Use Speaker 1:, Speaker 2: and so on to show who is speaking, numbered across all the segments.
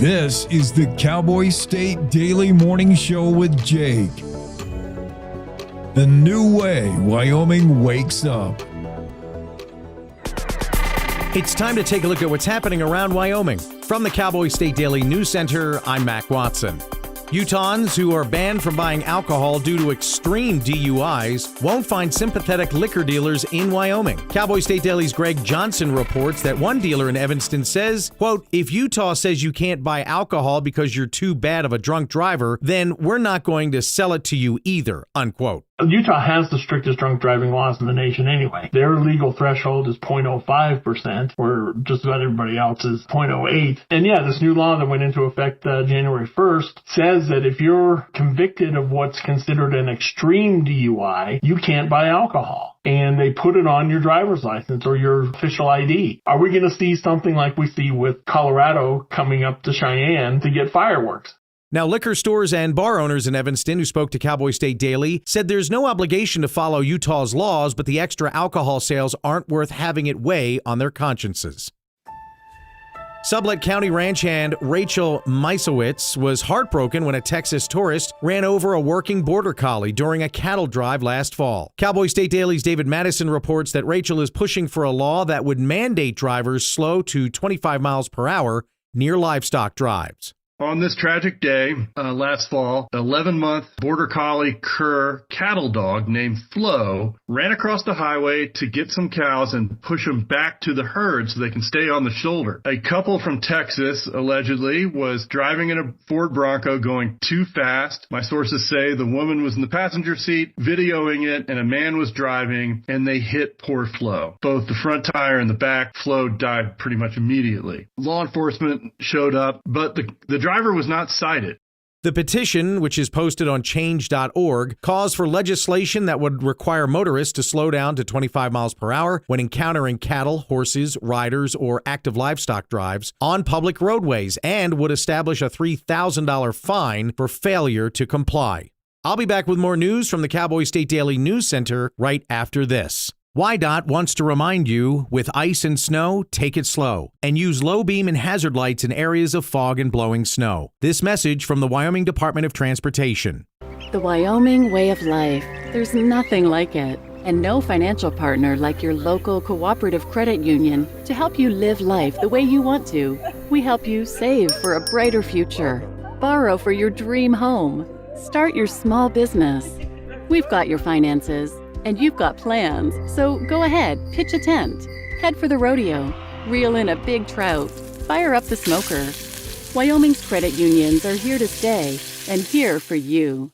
Speaker 1: This is the Cowboy State Daily Morning Show with Jake. The new way Wyoming wakes up.
Speaker 2: It's time to take a look at what's happening around Wyoming. From the Cowboy State Daily News Center, I'm Mac Watson. Utahns who are banned from buying alcohol due to extreme DUIs won't find sympathetic liquor dealers in Wyoming. Cowboy State Daily's Greg Johnson reports that one dealer in Evanston says, quote, "If Utah says you can't buy alcohol because you're too bad of a drunk driver, then we're not going to sell it to you either," unquote.
Speaker 3: Utah has the strictest drunk driving laws in the nation anyway. Their legal threshold is 0.05%, where just about everybody else is 0.08. And yeah, this new law that went into effect January 1st says that if you're convicted of what's considered an extreme DUI, you can't buy alcohol. And they put it on your driver's license or your official ID. Are we going to see something like we see with Colorado coming up to Cheyenne to get fireworks?
Speaker 2: Now, liquor stores and bar owners in Evanston who spoke to Cowboy State Daily said there's no obligation to follow Utah's laws, but the extra alcohol sales aren't worth having it weigh on their consciences. Sublette County ranch hand Rachel Meisowitz was heartbroken when a Texas tourist ran over a working border collie during a cattle drive last fall. Cowboy State Daily's David Madison reports that Rachel is pushing for a law that would mandate drivers slow to 25 miles per hour near livestock drives.
Speaker 4: On this tragic day last fall, 11-month border collie cur cattle dog named Flo ran across the highway to get some cows and push them back to the herd so they can stay on the shoulder. A couple from Texas, allegedly, was driving in a Ford Bronco going too fast. My sources say the woman was in the passenger seat videoing it, and a man was driving, and they hit poor Flo. Both the front tire and the back. Flo died pretty much immediately. Law enforcement showed up, but the driver was not cited.
Speaker 2: The petition, which is posted on change.org, calls for legislation that would require motorists to slow down to 25 miles per hour when encountering cattle, horses, riders, or active livestock drives on public roadways, and would establish a $3,000 fine for failure to comply. I'll be back with more news from the Cowboy State Daily News Center right after this. WYDOT wants to remind you, with ice and snow, take it slow and use low beam and hazard lights in areas of fog and blowing snow. This message from the Wyoming Department of Transportation.
Speaker 5: The Wyoming way of life. There's nothing like it. And no financial partner like your local cooperative credit union to help you live life the way you want to. We help you save for a brighter future, borrow for your dream home, start your small business. We've got your finances. And you've got plans, so go ahead, pitch a tent, head for the rodeo, reel in a big trout, fire up the smoker. Wyoming's credit unions are here to stay and here for you.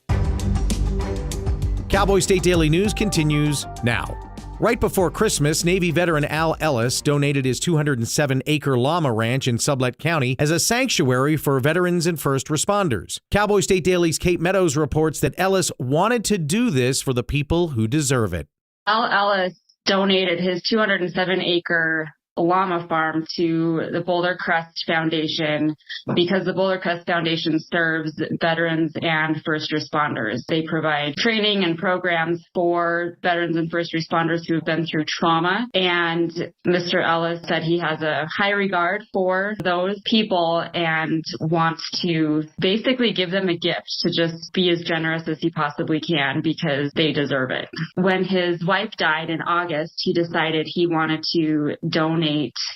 Speaker 2: Cowboy State Daily News continues now. Right before Christmas, Navy veteran Al Ellis donated his 207-acre llama ranch in Sublette County as a sanctuary for veterans and first responders. Cowboy State Daily's Kate Meadows reports that Ellis wanted to do this for the people who deserve it.
Speaker 6: Al Ellis donated his 207-acre llama farm to the Boulder Crest Foundation because the Boulder Crest Foundation serves veterans and first responders. They provide training and programs for veterans and first responders who have been through trauma. And Mr. Ellis said he has a high regard for those people and wants to basically give them a gift to just be as generous as he possibly can because they deserve it. When his wife died in August, he decided he wanted to donate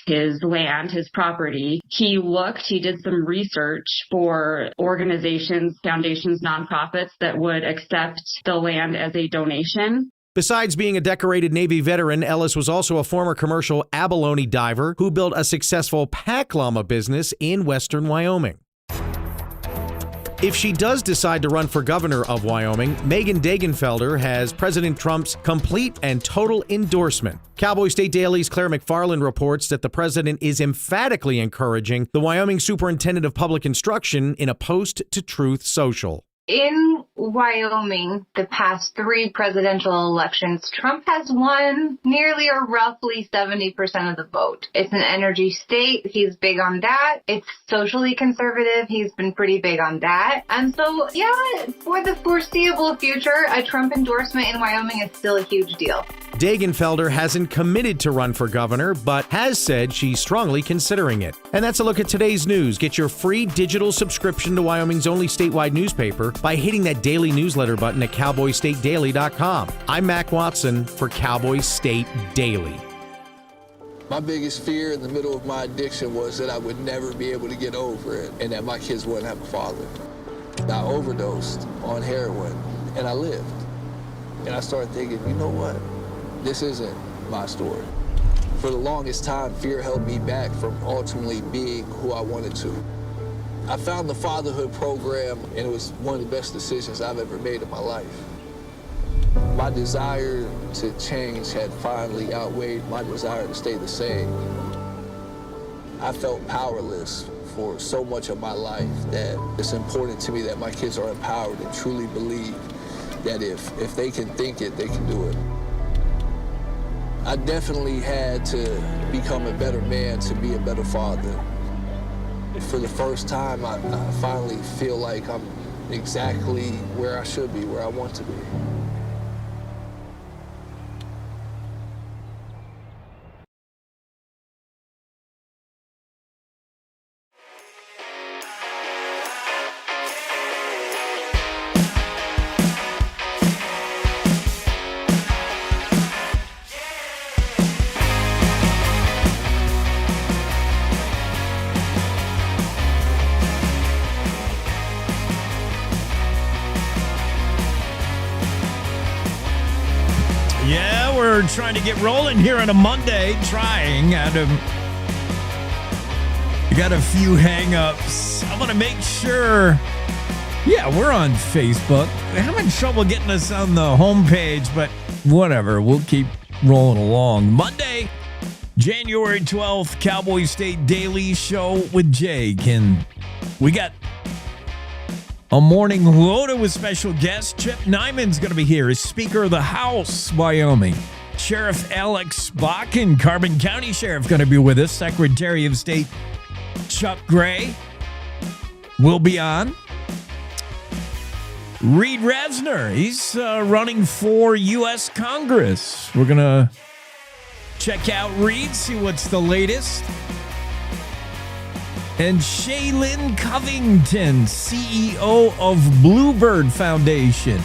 Speaker 6: his land, his property. He did some research for organizations, foundations, nonprofits that would accept the land as a donation.
Speaker 2: Besides being a decorated Navy veteran, Ellis was also a former commercial abalone diver who built a successful pack llama business in western Wyoming. If she does decide to run for governor of Wyoming, Megan Dagenfelder has President Trump's complete and total endorsement. Cowboy State Daily's Claire McFarland reports that the president is emphatically encouraging the Wyoming Superintendent of Public Instruction in a post to Truth Social.
Speaker 7: In Wyoming, the past 3 presidential elections, Trump has won nearly or roughly 70% of the vote. It's an energy state. He's big on that. It's socially conservative. He's been pretty big on that. And so, yeah, for the foreseeable future, a Trump endorsement in Wyoming is still a huge deal.
Speaker 2: Dagenfelder hasn't committed to run for governor, but has said she's strongly considering it. And that's a look at today's news. Get your free digital subscription to Wyoming's only statewide newspaper by hitting that daily newsletter button at cowboystatedaily.com. I'm Mac Watson for Cowboy State Daily.
Speaker 8: My biggest fear in the middle of my addiction was that I would never be able to get over it and that my kids wouldn't have a father. I overdosed on heroin and I lived. And I started thinking, you know what? This isn't my story. For the longest time, fear held me back from ultimately being who I wanted to. I found the fatherhood program and it was one of the best decisions I've ever made in my life. My desire to change had finally outweighed my desire to stay the same. I felt powerless for so much of my life that it's important to me that my kids are empowered and truly believe that if they can think it, they can do it. I definitely had to become a better man to be a better father. For the first time, I finally feel like I'm exactly where I should be, where I want to be.
Speaker 1: Yeah, we're trying to get rolling here on a Monday. We got a few hang-ups. I want to make sure. Yeah, we're on Facebook. We're having trouble getting us on the homepage, but whatever. We'll keep rolling along. Monday, January 12th, Cowboy State Daily Show with Jake. And we got a morning loaded with special guests. Chip Nyman's going to be here as Speaker of the House, Wyoming. Sheriff Alex Bakken, Carbon County Sheriff, going to be with us. Secretary of State Chuck Gray will be on. Reid Rasner, he's running for U.S. Congress. We're going to check out Reid, see what's the latest. And Shealynn Covington, CEO of Bloubird Foundation.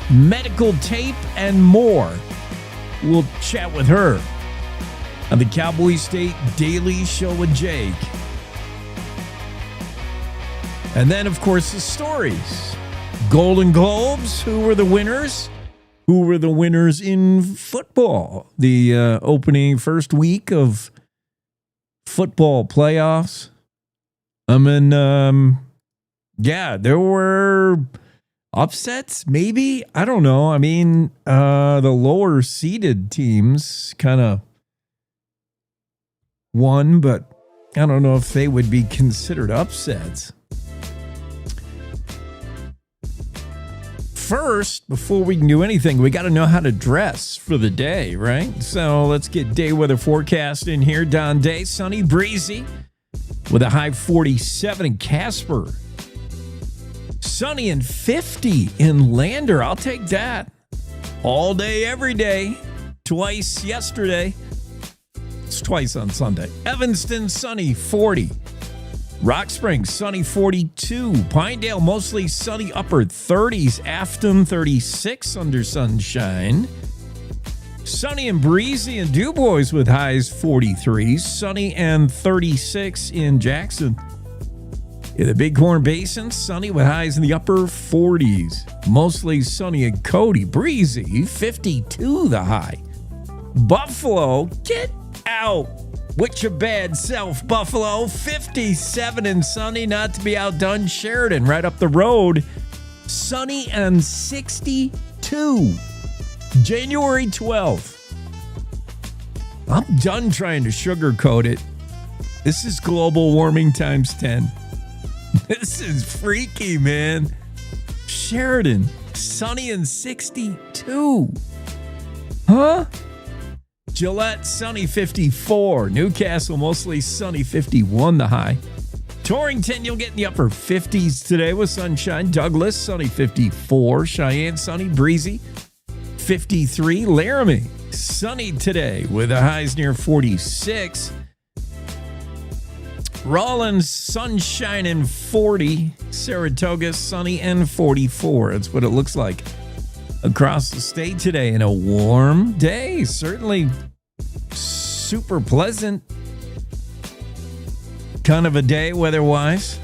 Speaker 1: Medical tape and more. We'll chat with her on the Cowboy State Daily Show with Jake. And then, of course, the stories. Golden Globes, who were the winners? Who were the winners in football? The opening first week of football playoffs. I mean, yeah, there were upsets, maybe. I don't know. I mean, the lower seeded teams kind of won, but I don't know if they would be considered upsets. First, before we can do anything, we got to know how to dress for the day, right? So let's get day weather forecast in here. Don day, sunny, breezy, with a high 47 in Casper. Sunny and 50 in Lander. I'll take that. All day, every day. Twice yesterday. It's twice on Sunday. Evanston, sunny, 40. Rock Springs, sunny, 42. Pinedale, mostly sunny, upper 30s. Afton, 36 under sunshine. Sunny and breezy in DuBois with highs 43. Sunny and 36 in Jackson. In the Bighorn Basin, sunny with highs in the upper 40s. Mostly sunny in Cody. Breezy, 52 the high. Buffalo, get out with your bad self, Buffalo. 57 and sunny, not to be outdone. Sheridan, right up the road. Sunny and 62. January 12th. I'm done trying to sugarcoat it. This is global warming times 10. This is freaky, man. Sheridan, sunny and 62. Huh? Gillette, sunny 54. Newcastle, mostly sunny 51 the high. Torrington, you'll get in the upper 50s today with sunshine. Douglas, sunny 54. Cheyenne, sunny, breezy 53. Laramie, sunny today with the highs near 46. Rawlins, sunshine and 40. Saratoga, sunny and 44. That's what it looks like across the state today. And a warm day. Certainly super pleasant kind of a day weather-wise.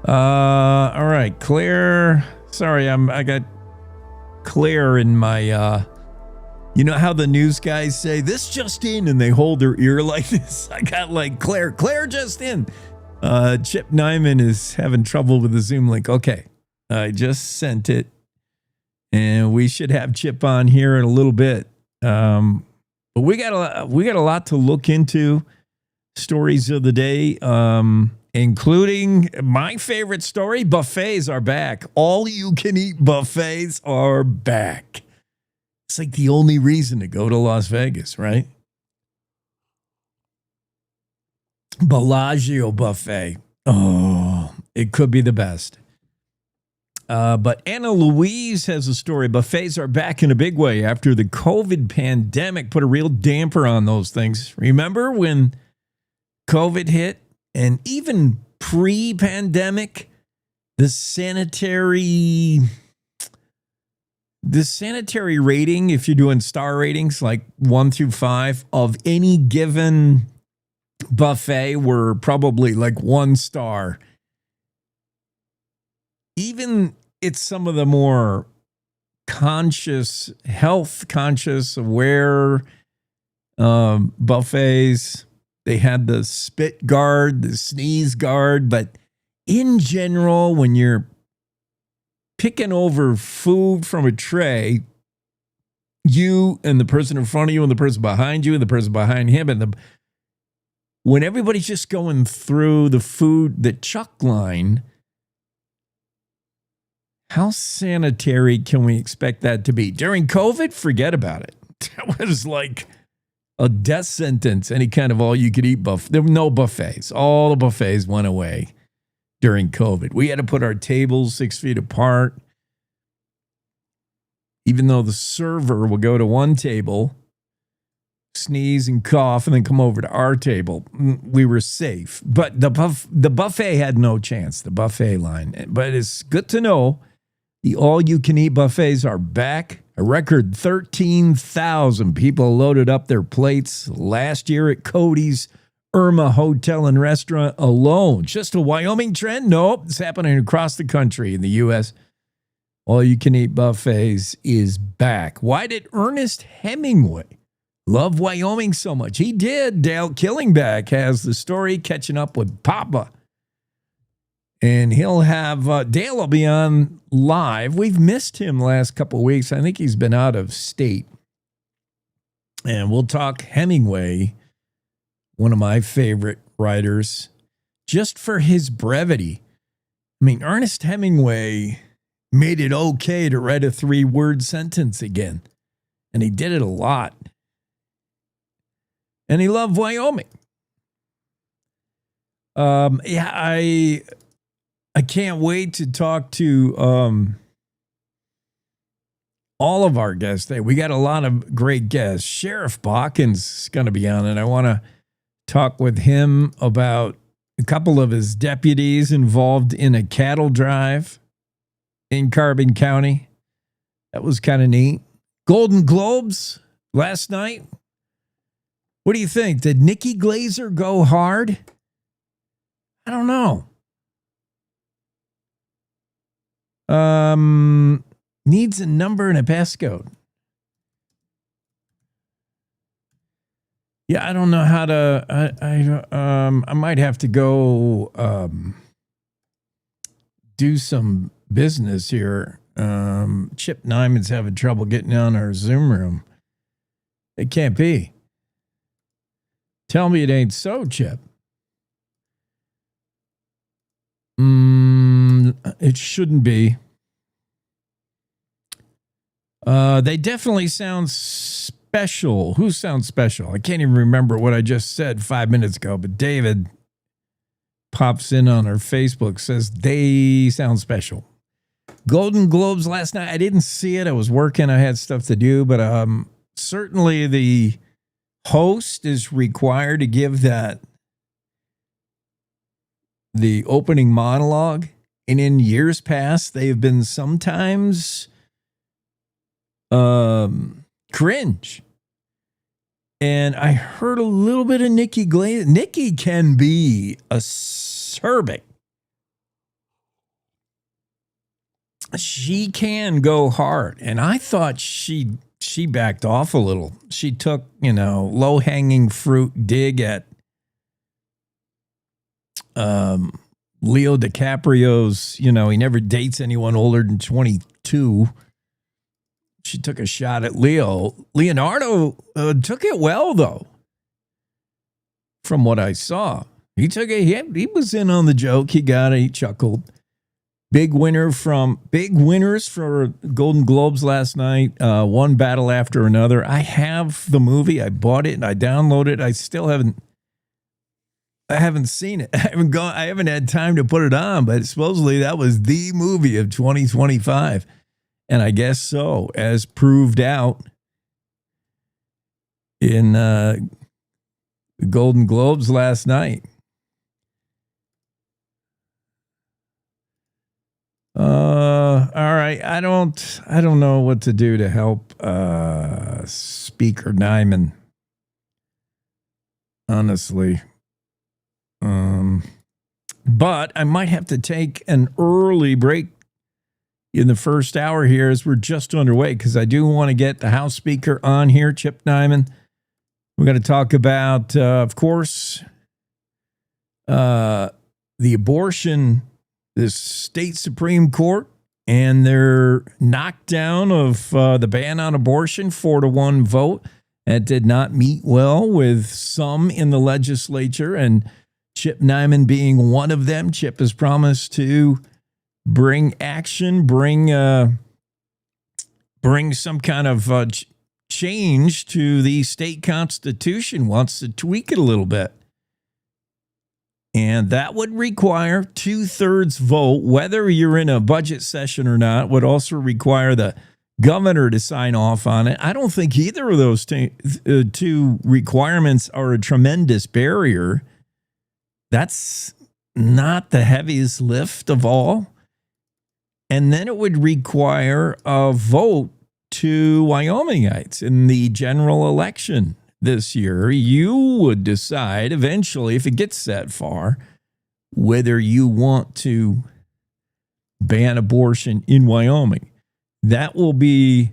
Speaker 1: All right, Claire. Sorry, I got Claire in my, you know how the news guys say, this just in, and they hold their ear like this? I got like Claire just in. Chip Nyman is having trouble with the Zoom link. Okay, I just sent it, and we should have Chip on here in a little bit. But we got a lot to look into. Stories of the day, including my favorite story: buffets are back. All you can eat buffets are back. It's like the only reason to go to Las Vegas, right? Bellagio buffet. Oh, it could be the best. But Anna Louise has a story. Buffets are back in a big way after the COVID pandemic put a real damper on those things. Remember when COVID hit? And even pre-pandemic, the sanitary rating, if you're doing star ratings like 1 through 5 of any given buffet, were probably like 1 star. Even it's some of the more conscious, health conscious, aware buffets. They had the spit guard, the sneeze guard, but in general, when you're picking over food from a tray, you and the person in front of you and the person behind you and the person behind him, and when everybody's just going through the food, the chuck line, how sanitary can we expect that to be? During COVID, forget about it. That was like a death sentence, any kind of all-you-could-eat buffet. There were no buffets. All the buffets went away during COVID. We had to put our tables 6 feet apart. Even though the server would go to one table, sneeze and cough, and then come over to our table, we were safe. But the buffet had no chance, the buffet line. But it's good to know the all-you-can-eat buffets are back. A record 13,000 people loaded up their plates last year at Cody's Irma Hotel and Restaurant alone. Just a Wyoming trend? Nope. It's happening across the country in the U.S. All-you-can-eat buffets is back. Why did Ernest Hemingway love Wyoming so much? He did. Dale Killingback has the story, catching up with Papa. And he'll have, Dale will be on live. We've missed him last couple of weeks. I think he's been out of state. And we'll talk Hemingway, one of my favorite writers, just for his brevity. I mean, Ernest Hemingway made it okay to write a 3-word sentence again. And he did it a lot. And he loved Wyoming. I can't wait to talk to all of our guests today. We got a lot of great guests. Sheriff Bakken's going to be on, and I want to talk with him about a couple of his deputies involved in a cattle drive in Carbon County. That was kind of neat. Golden Globes last night. What do you think? Did Nikki Glazer go hard? I don't know. Needs a number and a passcode. Yeah, I don't know how to. I might have to go do some business here. Chip Nyman's having trouble getting on our Zoom room. It can't be. Tell me it ain't so, Chip. It shouldn't be. They definitely sound special. Who sounds special? I can't even remember what I just said 5 minutes ago, but David pops in on our Facebook, says they sound special. Golden Globes last night. I didn't see it. I was working. I had stuff to do, but certainly the host is required to give the opening monologue. And in years past, they've been sometimes cringe. And I heard a little bit of Nikki Glaze. Nikki can be acerbic. She can go hard. And I thought she backed off a little. She took, low-hanging fruit dig at Leo DiCaprio's, he never dates anyone older than 22. She took a shot at Leo. Leonardo took it well, though, from what I saw. He took it. He was in on the joke. He got it. He chuckled. Big winners for Golden Globes last night. One battle after another. I have the movie. I bought it and I downloaded it. I still haven't seen it. I haven't had time to put it on, but supposedly that was the movie of 2025. And I guess so, as proved out in the Golden Globes last night. All right. I don't know what to do to help Speaker Nyman. Honestly. But I might have to take an early break in the first hour here as we're just underway, because I do want to get the House Speaker on here, Chip Nyman. We're going to talk about, of course, the abortion, the state Supreme Court, and their knockdown of the ban on abortion, 4-1 vote. That did not meet well with some in the legislature, and Chip Nyman being one of them. Chip has promised to bring action, bring some kind of change to the state constitution, wants to tweak it a little bit. And that would require 2/3 vote, whether you're in a budget session or not, would also require the governor to sign off on it. I don't think either of those two requirements are a tremendous barrier. That's not the heaviest lift of all. And then it would require a vote to Wyomingites in the general election this year. You would decide eventually, if it gets that far, whether you want to ban abortion in Wyoming. That's the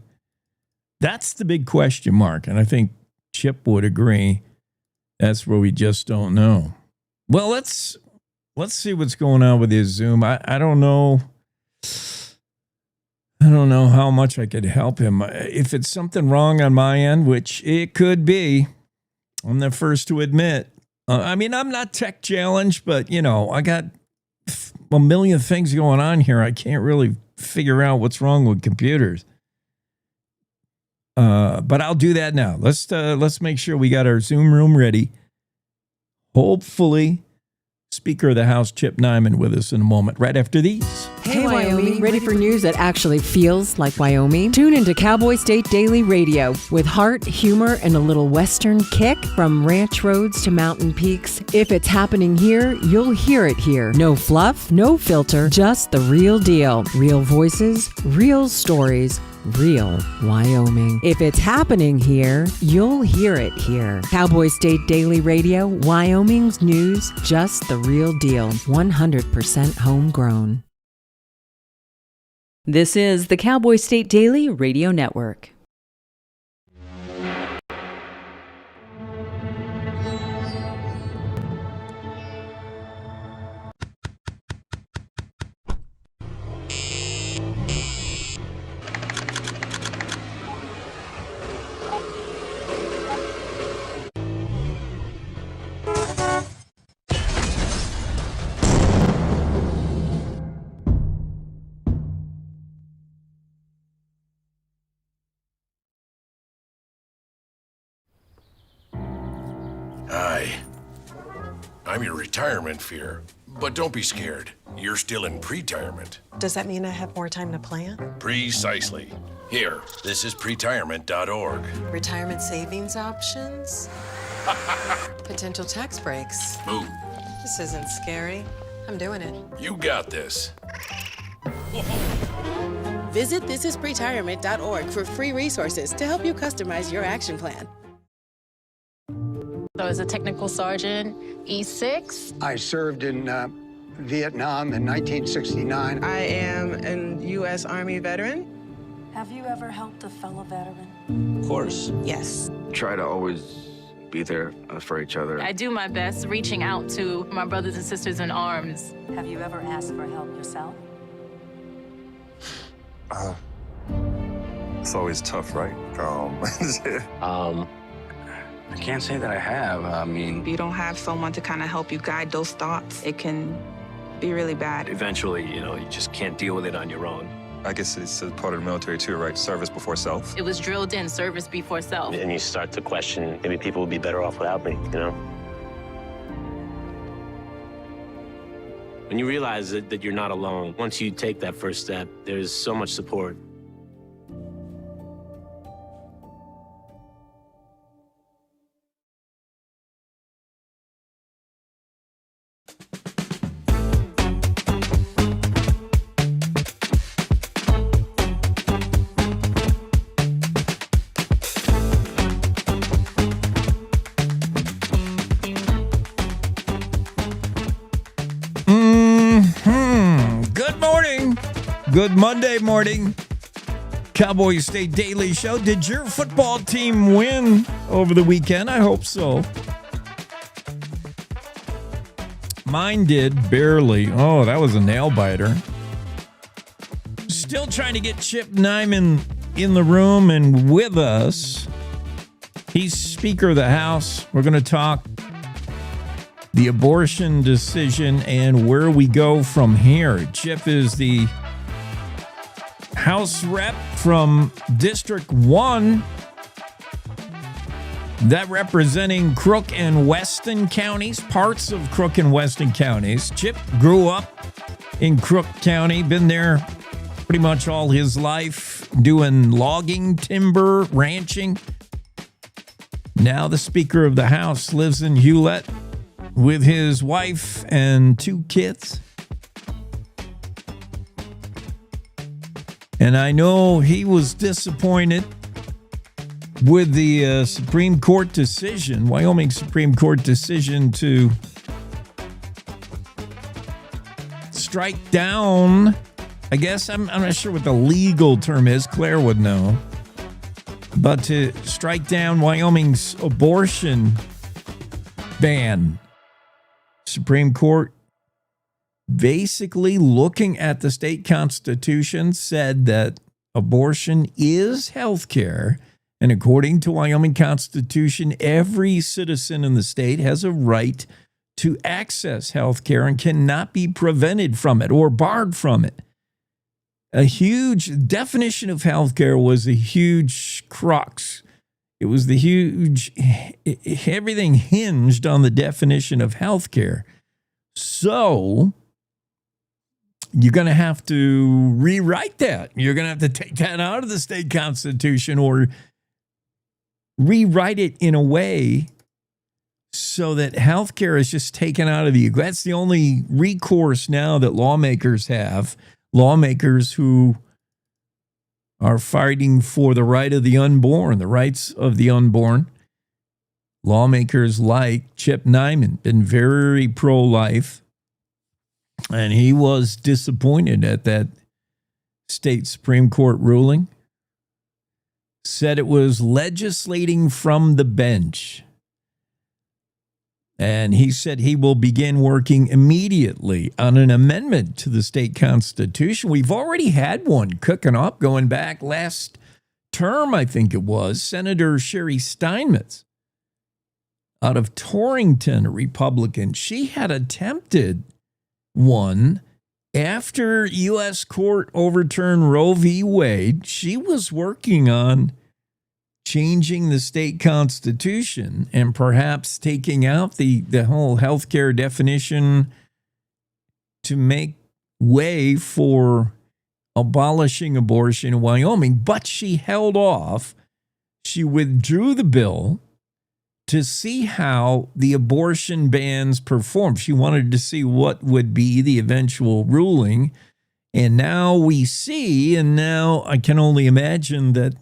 Speaker 1: big question mark. And I think Chip would agree. That's where we just don't know. Well, let's see what's going on with his Zoom. I don't know. I don't know how much I could help him. If it's something wrong on my end, which it could be, I'm the first to admit. I'm not tech challenged, but, I got a million things going on here. I can't really figure out what's wrong with computers. But I'll do that now. Let's make sure we got our Zoom room ready. Hopefully, Speaker of the House, Chip Nyman, with us in a moment, right after these.
Speaker 9: Hey, Wyoming. Ready for news that actually feels like Wyoming? Tune into Cowboy State Daily Radio with heart, humor, and a little Western kick from ranch roads to mountain peaks. If it's happening here, you'll hear it here. No fluff, no filter, just the real deal. Real voices, real stories, real Wyoming. If it's happening here, you'll hear it here. Cowboy State Daily Radio, Wyoming's news, just the real deal. 100% homegrown.
Speaker 10: This is the Cowboy State Daily Radio Network.
Speaker 11: I'm your retirement fear. But don't be scared. You're still in pre-retirement.
Speaker 12: Does that mean I have more time to plan?
Speaker 11: Precisely. Here, this is pretirement.org.
Speaker 12: Retirement savings options? Potential tax breaks.
Speaker 11: Move.
Speaker 12: This isn't scary. I'm doing it.
Speaker 11: You got this.
Speaker 13: Visit thisispretirement.org for free resources to help you customize your action plan.
Speaker 14: So as a technical sergeant, E6.
Speaker 15: I served in Vietnam in 1969.
Speaker 16: I am a U.S. Army veteran.
Speaker 17: Have you ever helped a fellow veteran?
Speaker 18: Of course.
Speaker 16: Yes.
Speaker 18: Try to always be there for each other.
Speaker 14: I do my best reaching out to my brothers and sisters in arms.
Speaker 17: Have you ever asked for help yourself?
Speaker 19: It's always tough, right?
Speaker 18: I can't say that I have. I mean,
Speaker 16: If you don't have someone to kind of help you guide those thoughts, it can be really bad.
Speaker 20: Eventually, you just can't deal with it on your own.
Speaker 19: I guess it's a part of the military too, right? Service before self.
Speaker 14: It was drilled in, service before self.
Speaker 20: And you start to question, maybe people would be better off without me, When you realize that you're not alone, once you take that first step, there's so much support.
Speaker 1: Good Monday morning. Cowboy State Daily Show. Did your football team win over the weekend? I hope so. Mine did, barely. Oh, that was a nail biter. Still trying to get Chip Nyman in the room and with us. He's Speaker of the House. We're going to talk the abortion decision and where we go from here. Chip is the House rep from District 1, that representing Crook and Weston counties, parts of Crook and Weston counties. Chip grew up in Crook County, been there pretty much all his life, doing logging, timber, ranching. Now the Speaker of the House lives in Hewlett with his wife and 2 kids. And I know he was disappointed with the Supreme Court decision, Wyoming Supreme Court decision to strike down, I guess, I'm not sure what the legal term is, Claire would know, but to strike down Wyoming's abortion ban. Supreme Court basically looking at the state constitution said that abortion is health care. And according to Wyoming Constitution, every citizen in the state has a right to access health care and cannot be prevented from it or barred from it. A huge definition of health care was a huge crux. It was the huge, everything hinged on the definition of health care. So you're going to have to rewrite that. You're going to have to take that out of the state constitution or rewrite it in a way so that healthcare is just taken out of the. That's the only recourse now that lawmakers have. Lawmakers who are fighting for the right of the unborn, the rights of the unborn. Lawmakers like Chip Nyman, been very pro-life. And he was disappointed at that state Supreme Court ruling. Said it was legislating from the bench. And he said he will begin working immediately on an amendment to the state constitution. We've already had one cooking up going back last term, I think it was. Senator Sherry Steinmetz out of Torrington, a Republican. She had attempted one after U.S. court overturned Roe v. Wade. She was working on changing the state constitution and perhaps taking out the whole healthcare definition to make way for abolishing abortion in Wyoming. But she held off. She withdrew the bill to see how the abortion bans perform. She wanted to see what would be the eventual ruling. And now we see, and now I can only imagine that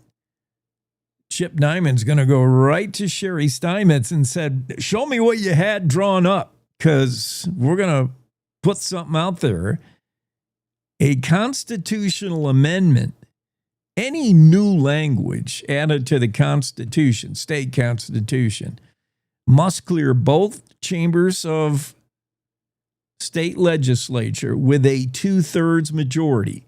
Speaker 1: Chip Nyman's going to go right to Sherry Steinmetz and said, show me what you had drawn up, because we're going to put something out there. A constitutional amendment, any new language added to the Constitution, state constitution, must clear both chambers of state legislature with a 2/3 majority.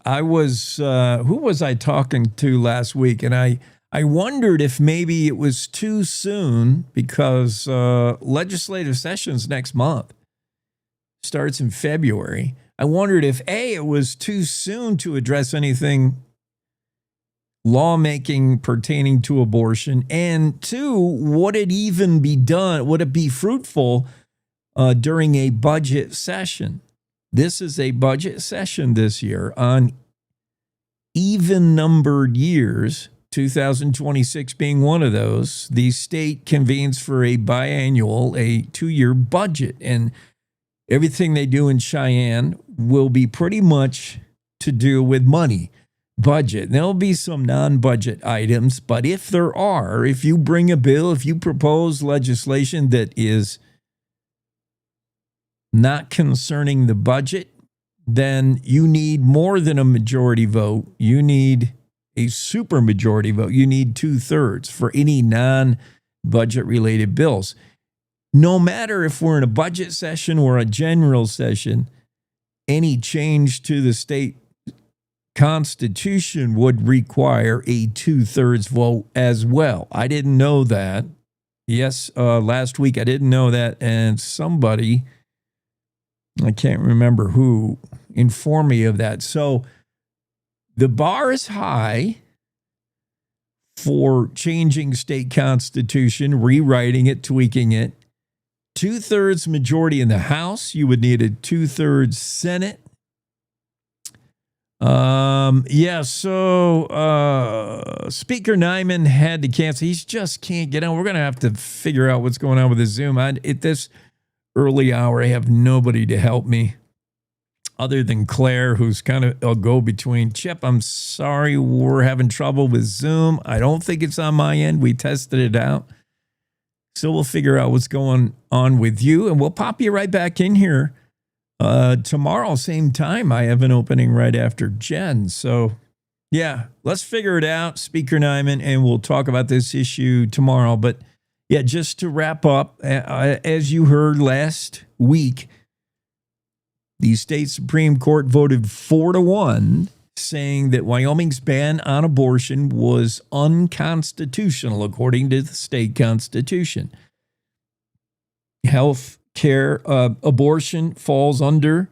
Speaker 1: I was, who was I talking to last week? And I wondered if maybe it was too soon, because legislative sessions next month starts in February. I wondered if it was too soon to address anything lawmaking pertaining to abortion, and two, would it even be done? Would it be fruitful during a budget session? This is a budget session this year on even numbered years, 2026 being one of those. The state convenes for a biannual, a 2-year budget, and everything they do in Cheyenne will be pretty much to do with money, budget. There'll be some non-budget items, but if there are, if you bring a bill, if you propose legislation that is not concerning the budget, then you need more than a majority vote. You need a super majority vote. You need 2/3 for any non-budget related bills. No matter if we're in a budget session or a general session, any change to the state constitution would require a 2/3 vote as well. I didn't know that. Yes, last week I didn't know that, and somebody, I can't remember who, informed me of that. So the bar is high for changing state constitution, rewriting it, tweaking it. 2/3 majority in the House. You would need a 2/3 Senate. Speaker Nyman had to cancel. He just can't get on. We're going to have to figure out what's going on with the Zoom. At this early hour, I have nobody to help me other than Claire, who's kind of a go-between. Chip, I'm sorry, we're having trouble with Zoom. I don't think it's on my end. We tested it out. So we'll figure out what's going on with you, and we'll pop you right back in here tomorrow, same time. I have an opening right after Jen. So, yeah, let's figure it out, Speaker Nyman, and we'll talk about this issue tomorrow. But, yeah, just to wrap up, as you heard last week, the state Supreme Court voted 4-1, saying that Wyoming's ban on abortion was unconstitutional according to the state constitution. Health care, abortion falls under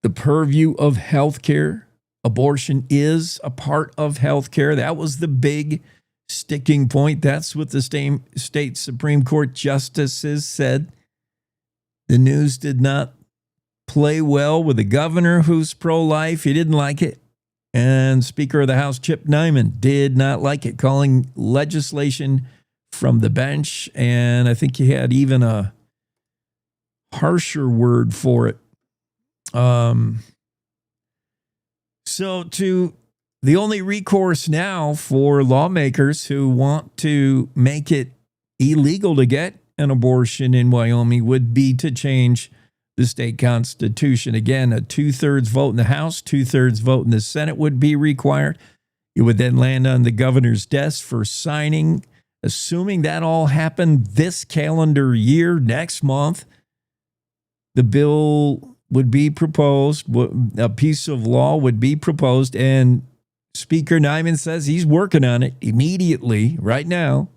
Speaker 1: the purview of health care. Abortion is a part of health care. That was the big sticking point. That's what the state Supreme Court justices said. The news did not play well with the governor, who's pro-life. He didn't like it. And Speaker of the House, Chip Nyman, did not like it, calling legislation from the bench. And I think he had even a harsher word for it. So the only recourse now for lawmakers who want to make it illegal to get an abortion in Wyoming would be to change the state constitution. Again, a 2/3 vote in the House, 2/3 vote in the Senate would be required. It would then land on the governor's desk for signing. Assuming that all happened this calendar year, next month, the bill would be proposed, a piece of law would be proposed, and Speaker Nyman says he's working on it immediately right now.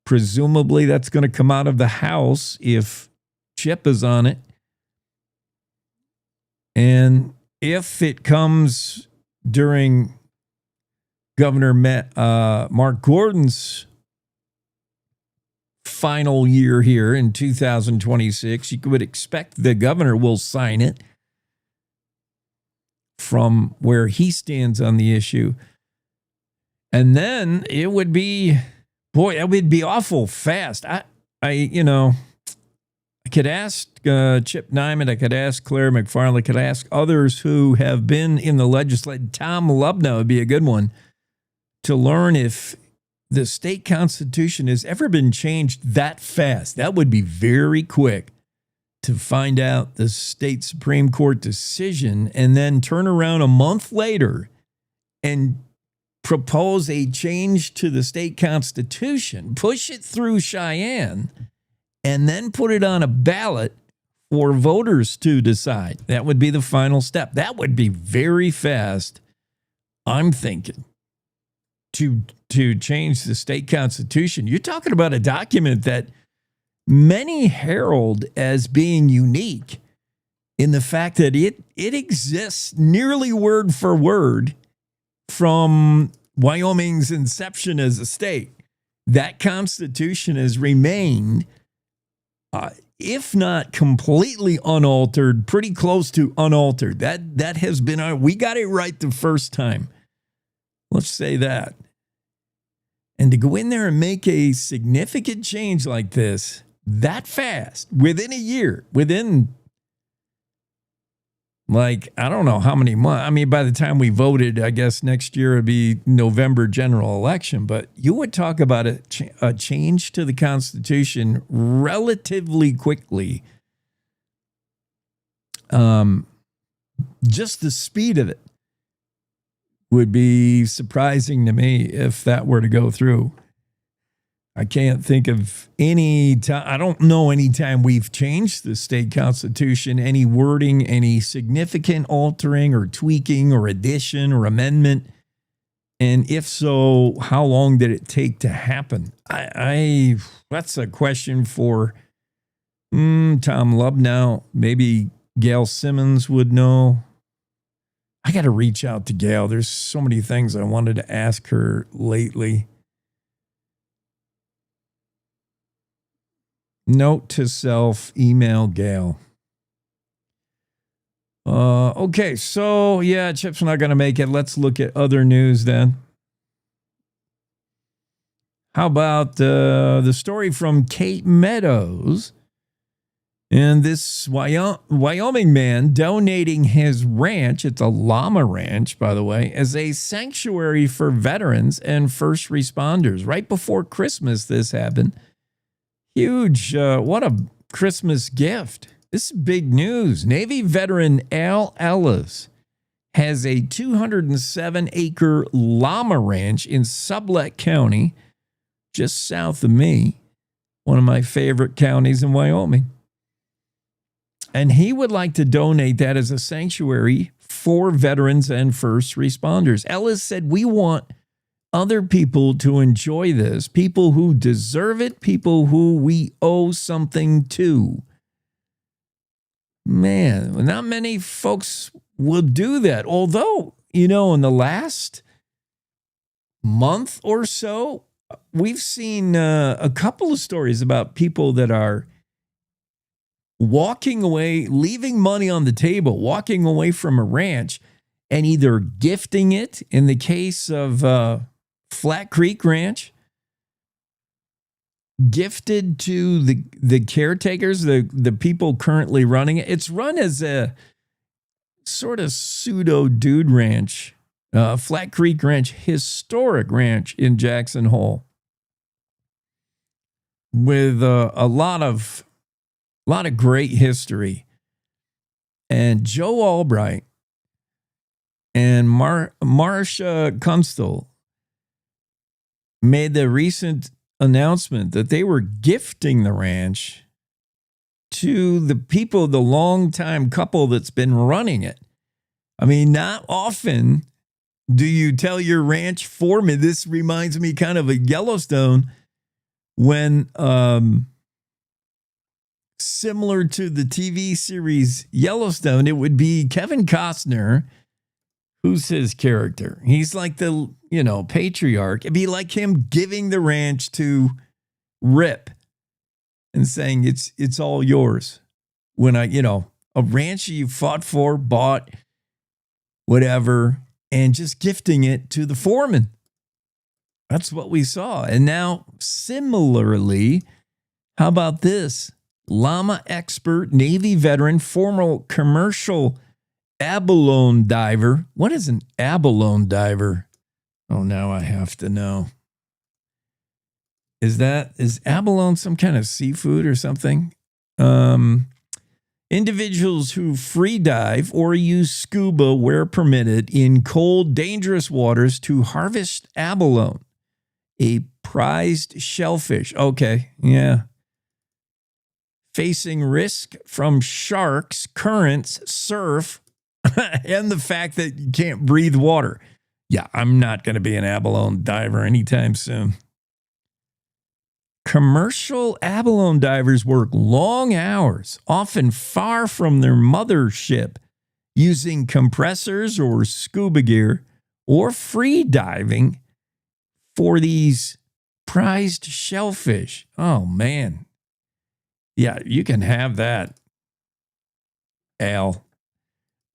Speaker 1: Presumably that's going to come out of the House if Chip is on it. And if it comes during Governor Mark Gordon's final year here in 2026. You would expect the governor will sign it from where he stands on the issue. And then it would be, boy, it would be awful fast. I could ask Chip Nyman, I could ask Claire McFarland, I could ask others who have been in the legislature. Tom Lubna would be a good one to learn if the state constitution has ever been changed that fast. That would be very quick to find out the state Supreme Court decision and then turn around a month later and propose a change to the state constitution, push it through Cheyenne, and then put it on a ballot for voters to decide. That would be the final step. That would be very fast, I'm thinking, to change the state constitution. You're talking about a document that many herald as being unique in the fact that it exists nearly word for word from Wyoming's inception as a state. That constitution has remained, if not completely unaltered, pretty close to unaltered. That has been we got it right the first time. Let's say that. And to go in there and make a significant change like this that fast, within a year, within, like, I don't know how many months. I mean, by the time we voted, I guess next year would be November general election. But you would talk about a change to the Constitution relatively quickly. Just the speed of it would be surprising to me if that were to go through. I can't think of any time. I don't know any time we've changed the state constitution, any wording, any significant altering or tweaking or addition or amendment. And if so, how long did it take to happen? That's a question for Tom Lubnow. Maybe Gail Simmons would know. I got to reach out to Gail. There's so many things I wanted to ask her lately. Note to self, email Gail. Okay, so yeah, Chip's not going to make it. Let's look at other news then. How about the story from Cape Meadows? And this Wyoming man donating his ranch, it's a llama ranch, by the way, as a sanctuary for veterans and first responders. Right before Christmas, this happened. Huge. What a Christmas gift. This is big news. Navy veteran Al Ellis has a 207-acre llama ranch in Sublette County, just south of me, one of my favorite counties in Wyoming. And he would like to donate that as a sanctuary for veterans and first responders. Ellis said, we want other people to enjoy this, people who deserve it, people who we owe something to. Man, not many folks will do that. Although, in the last month or so, we've seen a couple of stories about people that are walking away, leaving money on the table, walking away from a ranch and either gifting it, in the case of Flat Creek Ranch, gifted to the caretakers, the people currently running it. It's run as a sort of pseudo dude ranch, Flat Creek Ranch, historic ranch in Jackson Hole, with a lot of great history. And Joe Albright and Marcia Kunstler made the recent announcement that they were gifting the ranch to the people, the longtime couple that's been running it. I mean, not often do you tell your ranch foreman. This reminds me kind of of Yellowstone, when similar to the TV series Yellowstone, it would be Kevin Costner, Who's his character? He's like the, patriarch. It'd be like him giving the ranch to Rip and saying it's all yours. When a ranch you fought for, bought, whatever, and just gifting it to the foreman. That's what we saw. And now, similarly, how about this? Llama expert, Navy veteran, former commercial abalone diver. What is an abalone diver? Oh, now I have to know. Is abalone some kind of seafood or something? Individuals who free dive or use scuba where permitted in cold, dangerous waters to harvest abalone, a prized shellfish. Okay, yeah. Facing risk from sharks, currents, surf, and the fact that you can't breathe water. Yeah, I'm not going to be an abalone diver anytime soon. Commercial abalone divers work long hours, often far from their mothership, using compressors or scuba gear or free diving for these prized shellfish. Oh, man. Yeah, you can have that, Al.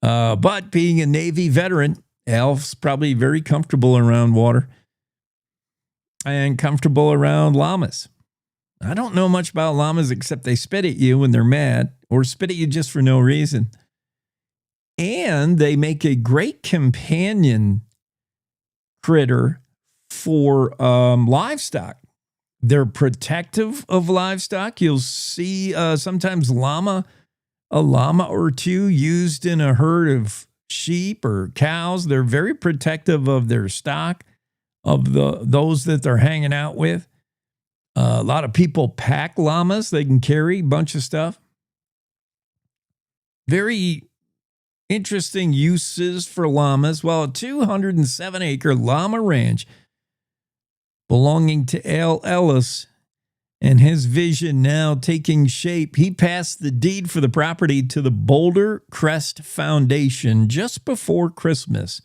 Speaker 1: But being a Navy veteran, Al's probably very comfortable around water and comfortable around llamas. I don't know much about llamas except they spit at you when they're mad or spit at you just for no reason. And they make a great companion critter for livestock. They're protective of livestock. You'll see sometimes a llama or two used in a herd of sheep or cows. They're very protective of their stock, of those that they're hanging out with. A lot of people pack llamas. They can carry a bunch of stuff. Very interesting uses for llamas. Well, a 207-acre llama ranch belonging to Al Ellis and his vision now taking shape. He passed the deed for the property to the Boulder Crest Foundation just before Christmas.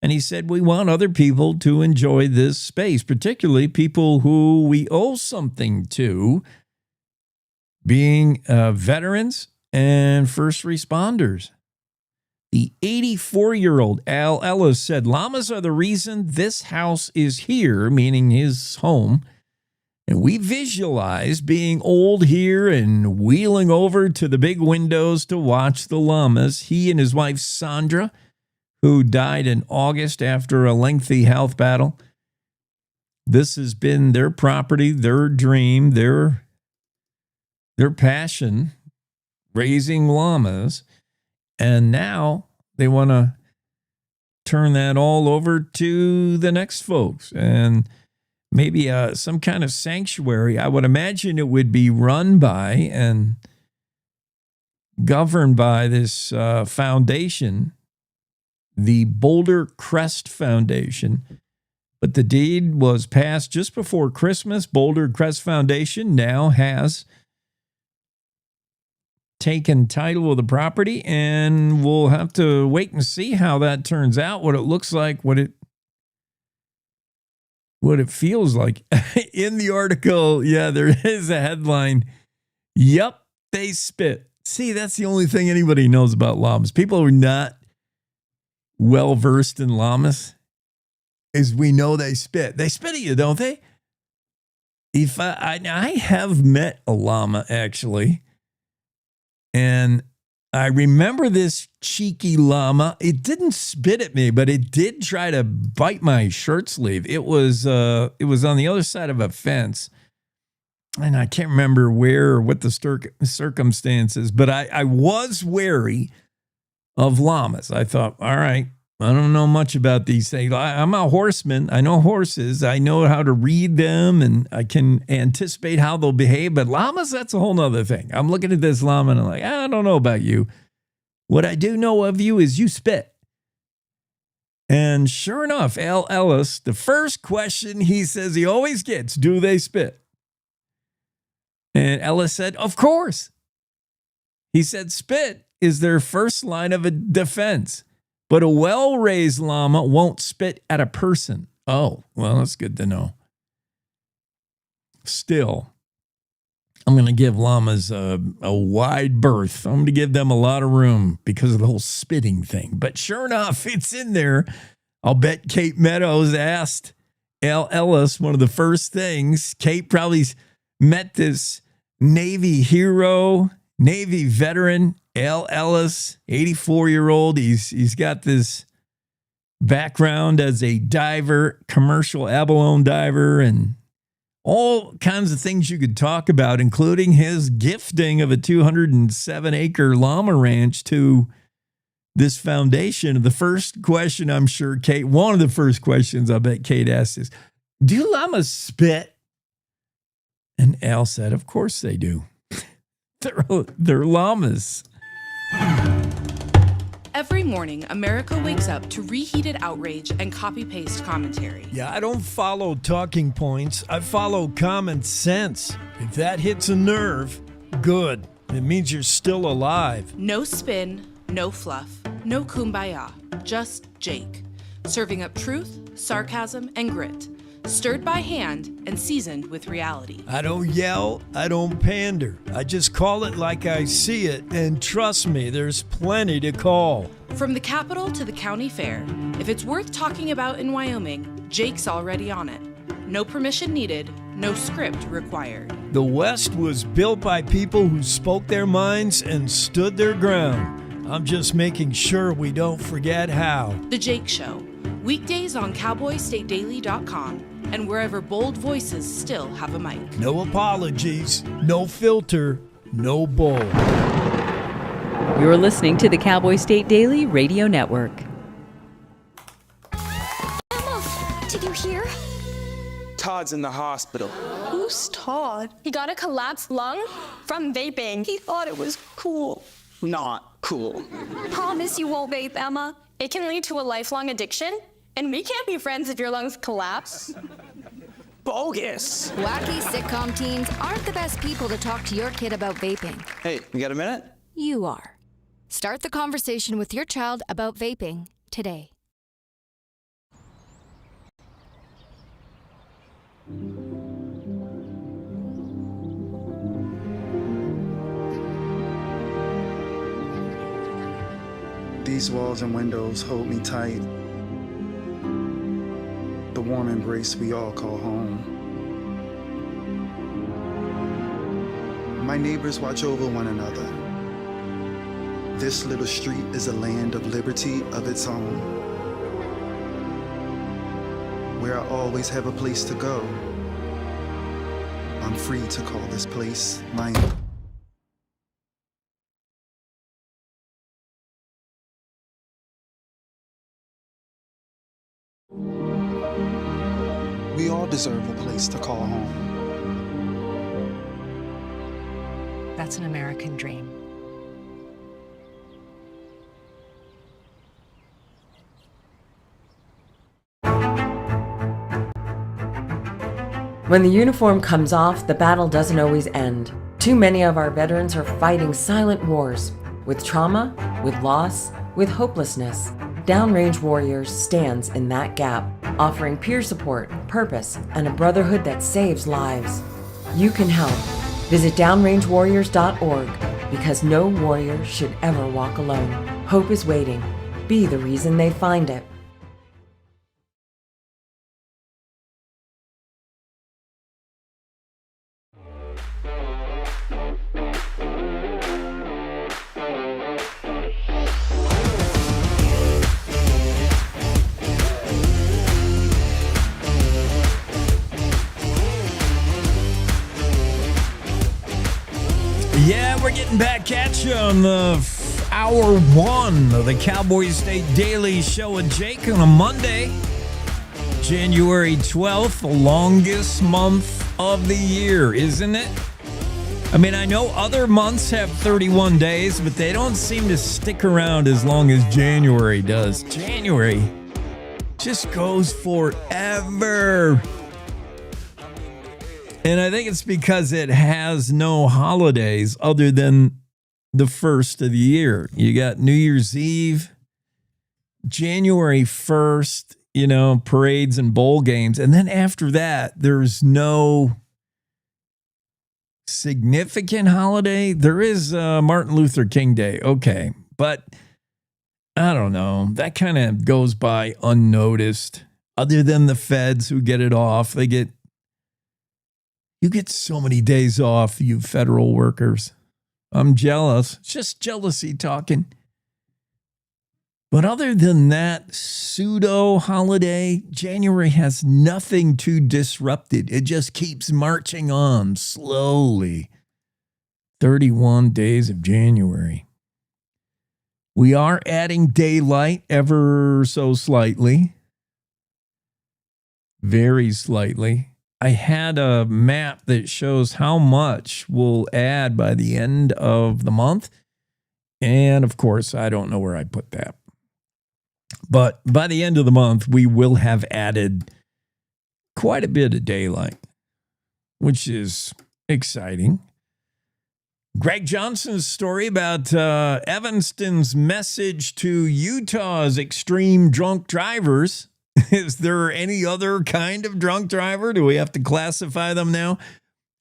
Speaker 1: And he said, we want other people to enjoy this space, particularly people who we owe something to, being veterans and first responders. The 84-year-old Al Ellis said, llamas are the reason this house is here, meaning his home. And we visualize being old here and wheeling over to the big windows to watch the llamas. He and his wife, Sandra, who died in August after a lengthy health battle. This has been their property, their dream, their passion, raising llamas. And now they want to turn that all over to the next folks. And maybe some kind of sanctuary. I would imagine it would be run by and governed by this foundation, the Boulder Crest Foundation. But the deed was passed just before Christmas. Boulder Crest Foundation now has taken title of the property, and we'll have to wait and see how that turns out, what it looks like, what it feels like. In the article, yeah, there is a headline. Yep, they spit. See, that's the only thing anybody knows about llamas. People who are not well-versed in llamas, is we know they spit. They spit at you, don't they? If I have met a llama, actually, and I remember this cheeky llama. It didn't spit at me, but it did try to bite my shirt sleeve. It was on the other side of a fence, and I can't remember where or what the circumstances, but I was wary of llamas. I thought, all right, I don't know much about these things. I'm a horseman. I know horses. I know how to read them, and I can anticipate how they'll behave. But llamas, that's a whole nother thing. I'm looking at this llama, and I'm like, I don't know about you. What I do know of you is you spit. And sure enough, Al Ellis, the first question he says he always gets, do they spit? And Ellis said, of course. He said spit is their first line of a defense. But a well-raised llama won't spit at a person. Oh, well, that's good to know. Still, I'm going to give llamas a wide berth. I'm going to give them a lot of room because of the whole spitting thing. But sure enough, it's in there. I'll bet Kate Meadows asked Al Ellis one of the first things. Kate probably met this Navy hero, Navy veteran, Al Ellis, 84-year-old. He's got this background as a diver, commercial abalone diver, and all kinds of things you could talk about, including his gifting of a 207-acre llama ranch to this foundation. The first question, I'm sure, Kate, one of the first questions I bet Kate asked is, do llamas spit? And Al said, of course they do. They're llamas.
Speaker 21: Every morning, America wakes up to reheated outrage and copy-paste commentary.
Speaker 22: Yeah, I don't follow talking points. I follow common sense. If that hits a nerve, good. It means you're still alive.
Speaker 21: No spin, no fluff, no kumbaya. Just Jake. Serving up truth, sarcasm, and grit. Stirred by hand and seasoned with reality.
Speaker 22: I don't yell, I don't pander. I just call it like I see it, and trust me, there's plenty to call.
Speaker 21: From the Capitol to the county fair, if it's worth talking about in Wyoming, Jake's already on it. No permission needed, no script required.
Speaker 22: The West was built by people who spoke their minds and stood their ground. I'm just making sure we don't forget how.
Speaker 21: The Jake Show. Weekdays on CowboyStateDaily.com and wherever bold voices still have a mic.
Speaker 22: No apologies, no filter, no bull.
Speaker 10: You're listening to the Cowboy State Daily Radio Network.
Speaker 23: Emma, did you hear?
Speaker 24: Todd's in the hospital.
Speaker 23: Who's Todd? He got a collapsed lung from vaping. He thought it was cool.
Speaker 24: Not cool.
Speaker 23: Promise you won't vape, Emma. It can lead to a lifelong addiction, and we can't be friends if your lungs collapse.
Speaker 24: Bogus.
Speaker 25: Wacky sitcom teens aren't the best people to talk to your kid about vaping.
Speaker 24: Hey, you got a minute?
Speaker 25: You are. Start the conversation with your child about vaping today.
Speaker 26: These walls and windows hold me tight. The warm embrace we all call home. My neighbors watch over one another. This little street is a land of liberty of its own, where I always have a place to go. I'm free to call this place my own. We all deserve a place to call home.
Speaker 17: That's an American dream.
Speaker 9: When the uniform comes off, the battle doesn't always end. Too many of our veterans are fighting silent wars with trauma, with loss, with hopelessness. Downrange Warriors stands in that gap, offering peer support, purpose, and a brotherhood that saves lives. You can help. Visit downrangewarriors.org because no warrior should ever walk alone. Hope is waiting. Be the reason they find it.
Speaker 1: Yeah, we're getting back at you on the hour one of the Cowboy State Daily Show with Jake on a Monday, January 12th, the longest month of the year, isn't it? I mean, I know other months have 31 days, but they don't seem to stick around as long as January does. January just goes forever. And I think it's because it has no holidays other than the first of the year. You got New Year's Eve, January 1st, parades and bowl games. And then after that, there's no significant holiday. There is Martin Luther King Day. Okay. But I don't know. That kind of goes by unnoticed. Other than the feds who get it off, you get so many days off, you federal workers. I'm jealous. It's just jealousy talking. But other than that pseudo holiday, January has nothing to disrupt it. It just keeps marching on slowly. 31 days of January. We are adding daylight ever so slightly. Very slightly. I had a map that shows how much we'll add by the end of the month. And of course, I don't know where I put that. But by the end of the month, we will have added quite a bit of daylight, which is exciting. Greg Johnson's story about Evanston's message to Utah's extreme drunk drivers. Is there any other kind of drunk driver? Do we have to classify them now?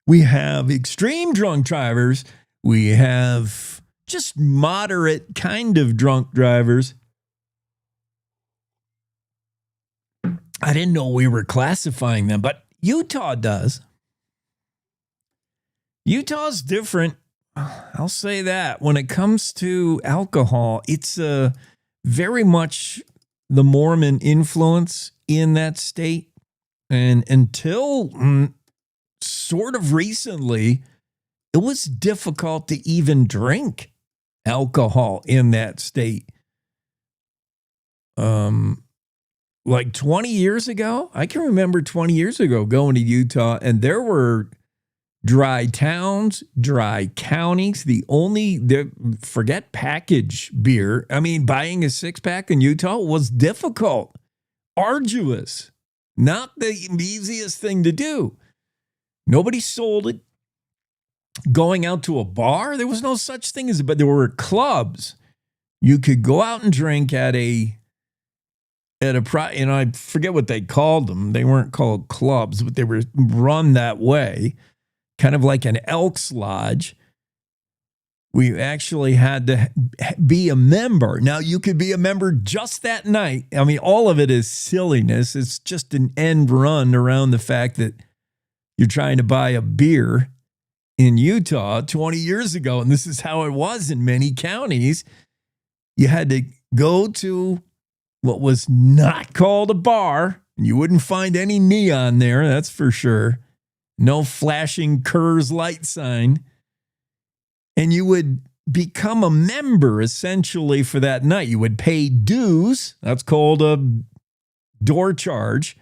Speaker 1: We have extreme drunk drivers. We have just moderate kind of drunk drivers. I didn't know we were classifying them, but Utah does. Utah's different. I'll say that. When it comes to alcohol, it's very much the Mormon influence in that state. And until sort of recently, it was difficult to even drink alcohol in that state. Like 20 years ago, I can remember 20 years ago going to Utah, and there were dry towns, dry counties. Forget package beer. I mean, buying a 6-pack in Utah was difficult, arduous, not the easiest thing to do. Nobody sold it. Going out to a bar, there was no such thing as, but there were clubs. You could go out and drink at I forget what they called them. They weren't called clubs, but they were run that way, kind of like an Elks Lodge. We actually had to be a member. Now, you could be a member just that night. I mean, all of it is silliness. It's just an end run around the fact that you're trying to buy a beer in Utah 20 years ago, and this is how it was in many counties. You had to go to what was not called a bar. You wouldn't find any neon there, that's for sure. No flashing Kerr's light sign. And you would become a member essentially for that night. You would pay dues. That's called a door charge.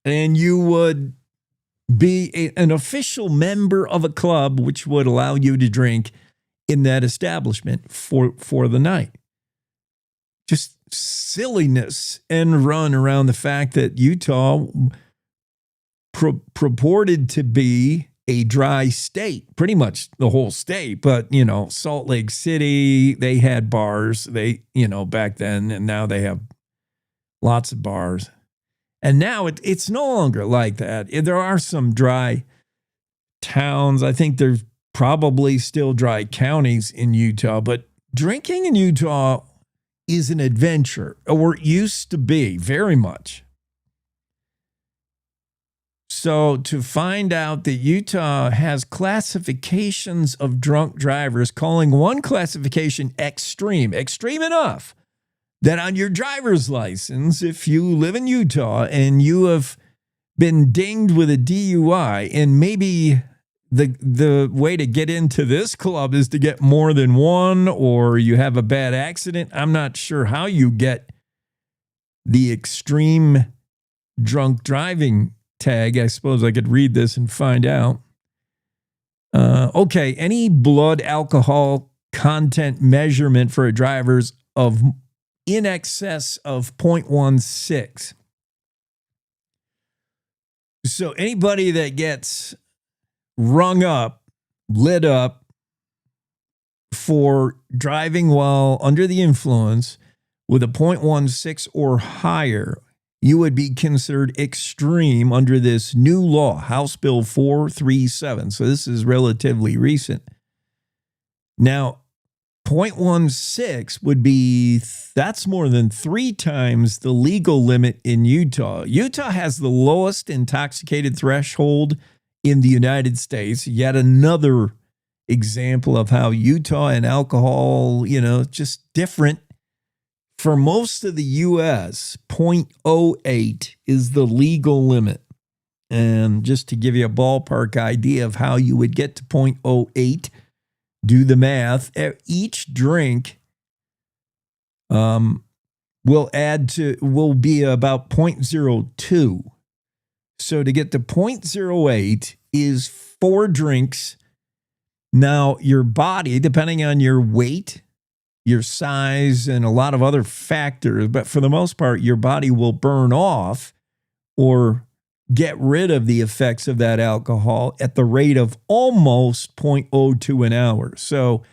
Speaker 1: And you would be an official member of a club, which would allow you to drink in that establishment for the night. Just silliness and run around the fact that Utah purported to be a dry state, pretty much the whole state. But, Salt Lake City, they had bars, back then, and now they have lots of bars. And now it's no longer like that. There are some dry towns. I think there's probably still dry counties in Utah, but drinking in Utah is an adventure, or it used to be very much. So to find out that Utah has classifications of drunk drivers, calling one classification extreme enough that on your driver's license, if you live in Utah and you have been dinged with a DUI, and maybe the way to get into this club is to get more than one, or you have a bad accident. I'm not sure how you get the extreme drunk driving tag. I suppose I could read this and find out. Okay, any blood alcohol content measurement for a driver's of in excess of 0.16. So anybody that gets rung up, lit up, for driving while under the influence with a 0.16 or higher, you would be considered extreme under this new law, House Bill 437. So this is relatively recent. Now, 0.16 would be, that's more than 3 times the legal limit in Utah. Utah has the lowest intoxicated threshold in the United States. Yet another example of how Utah and alcohol, just different. For most of the U.S., 0.08 is the legal limit. And just to give you a ballpark idea of how you would get to 0.08, do the math. Each drink will be about 0.02. So to get to 0.08 is 4 drinks. Now, your body, depending on your weight, your size, and a lot of other factors, but for the most part, your body will burn off or get rid of the effects of that alcohol at the rate of almost 0.02 an hour. So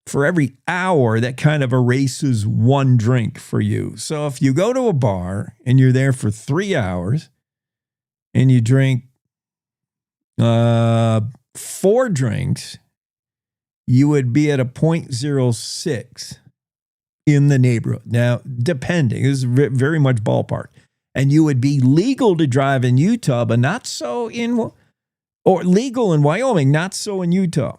Speaker 1: for every hour, that kind of erases 1 drink for you. So if you go to a bar and you're there for 3 hours and you drink 4 drinks, you would be at a 0.06 in the neighborhood. Now, depending, this is very much ballpark. And you would be legal to drive in Utah, but not so or legal in Wyoming, not so in Utah.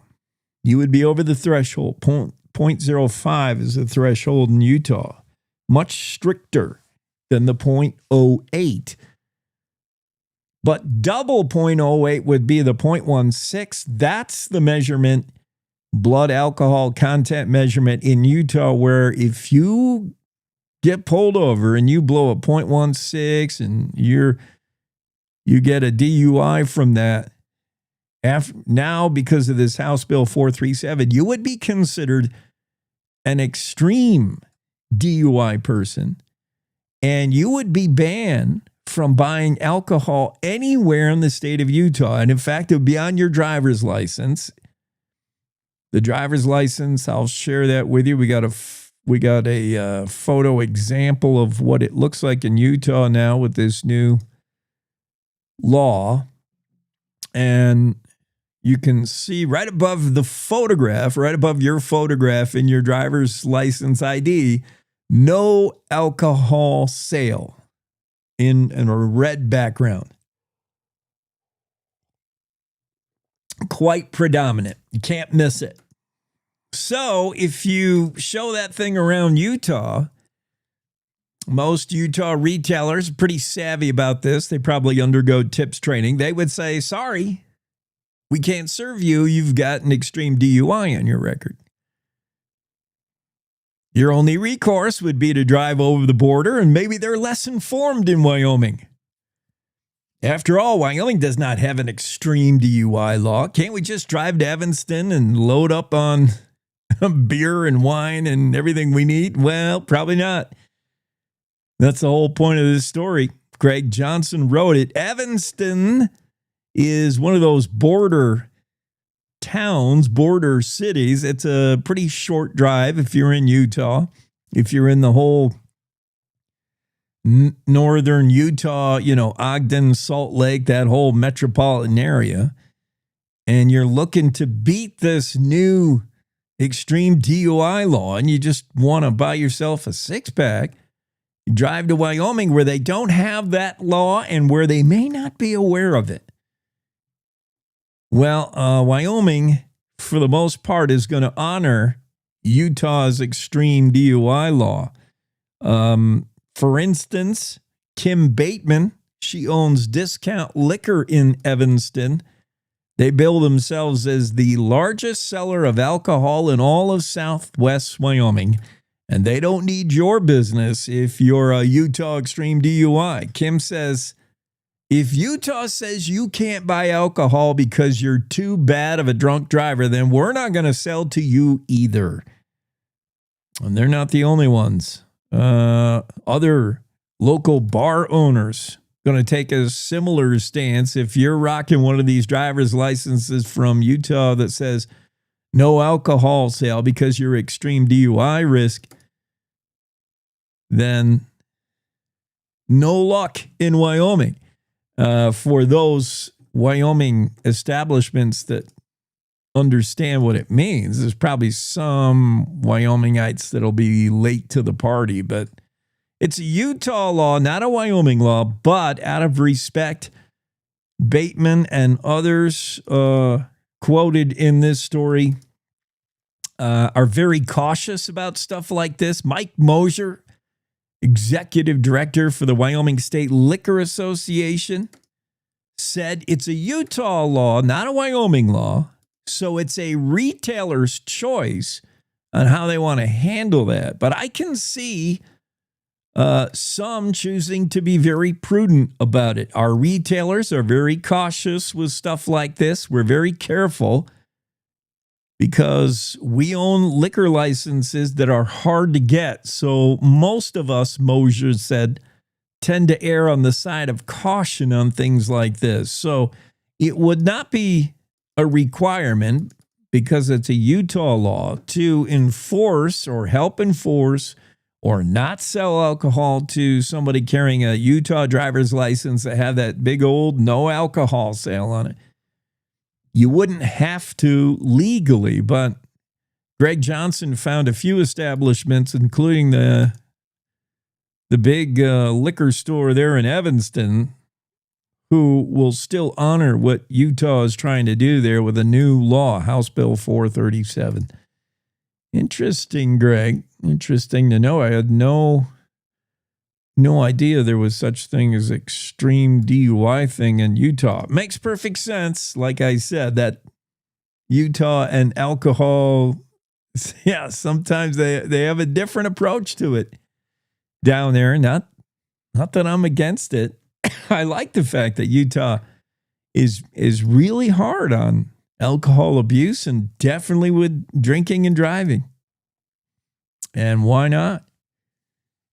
Speaker 1: You would be over the threshold. 0.05 is the threshold in Utah. Much stricter than the 0.08. But double 0.08 would be the 0.16. That's the measurement, blood alcohol content measurement in Utah, where if you get pulled over and you blow a 0.16 and you get a DUI from that, now because of this House Bill 437, you would be considered an extreme DUI person, and you would be banned from buying alcohol anywhere in the state of Utah. And in fact, it would be on your driver's license. The driver's license, I'll share that with you. We got a photo example of what it looks like in Utah now with this new law. And you can see right above the photograph, right above your photograph in your driver's license ID, no alcohol sale in a red background. Quite predominant. You can't miss it. So if you show that thing around Utah, most Utah retailers are pretty savvy about this. They probably undergo tips training. They would say, sorry, we can't serve you. You've got an extreme DUI on your record. Your only recourse would be to drive over the border, and maybe they're less informed in Wyoming. After all, Wyoming does not have an extreme DUI law. Can't we just drive to Evanston and load up on beer and wine and everything we need? Well, probably not. That's the whole point of this story. Greg Johnson wrote it. Evanston is one of those border towns, border cities. It's a pretty short drive if you're in Utah. If you're in the whole northern Utah, Ogden, Salt Lake, that whole metropolitan area, and you're looking to beat this new extreme DUI law, and you just want to buy yourself a 6-pack, you drive to Wyoming where they don't have that law and where they may not be aware of it. Well, Wyoming, for the most part, is going to honor Utah's extreme DUI law. For instance, Kim Bateman, she owns Discount Liquor in Evanston. They bill themselves as the largest seller of alcohol in all of Southwest Wyoming. And they don't need your business if you're a Utah extreme DUI. Kim says, if Utah says you can't buy alcohol because you're too bad of a drunk driver, then we're not going to sell to you either. And they're not the only ones. Other local bar owners going to take a similar stance. If you're rocking one of these driver's licenses from Utah that says no alcohol sale because you're extreme DUI risk, then no luck in Wyoming. For those Wyoming establishments that understand what it means, there's probably some Wyomingites that'll be late to the party, but it's a Utah law, not a Wyoming law, but out of respect, Bateman and others quoted in this story are very cautious about stuff like this. Mike Mosier, executive director for the Wyoming State Liquor Association, said it's a Utah law, not a Wyoming law. So it's a retailer's choice on how they want to handle that. But I can see some choosing to be very prudent about it. Our retailers are very cautious with stuff like this. We're very careful because we own liquor licenses that are hard to get. So most of us, Mosier said, tend to err on the side of caution on things like this. So it would not be a requirement, because it's a Utah law, to enforce or help enforce or not sell alcohol to somebody carrying a Utah driver's license that have that big old no alcohol sale on it. You wouldn't have to legally, but Greg Johnson found a few establishments, including the big liquor store there in Evanston, who will still honor what Utah is trying to do there with a new law, House Bill 437. Interesting, Greg. Interesting to know. I had no idea there was such thing as extreme DUI thing in Utah. It makes perfect sense. Like I said, that Utah and alcohol, yeah, sometimes they have a different approach to it down there. Not that I'm against it. I like the fact that Utah is really hard on alcohol abuse and definitely with drinking and driving. And why not?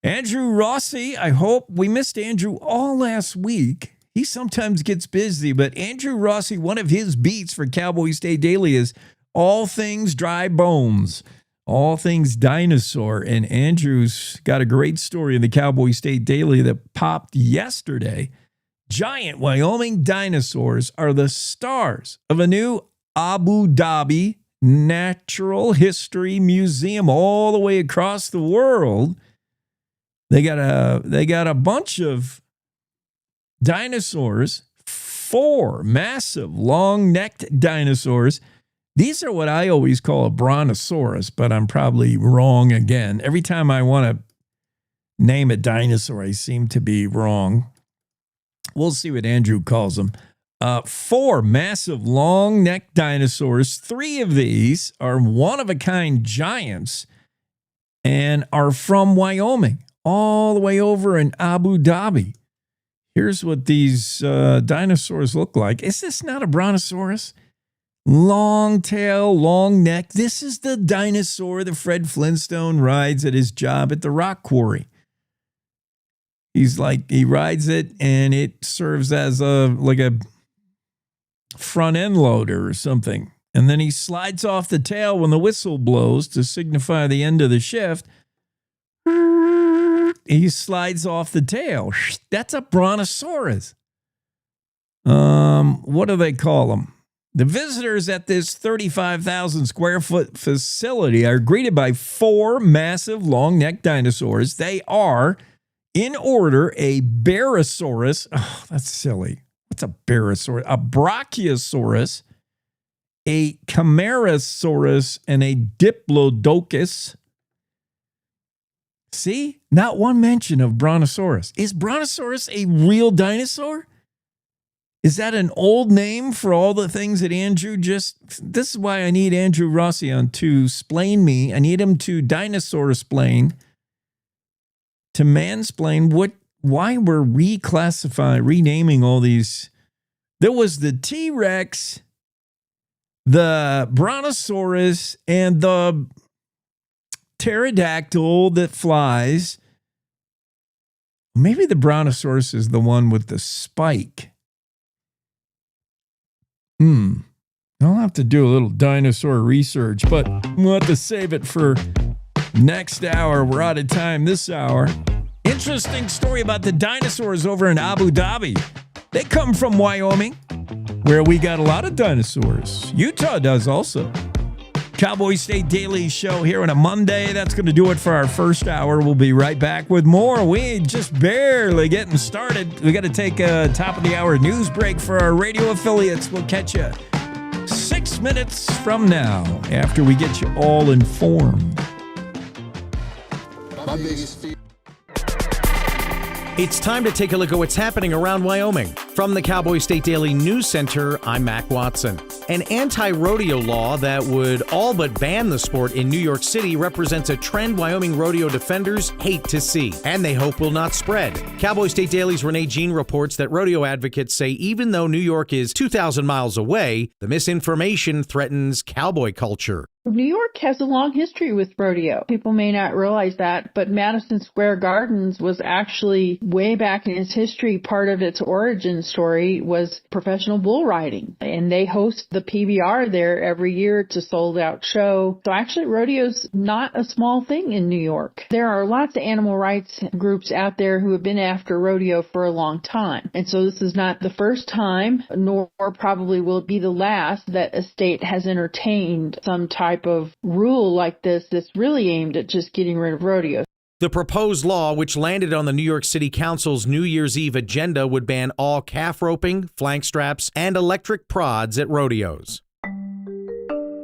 Speaker 1: Andrew Rossi, I hope we missed Andrew all last week. He sometimes gets busy, but Andrew Rossi, one of his beats for Cowboy State Daily is all things dry bones, all things dinosaur. And Andrew's got a great story in the Cowboy State Daily that popped yesterday. Giant Wyoming dinosaurs are the stars of a new Abu Dhabi Natural History Museum all the way across the world. They got a bunch of dinosaurs, 4 massive long-necked dinosaurs. These are what I always call a brontosaurus, but I'm probably wrong again. Every time I want to name a dinosaur, I seem to be wrong. We'll see what Andrew calls them. 4 massive long-necked dinosaurs. 3 of these are one-of-a-kind giants and are from Wyoming, all the way over in Abu Dhabi. Here's what these dinosaurs look like. Is this not a brontosaurus? Long tail, long neck. This is the dinosaur that Fred Flintstone rides at his job at the rock quarry. He rides it and it serves as a front end loader or something. And then he slides off the tail when the whistle blows to signify the end of the shift. He slides off the tail. That's a brontosaurus. What do they call them? The visitors at this 35,000 square foot facility are greeted by 4 massive long-necked dinosaurs. They are, in order, a Barosaurus. Oh, that's silly. What's a Barosaurus? A Brachiosaurus, a Camarasaurus, and a Diplodocus. See? Not one mention of Brontosaurus. Is Brontosaurus a real dinosaur? Is that an old name for all the things that Andrew just... This is why I need Andrew Rossi on to splain me. I need him to dinosaur-splain, to mansplain why we're renaming all these. There was the T-Rex, the Brontosaurus, and the pterodactyl that flies. Maybe the Brontosaurus is the one with the spike. I'll have to do a little dinosaur research, but we'll have to save it for next hour. We're out of time this hour. Interesting story about the dinosaurs over in Abu Dhabi. They come from Wyoming, where we got a lot of dinosaurs. Utah does also. Cowboy State Daily Show here on a Monday. That's going to do it for our first hour. We'll be right back with more. We just barely getting started. We got to take a top of the hour news break for our radio affiliates. We'll catch you 6 minutes from now after we get you all informed.
Speaker 8: My biggest fear.
Speaker 2: It's time to take a look at what's happening around Wyoming. From the Cowboy State Daily News Center, I'm Mac Watson. An anti-rodeo law that would all but ban the sport in New York City represents a trend Wyoming rodeo defenders hate to see, and they hope will not spread. Cowboy State Daily's Renee Jean reports that rodeo advocates say even though New York is 2,000 miles away, the misinformation threatens cowboy culture.
Speaker 3: New York has a long history with rodeo. People may not realize that, but Madison Square Gardens was actually way back in its history. Part of its origin story was professional bull riding, and they host the PBR there every year. It's a sold-out show. So actually, rodeo's not a small thing in New York. There are lots of animal rights groups out there who have been after rodeo for a long time. And so this is not the first time, nor probably will it be the last, that a state has entertained some type of rule like this that's really aimed at just getting rid of rodeo.
Speaker 2: The proposed law, which landed on the New York City Council's New Year's Eve agenda, would ban all calf roping, flank straps, and electric prods at rodeos.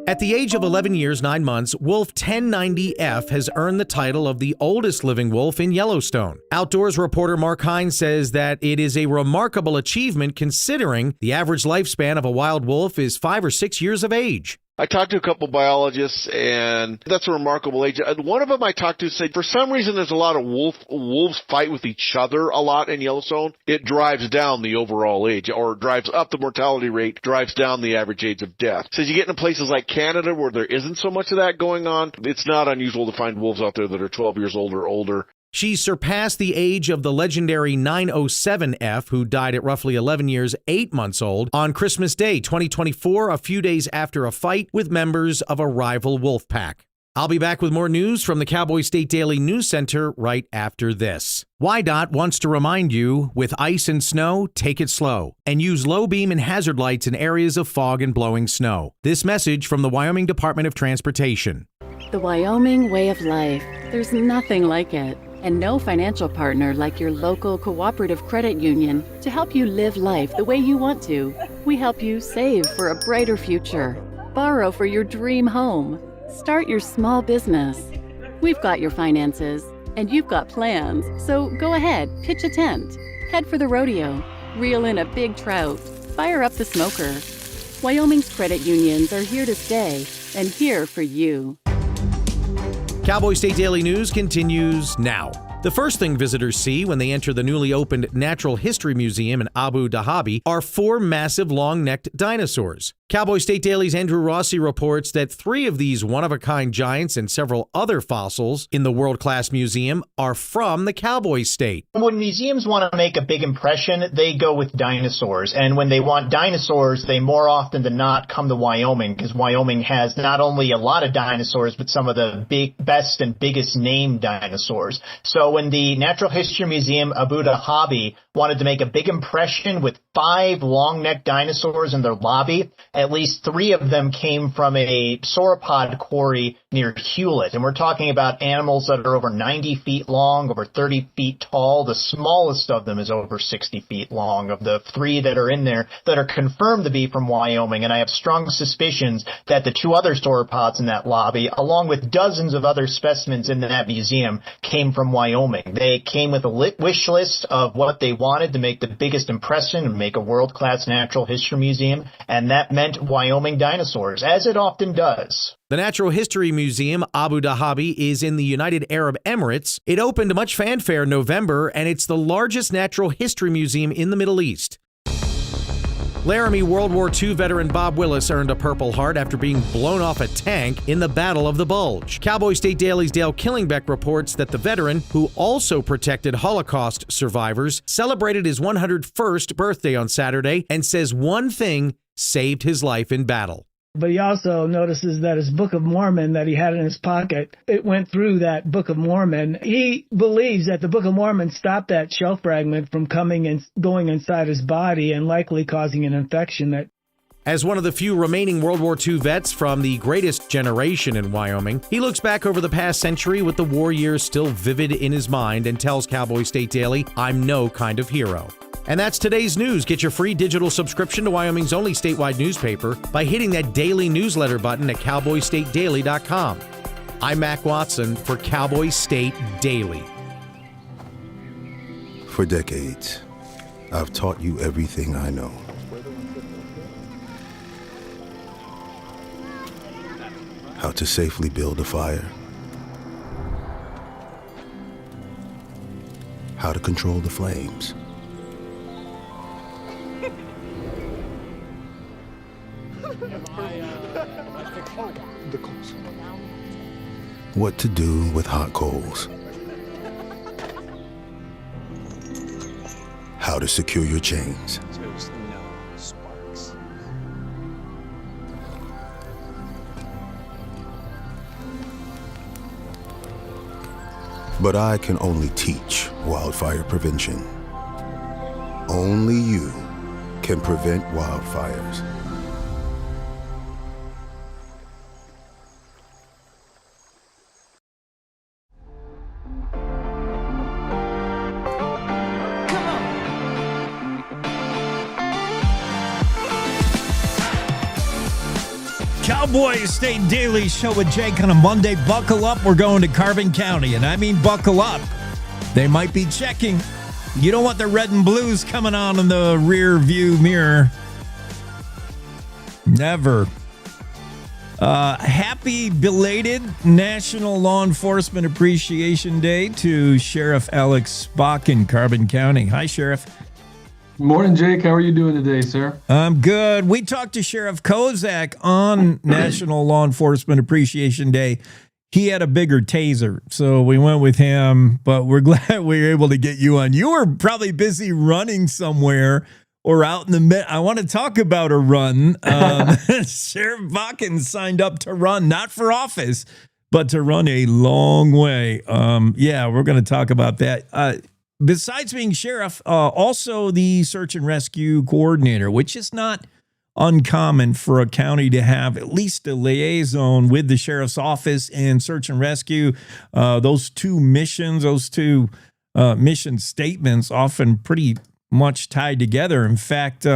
Speaker 2: At the age of 11 years, 9 months, Wolf 1090F has earned the title of the oldest living wolf in Yellowstone. Outdoors reporter Mark Hines says that it is a remarkable achievement considering the average lifespan of a wild wolf is 5 or 6 years of age.
Speaker 4: I talked to a couple biologists, and that's a remarkable age. One of them I talked to said for some reason there's a lot of wolves fight with each other a lot in Yellowstone. It drives down the overall age, or drives up the mortality rate, drives down the average age of death. So as you get into places like Canada where there isn't so much of that going on, it's not unusual to find wolves out there that are 12 years old or older.
Speaker 2: She surpassed the age of the legendary 907F, who died at roughly 11 years, 8 months old, on Christmas Day, 2024, a few days after a fight with members of a rival wolf pack. I'll be back with more news from the Cowboy State Daily News Center right after this. WYDOT wants to remind you, with ice and snow, take it slow, and use low beam and hazard lights in areas of fog and blowing snow. This message from the Wyoming Department of Transportation.
Speaker 5: The Wyoming way of life. There's nothing like it. And no financial partner like your local cooperative credit union to help you live life the way you want to. We help you save for a brighter future, borrow for your dream home, start your small business. We've got your finances, and you've got plans, so go ahead, pitch a tent, head for the rodeo, reel in a big trout, fire up the smoker. Wyoming's credit unions are here to stay and here for you.
Speaker 2: Cowboy State Daily News continues now. The first thing visitors see when they enter the newly opened Natural History Museum in Abu Dhabi are 4 massive long-necked dinosaurs. Cowboy State Daily's Andrew Rossi reports that 3 of these one-of-a-kind giants and several other fossils in the world-class museum are from the Cowboy State.
Speaker 6: When museums want to make a big impression, they go with dinosaurs. And when they want dinosaurs, they more often than not come to Wyoming, because Wyoming has not only a lot of dinosaurs, but some of the best and biggest named dinosaurs. So when the Natural History Museum Abu Dhabi wanted to make a big impression with 5 long-necked dinosaurs in their lobby, at least 3 of them came from a sauropod quarry near Hewlett. And we're talking about animals that are over 90 feet long, over 30 feet tall. The smallest of them is over 60 feet long, of the 3 that are in there that are confirmed to be from Wyoming. And I have strong suspicions that the 2 other sauropods in that lobby, along with dozens of other specimens in that museum, came from Wyoming. They came with a wish list of what they wanted to make the biggest impression and make a world-class natural history museum, and that meant Wyoming dinosaurs, as it often does.
Speaker 2: The Natural History Museum, Abu Dhabi, is in the United Arab Emirates. It opened to much fanfare in November, and it's the largest natural history museum in the Middle East. Laramie World War II veteran Bob Willis earned a Purple Heart after being blown off a tank in the Battle of the Bulge. Cowboy State Daily's Dale Killingbeck reports that the veteran, who also protected Holocaust survivors, celebrated his 101st birthday on Saturday and says one thing saved his life in battle.
Speaker 7: But he also notices that his Book of Mormon that he had in his pocket, it went through that Book of Mormon. He believes that the Book of Mormon stopped that shell fragment from coming and going inside his body and likely causing an infection that.
Speaker 2: As one of the few remaining World War II vets from the greatest generation in Wyoming, he looks back over the past century with the war years still vivid in his mind and tells Cowboy State Daily, "I'm no kind of hero." And that's today's news. Get your free digital subscription to Wyoming's only statewide newspaper by hitting that daily newsletter button at cowboystatedaily.com. I'm Mac Watson for Cowboy State Daily.
Speaker 11: For decades, I've taught you everything I know. How to safely build a fire. How to control the flames. What to do with hot coals. How to secure your chains. But I can only teach wildfire prevention. Only you can prevent wildfires.
Speaker 1: Cowboy State Daily Show with Jake on a Monday. Buckle up. We're going to Carbon County, and I mean buckle up. They might be checking. You don't want the red and blues coming on in the rear view mirror. Never. Happy belated National Law Enforcement Appreciation Day to Sheriff Alex Bakken, Carbon County. Hi, Sheriff.
Speaker 12: Morning, Jake. How are you doing today, sir?
Speaker 1: I'm good. We talked to Sheriff Kozak on National Law Enforcement Appreciation Day. He had a bigger taser, so we went with him, but we're glad we were able to get you on. You were probably busy running somewhere or out in the mid. I want to talk about a run. Sheriff Bakken signed up to run, not for office, but to run a long way. Yeah, we're going to talk about that. Besides being sheriff, also the search and rescue coordinator, which is not uncommon for a county to have at least a liaison with the sheriff's office and search and rescue. Those two missions, mission statements often pretty much tied together. In fact,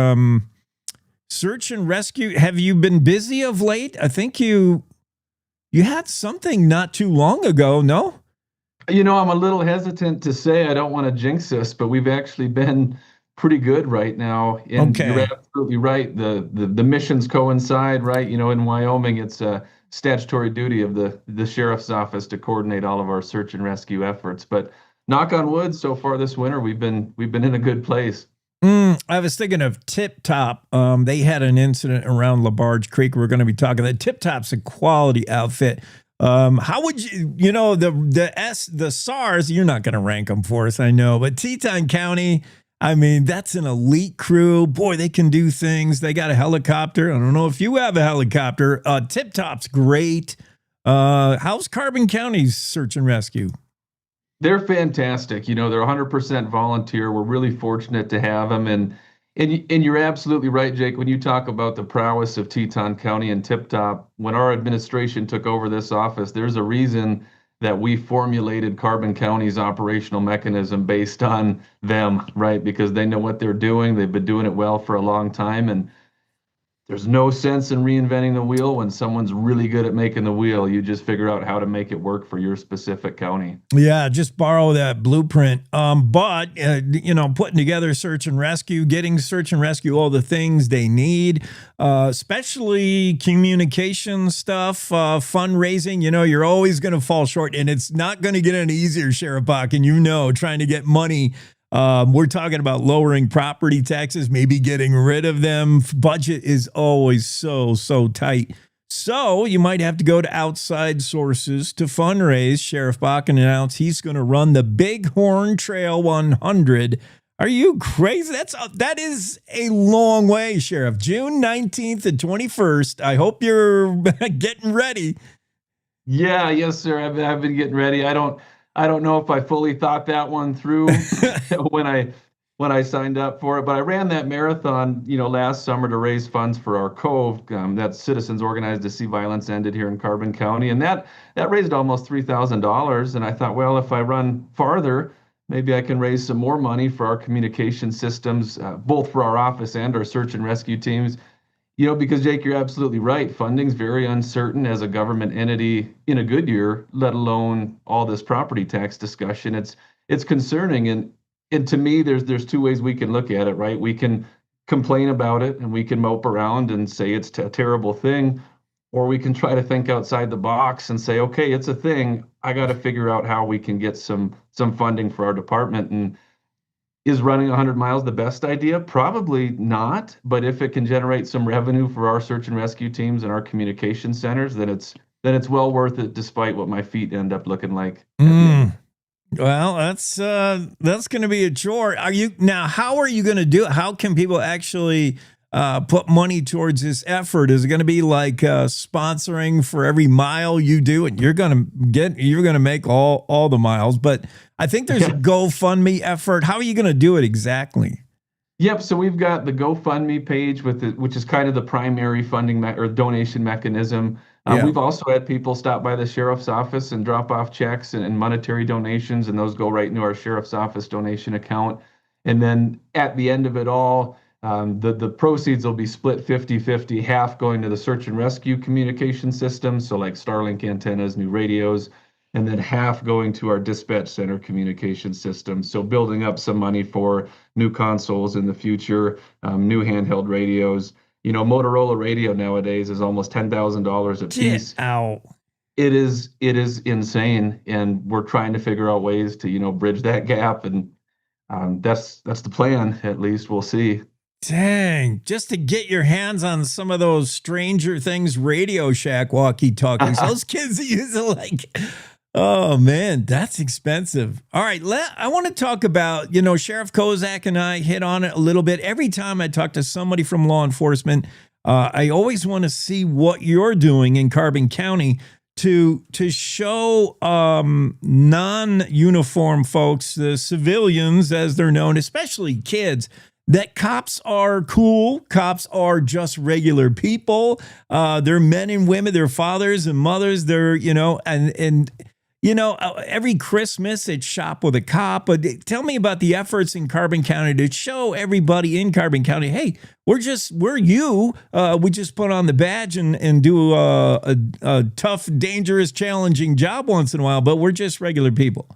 Speaker 1: search and rescue, have you been busy of late? I think you had something not too long ago, no?
Speaker 12: You know, I'm a little hesitant to say, I don't want to jinx us, but we've actually been pretty good right now. And You're absolutely right. The missions coincide, right? You know, in Wyoming, it's a statutory duty of the sheriff's office to coordinate all of our search and rescue efforts. But knock on wood, so far this winter, we've been in a good place.
Speaker 1: I was thinking of Tip Top. They had an incident around LaBarge Creek. We're going to be talking about Tip Top's a quality outfit. How would the SARS, you're not going to rank them for us, I know, but Teton County, I mean, that's an elite crew. Boy, they can do things. They got a helicopter. I don't know if you have a helicopter. Tip Top's great. How's Carbon County's search and rescue?
Speaker 12: They're fantastic. You know, they're 100% volunteer. We're really fortunate to have them. And you're absolutely right, Jake, when you talk about the prowess of Teton County and Tip Top. When our administration took over this office, there's a reason that we formulated Carbon County's operational mechanism based on them, right? Because they know what they're doing. They've been doing it well for a long time. And there's no sense in reinventing the wheel when someone's really good at making the wheel. You just figure out how to make it work for your specific county.
Speaker 1: Yeah, just borrow that blueprint. But putting together search and rescue, getting search and rescue all the things they need, especially communication stuff, fundraising. You know, you're always going to fall short, and it's not going to get any easier, Sheriff Bakken, trying to get money. We're talking about lowering property taxes, maybe getting rid of them. Budget is always so tight. So you might have to go to outside sources to fundraise. Sheriff Bakken announced he's going to run the Bighorn Trail 100 Are you crazy? That is a long way, Sheriff. June 19th and 21st. I hope you're getting ready.
Speaker 12: Yeah, yes, sir. I've been getting ready. I don't know if I fully thought that one through when I signed up for it, but I ran that marathon, last summer to raise funds for our Cove. That citizens organized to see violence ended here in Carbon County, and that raised almost $3,000. And I thought, well, if I run farther, maybe I can raise some more money for our communication systems, both for our office and our search and rescue teams. Because Jake, you're absolutely right. Funding's very uncertain as a government entity in a good year, let alone all this property tax discussion. It's concerning. And to me, there's two ways we can look at it, right? We can complain about it and we can mope around and say it's a terrible thing, or we can try to think outside the box and say, okay, it's a thing. I got to figure out how we can get some funding for our department. And is running 100 miles the best idea? Probably not. But if it can generate some revenue for our search and rescue teams and our communication centers, then it's well worth it, despite what my feet end up looking like.
Speaker 1: Well, that's going to be a chore. How are you going to do it? How can people actually put money towards this effort? Is it going to be like sponsoring for every mile you do, and you're going to make all the miles? But I think there's a GoFundMe effort. How are you going to do it exactly?
Speaker 12: Yep. So we've got the GoFundMe page which is kind of the primary funding or donation mechanism. We've also had people stop by the sheriff's office and drop off checks and monetary donations, and those go right into our sheriff's office donation account. And then at the end of it all, the proceeds will be split 50-50, half going to the search and rescue communication system, so like Starlink antennas, new radios, and then half going to our dispatch center communication system. So building up some money for new consoles in the future, new handheld radios. Motorola radio nowadays is almost $10,000 a piece.
Speaker 1: Get out.
Speaker 12: It is insane, and we're trying to figure out ways to bridge that gap, and that's the plan. At least we'll see.
Speaker 1: Dang, just to get your hands on some of those Stranger Things Radio Shack walkie-talkies. Those kids use it like, oh man, that's expensive. All right, I want to talk about, Sheriff Kozak and I hit on it a little bit. Every time I talk to somebody from law enforcement, I always want to see what you're doing in Carbon County to show non-uniform folks, the civilians as they're known, especially kids, that cops are cool. Cops are just regular people. They're men and women. They're fathers and mothers. They're, every Christmas it's shop with a cop. But tell me about the efforts in Carbon County to show everybody in Carbon County, hey, we're you. We just put on the badge and do a tough, dangerous, challenging job once in a while, but we're just regular people.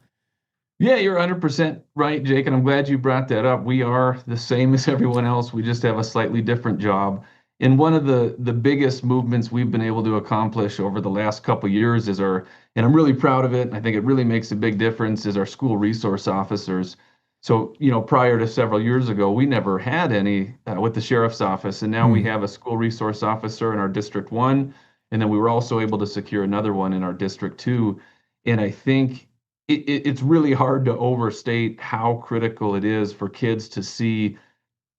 Speaker 12: Yeah, you're 100% right, Jake, and I'm glad you brought that up. We are the same as everyone else. We just have a slightly different job. And one of the biggest movements we've been able to accomplish over the last couple of years and I'm really proud of it, and I think it really makes a big difference, is our school resource officers. So, prior to several years ago, we never had any with the sheriff's office, and now we have a school resource officer in our District 1, and then we were also able to secure another one in our District 2. And I think it's really hard to overstate how critical it is for kids to see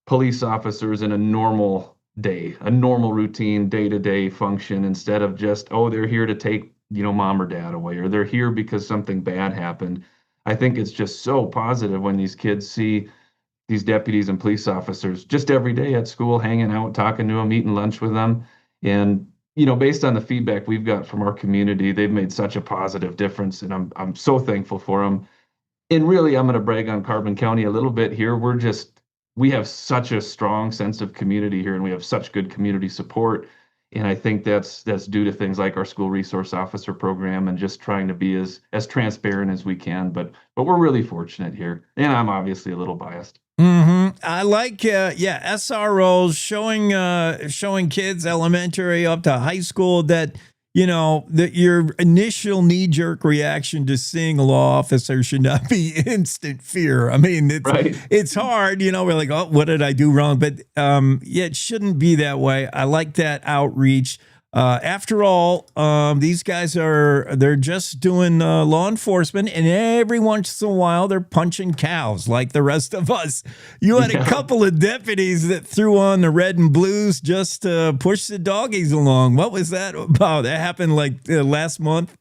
Speaker 12: police officers in a normal day, a normal routine, day-to-day function, instead of just, they're here to take, mom or dad away, or they're here because something bad happened. I think it's just so positive when these kids see these deputies and police officers just every day at school, hanging out, talking to them, eating lunch with them. And based on the feedback we've got from our community, they've made such a positive difference, and I'm so thankful for them. And really, I'm going to brag on Carbon County a little bit here. We have such a strong sense of community here, and we have such good community support. And I think that's due to things like our school resource officer program and just trying to be as transparent as we can. But we're really fortunate here, and I'm obviously a little biased.
Speaker 1: Mm-hmm. I like, SROs showing kids elementary up to high school that, that your initial knee-jerk reaction to seeing a law officer should not be instant fear. I mean, it's hard, we're like, oh, what did I do wrong? But it shouldn't be that way. I like that outreach. After all, these guys they're just doing law enforcement, and every once in a while they're punching cows like the rest of us. You had a couple of deputies that threw on the red and blues just to push the doggies along. What was that about? That happened like last month?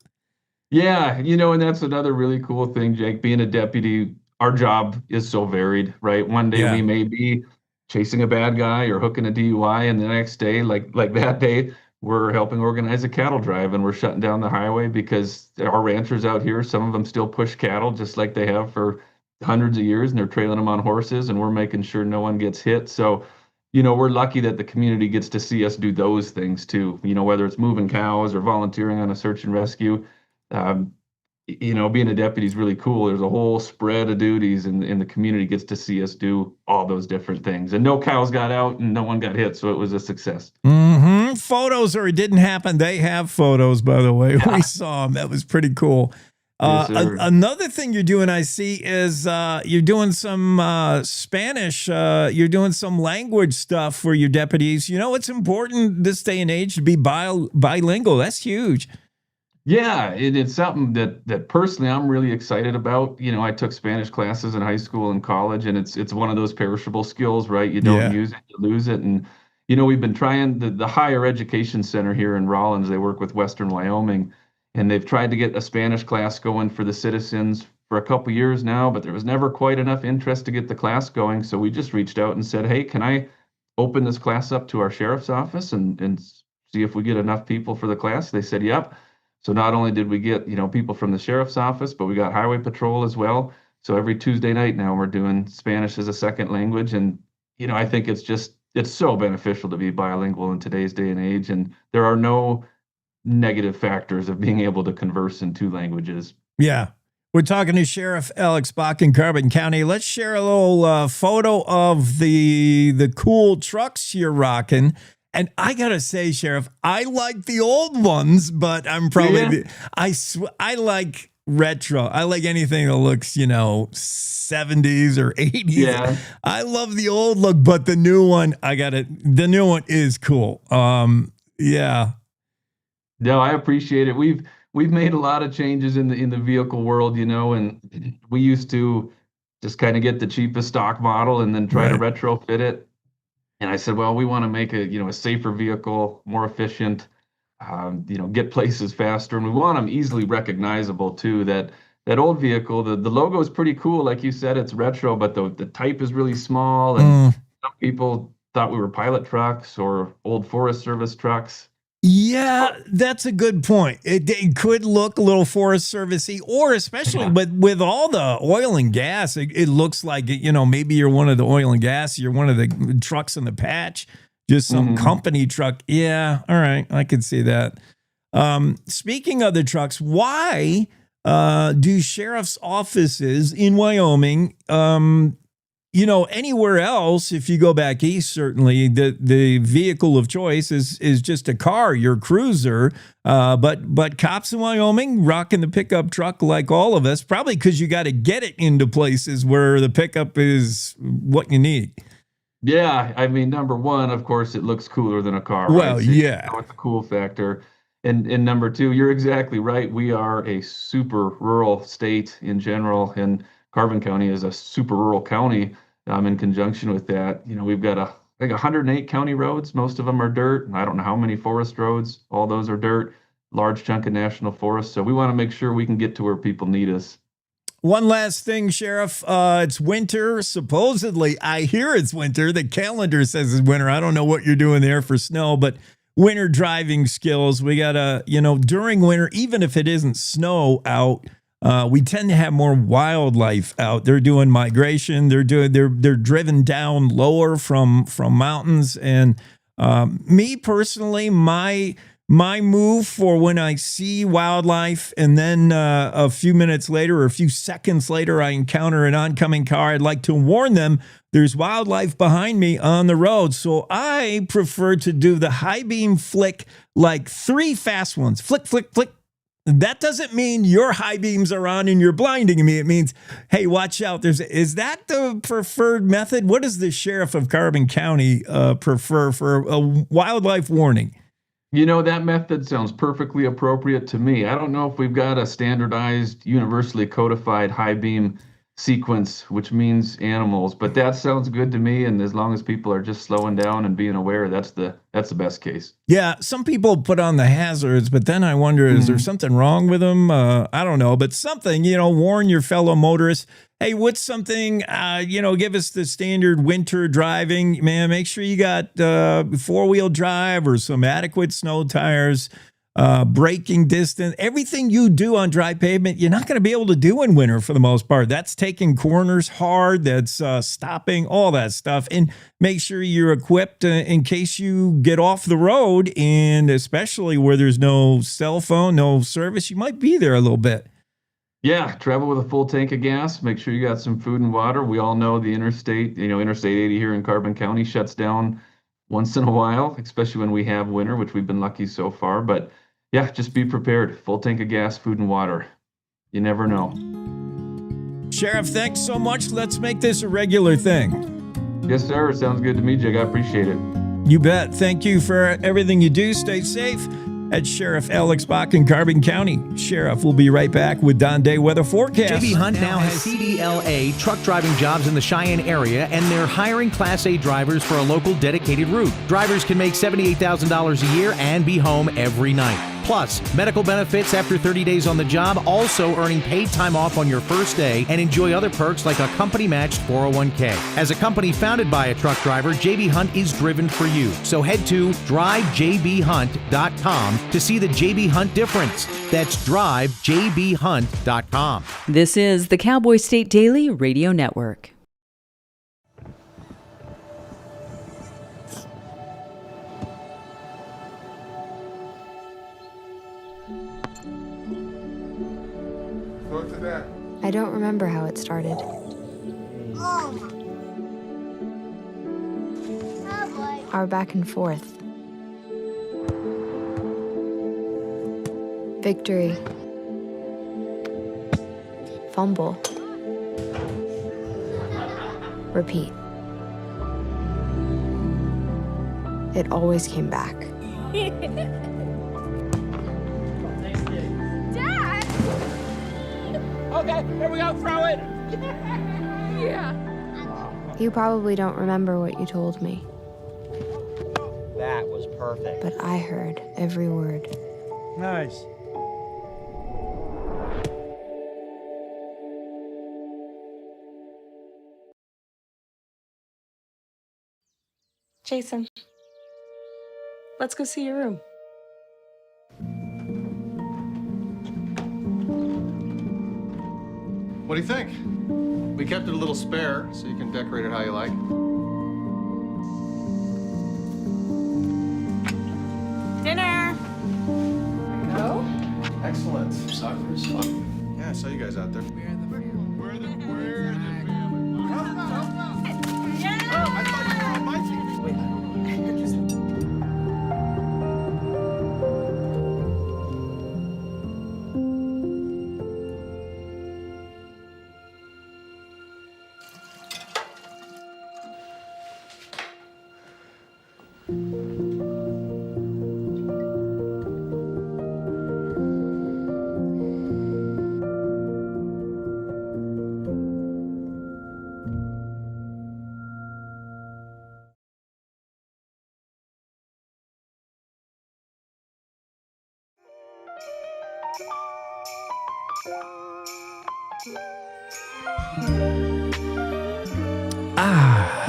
Speaker 12: Yeah, and that's another really cool thing, Jake. Being a deputy, our job is so varied, right? One day we may be chasing a bad guy or hooking a DUI, and the next day, like that day, we're helping organize a cattle drive, and we're shutting down the highway because our ranchers out here, some of them still push cattle just like they have for hundreds of years, and they're trailing them on horses, and we're making sure no one gets hit. So, we're lucky that the community gets to see us do those things too, whether it's moving cows or volunteering on a search and rescue. Being a deputy is really cool. There's a whole spread of duties, and the community gets to see us do all those different things. And no cows got out and no one got hit, so it was a success.
Speaker 1: Mm-hmm. Photos, or it didn't happen. They have photos, by the way. We saw them. That was pretty cool.
Speaker 12: Yes,
Speaker 1: another thing you're doing, I see, is you're doing some Spanish. You're doing some language stuff for your deputies. It's important this day and age to be bilingual. That's huge.
Speaker 12: Yeah, it's something that personally I'm really excited about. I took Spanish classes in high school and college, and it's one of those perishable skills, right? You don't use it, you lose it. And we've been trying the higher education center here in Rawlins. They work with Western Wyoming, and they've tried to get a Spanish class going for the citizens for a couple years now, but there was never quite enough interest to get the class going. So we just reached out and said, hey, can I open this class up to our sheriff's office and see if we get enough people for the class? They said, yep. So not only did we get, people from the sheriff's office, but we got highway patrol as well. So every Tuesday night now we're doing Spanish as a second language. And, I think it's so beneficial to be bilingual in today's day and age. And there are no negative factors of being able to converse in two languages.
Speaker 1: Yeah. We're talking to Sheriff Alex Bakken, Carbon County. Let's share a little photo of the cool trucks you're rocking. And I gotta say, Sheriff, I like the old ones, but I'm probably I like retro. I like anything that looks, 70s or 80s.
Speaker 12: Yeah.
Speaker 1: I love the old look, but the new one, the new one is cool. Yeah.
Speaker 12: No, I appreciate it. We've made a lot of changes in the vehicle world, and we used to just kind of get the cheapest stock model and then try to retrofit it. And I said, well, we want to make a safer vehicle, more efficient, get places faster. And we want them easily recognizable too. That old vehicle, the logo is pretty cool. Like you said, it's retro, but the type is really small. And some people thought we were pilot trucks or old Forest Service trucks.
Speaker 1: Yeah, that's a good point. It could look a little Forest Service-y, or especially, but with all the oil and gas, it looks like, maybe you're one of the oil and gas, you're one of the trucks in the patch, just some company truck. Yeah, all right, I can see that. Speaking of the trucks, why do sheriff's offices in Wyoming, anywhere else, if you go back east, certainly the vehicle of choice is just a car, your cruiser. But cops in Wyoming rocking the pickup truck like all of us, probably because you got to get it into places where the pickup is what you need.
Speaker 12: Yeah, I mean, number one, of course, it looks cooler than a car.
Speaker 1: Well,
Speaker 12: right? So
Speaker 1: yeah,
Speaker 12: it's a cool factor. And number two, you're exactly right. We are a super rural state in general, and Carbon County is a super rural county. In conjunction with that, we've got 108 county roads. Most of them are dirt. I don't know how many forest roads. All those are dirt. Large chunk of national forest. So we want to make sure we can get to where people need us.
Speaker 1: One last thing, Sheriff. It's winter. Supposedly, I hear it's winter. The calendar says it's winter. I don't know what you're doing there for snow, but winter driving skills. We got to, during winter, even if it isn't snow out, we tend to have more wildlife out. They're doing migration. They're driven down lower from mountains. And me personally, my move for when I see wildlife and then a few minutes later or a few seconds later I encounter an oncoming car, I'd like to warn them there's wildlife behind me on the road. So I prefer to do the high beam flick, like 3 fast ones. Flick, flick, flick. That doesn't mean your high beams are on and you're blinding me. It means, hey, watch out. Is that the preferred method? What does the sheriff of Carbon County prefer for a wildlife warning?
Speaker 12: That method sounds perfectly appropriate to me. I don't know if we've got a standardized, universally codified high beam sequence, which means animals, but that sounds good to me. And as long as people are just slowing down and being aware, that's the best case.
Speaker 1: Yeah, some people put on the hazards, but then I wonder, is there something wrong with them? I don't know, but something, warn your fellow motorists. Hey, what's something, give us the standard winter driving, man. Make sure you got four-wheel drive or some adequate snow tires, braking distance. Everything you do on dry pavement, you're not going to be able to do in winter for the most part. That's taking corners hard. That's stopping, all that stuff. And make sure you're equipped in case you get off the road, and especially where there's no cell phone, no service, you might be there a little bit.
Speaker 12: Yeah, travel with a full tank of gas. Make sure you got some food and water. We all know the interstate, Interstate 80 here in Carbon County shuts down once in a while, especially when we have winter, which we've been lucky so far. But yeah, just be prepared. Full tank of gas, food and water. You never know.
Speaker 1: Sheriff, thanks so much. Let's make this a regular thing.
Speaker 12: Yes, sir. Sounds good to me, Jake. I appreciate it.
Speaker 1: You bet. Thank you for everything you do. Stay safe. That's Sheriff Alex Bach in Carbon County. Sheriff will be right back with Don Day weather forecast.
Speaker 2: JB Hunt now has CDLA truck driving jobs in the Cheyenne area, and they're hiring Class A drivers for a local dedicated route. Drivers can make $78,000 a year and be home every night. Plus, medical benefits after 30 days on the job, also earning paid time off on your first day, and enjoy other perks like a company-matched 401k. As a company founded by a truck driver, JB Hunt is driven for you. So head to drivejbhunt.com to see the JB Hunt difference. That's drivejbhunt.com.
Speaker 10: This is the Cowboy State Daily Radio Network.
Speaker 13: I don't remember how it started. Our back and forth. Victory. Fumble. Repeat. It always came back.
Speaker 14: Okay, here we go, throw it!
Speaker 13: Yeah. You probably don't remember what you told me.
Speaker 14: That was perfect.
Speaker 13: But I heard every word.
Speaker 14: Nice.
Speaker 23: Jason, let's go see your room.
Speaker 15: What do you think? We kept it a little spare, so you can decorate it how you like.
Speaker 23: Dinner! Go?
Speaker 15: Excellent. Soccer is fun. Yeah, I saw you guys out there. We're the family. We're the family.
Speaker 23: Yeah!
Speaker 15: Oh, I thought you were on my team.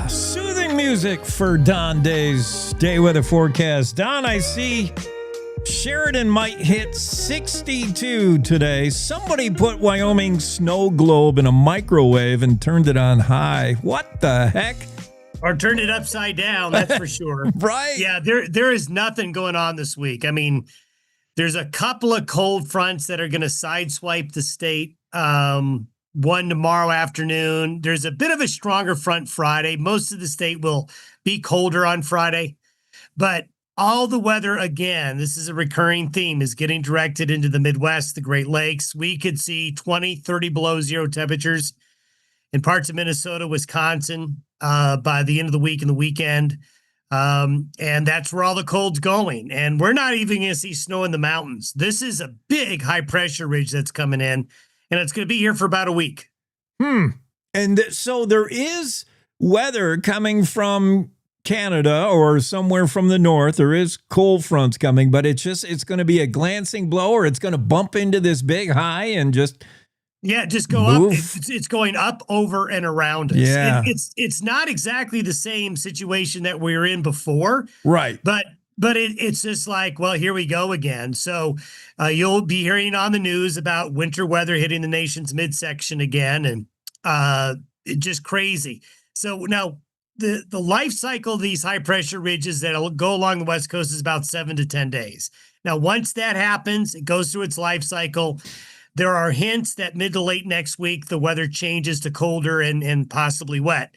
Speaker 1: Soothing music for Don Day's day weather forecast. Don, I see Sheridan might hit 62 today. Somebody put Wyoming snow globe in a microwave and turned it on high. What the heck?
Speaker 16: Or turned it upside down, that's for sure.
Speaker 1: Right.
Speaker 16: Yeah, there is nothing going on this week. I mean, there's a couple of cold fronts that are going to sideswipe the state. One tomorrow afternoon. There's a bit of a stronger front Friday. Most of the state will be colder on Friday. But all the weather, again, this is a recurring theme, is getting directed into the Midwest, the Great Lakes. We could see 20, 30 below zero temperatures in parts of Minnesota, Wisconsin by the end of the week and the weekend. And that's where all the cold's going. And we're not even going to see snow in the mountains. This is a big high pressure ridge that's coming in, and it's going to be here for about a week.
Speaker 1: And so there is weather coming from Canada or somewhere from the north. There is cold fronts coming, but it's going to be a glancing blow, or it's going to bump into this big high and just
Speaker 16: go
Speaker 1: move.
Speaker 16: up. It's going up, over, and around us.
Speaker 1: Yeah.
Speaker 16: It's not exactly the same situation that we were in before.
Speaker 1: Right.
Speaker 16: But it's just like, well, here we go again. So you'll be hearing on the news about winter weather hitting the nation's midsection again, and it's just crazy. So now the life cycle of these high pressure ridges that'll go along the West Coast is about 7 to 10 days. Now, once that happens, it goes through its life cycle. There are hints that mid to late next week, the weather changes to colder and possibly wet.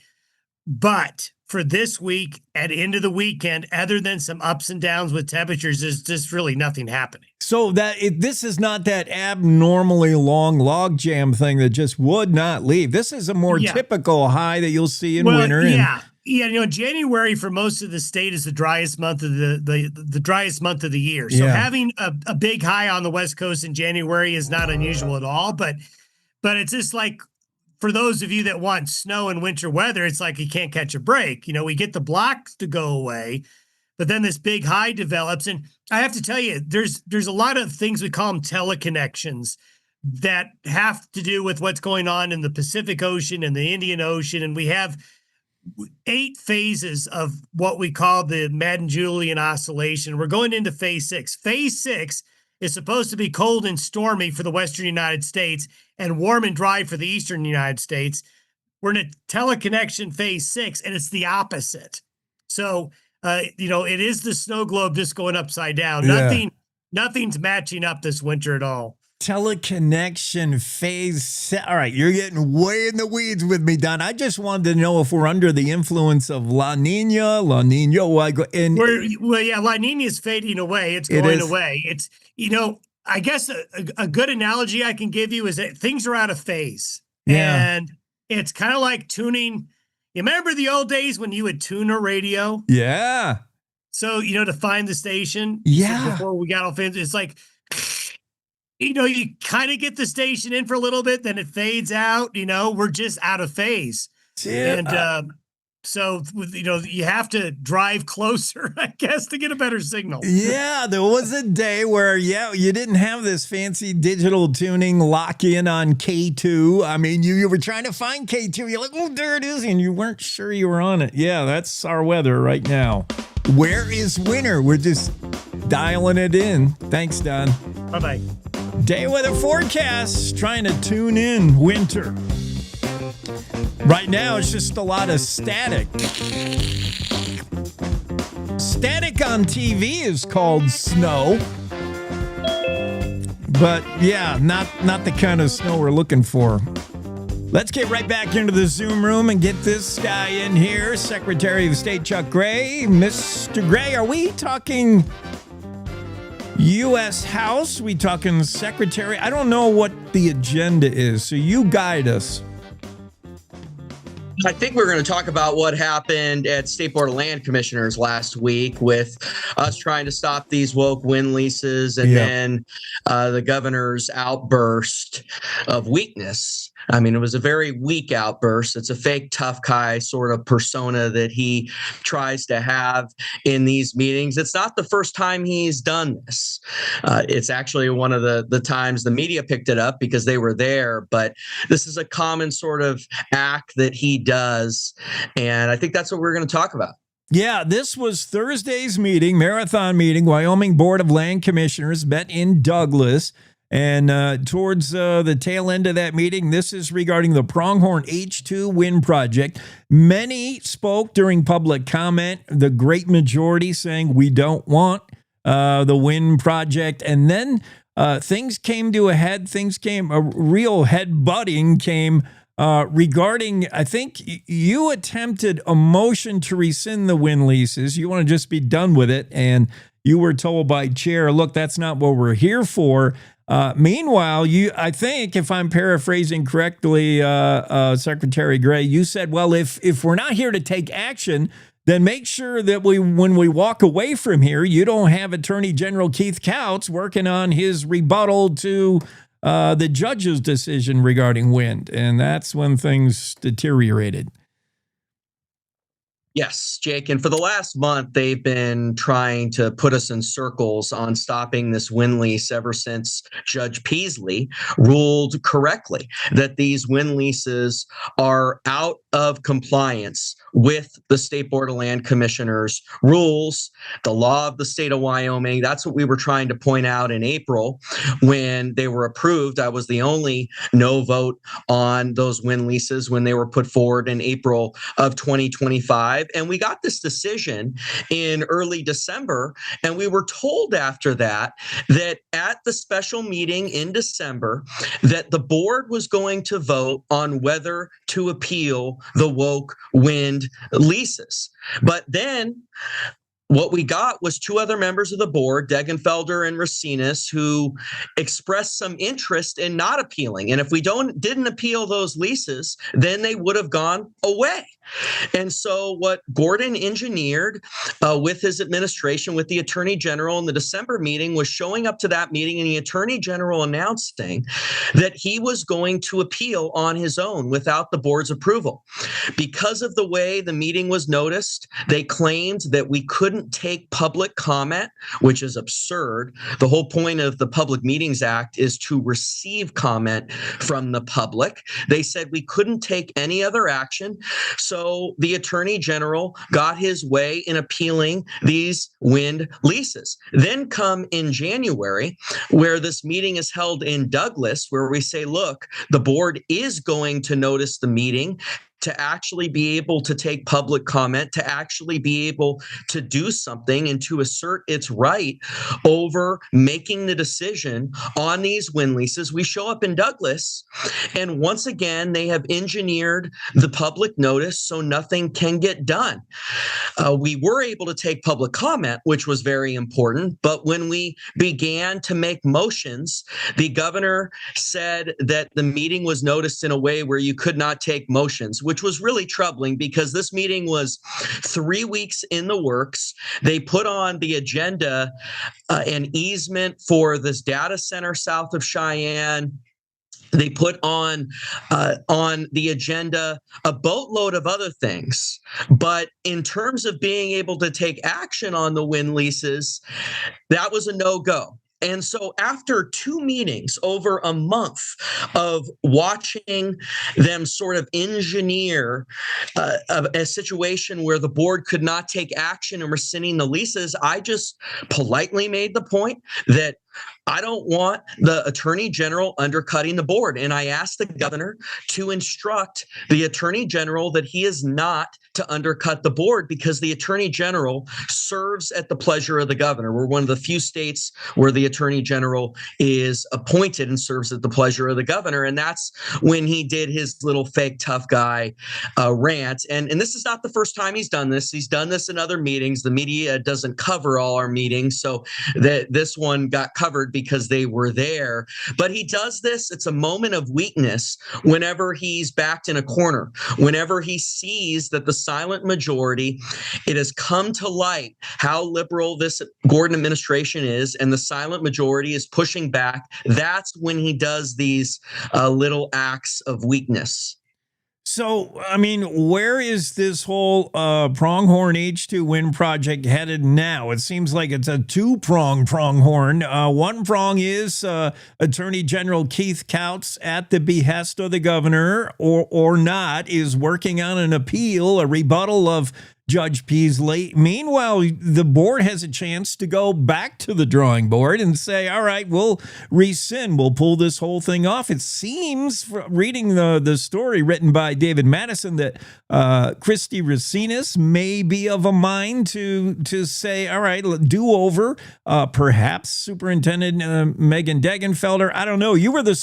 Speaker 16: But for this week and into the weekend, other than some ups and downs with temperatures, there's just really nothing happening.
Speaker 1: So this is not that abnormally long log jam thing that just would not leave. This is a more typical high that you'll see in winter.
Speaker 16: Yeah. January for most of the state is the driest month of the driest month of the year. So having a big high on the West Coast in January is not unusual at all. But it's just like, for those of you that want snow and winter weather, it's like you can't catch a break. We get the blocks to go away, but then this big high develops. And I have to tell you, there's a lot of things, we call them teleconnections, that have to do with what's going on in the Pacific Ocean and the Indian Ocean. And we have 8 phases of what we call the Madden-Julian oscillation. We're going into phase 6. Phase 6 is supposed to be cold and stormy for the western United States and warm and dry for the eastern United States. We're in a teleconnection phase 6, and it's the opposite. So, it is the snow globe just going upside down. Nothing's matching up this winter at all.
Speaker 1: Teleconnection phase. All right, you're getting way in the weeds with me, Don. I just wanted to know if we're under the influence of La Nina. La Nina
Speaker 16: is fading away. It's going away. It's, I guess a good analogy I can give you is that things are out of phase.
Speaker 1: Yeah.
Speaker 16: And it's kind of like tuning. You remember the old days when you would tune a radio?
Speaker 1: Yeah.
Speaker 16: So, to find the station.
Speaker 1: Yeah.
Speaker 16: So before we got off, it's like, you kind of get the station in for a little bit, then it fades out. We're just out of phase.
Speaker 1: Yeah.
Speaker 16: And so, you have to drive closer, I guess, to get a better signal.
Speaker 1: Yeah, there was a day where, you didn't have this fancy digital tuning lock-in on K2. I mean, you were trying to find K2. You're like, oh, there it is, and you weren't sure you were on it. Yeah, that's our weather right now. Where is winter? We're just dialing it in. Thanks, Don.
Speaker 16: Bye-bye.
Speaker 1: Day weather forecast, trying to tune in winter. Right now, it's just a lot of static. Static on TV is called snow. But not the kind of snow we're looking for. Let's get right back into the Zoom room and get this guy in here, Secretary of State Chuck Gray. Mr. Gray, are we talking U.S. House? We talking Secretary? I don't know what the agenda is, so you guide us.
Speaker 18: I think we're going to talk about what happened at State Board of Land Commissioners last week with us trying to stop these woke wind leases and then the governor's outburst of weakness. I mean, it was a very weak outburst. It's a fake tough guy sort of persona that he tries to have in these meetings. It's not the first time he's done this. It's actually one of the times the media picked it up because they were there. But this is a common sort of act that he does. And I think that's what we're going to talk about.
Speaker 1: Yeah, this was Thursday's meeting, marathon meeting. Wyoming Board of Land Commissioners met in Douglas. And towards the tail end of that meeting, this is regarding the Pronghorn H2 wind project. Many spoke during public comment, the great majority saying we don't want the wind project. And then things came to a head. A real head-butting came regarding, I think you attempted a motion to rescind the wind leases. You want to just be done with it. And you were told by chair, look, that's not what we're here for. Meanwhile, I think, if I'm paraphrasing correctly, Secretary Gray, you said, well, if we're not here to take action, then make sure that when we walk away from here, you don't have Attorney General Keith Couts working on his rebuttal to the judge's decision regarding wind. And that's when things deteriorated.
Speaker 18: Yes, Jake. And for the last month, they've been trying to put us in circles on stopping this wind lease ever since Judge Peasley ruled correctly that these wind leases are out of compliance with the State Board of Land Commissioners rules, the law of the state of Wyoming. That's what we were trying to point out in April when they were approved. I was the only no vote on those wind leases when they were put forward in April of 2025. And we got this decision in early December, and we were told after that at the special meeting in December that the board was going to vote on whether to appeal the woke wind leases. But then what we got was two other members of the board, Degenfelder and Racinas, who expressed some interest in not appealing. And if we didn't appeal those leases, then they would have gone away. And so what Gordon engineered with his administration, with the Attorney General in the December meeting, was showing up to that meeting and the Attorney General announcing that he was going to appeal on his own without the board's approval. Because of the way the meeting was noticed, they claimed that we couldn't take public comment, which is absurd. The whole point of the Public Meetings Act is to receive comment from the public. They said we couldn't take any other action. So the Attorney General got his way in appealing these wind leases. Then come in January, where this meeting is held in Douglas, where we say, look, the board is going to notice the meeting to actually be able to take public comment, to actually be able to do something and to assert its right over making the decision on these wind leases. We show up in Douglas, and once again, they have engineered the public notice so nothing can get done. We were able to take public comment, which was very important, but when we began to make motions, the governor said that the meeting was noticed in a way where you could not take motions, which was really troubling because this meeting was 3 weeks in the works. They put on the agenda an easement for this data center south of Cheyenne. They put on the agenda a boatload of other things. But in terms of being able to take action on the wind leases, that was a no-go. And so after 2 meetings over a month of watching them sort of engineer a situation where the board could not take action in rescinding the leases, I just politely made the point that I don't want the Attorney General undercutting the board. And I asked the governor to instruct the Attorney General that he is not to undercut the board because the Attorney General serves at the pleasure of the governor. We're one of the few states where the Attorney General is appointed and serves at the pleasure of the governor. And that's when he did his little fake tough guy rant. And this is not the first time he's done this. He's done this in other meetings. The media doesn't cover all our meetings, so that this one got covered because they were there. But he does this. It's a moment of weakness whenever he's backed in a corner, whenever he sees that the silent majority, it has come to light how liberal this Gordon administration is, and the silent majority is pushing back. That's when he does these little acts of weakness.
Speaker 1: So, I mean, where is this whole pronghorn H2 wind project headed now? It seems like it's a two-prong pronghorn. One prong is Attorney General Keith Couts, at the behest of the governor or not, is working on an appeal, a rebuttal of Judge Peasley. Meanwhile, the board has a chance to go back to the drawing board and say, all right, we'll rescind, we'll pull this whole thing off. It seems, reading the story written by David Madison, that Christy Racinas may be of a mind to say, all right, do over. Perhaps Superintendent Megan Degenfelder. I don't know. You were the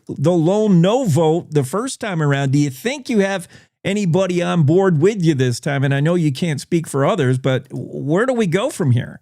Speaker 1: lone no vote the first time around. Do you think you have anybody on board with you this time? And I know you can't speak for others, but where do we go from here?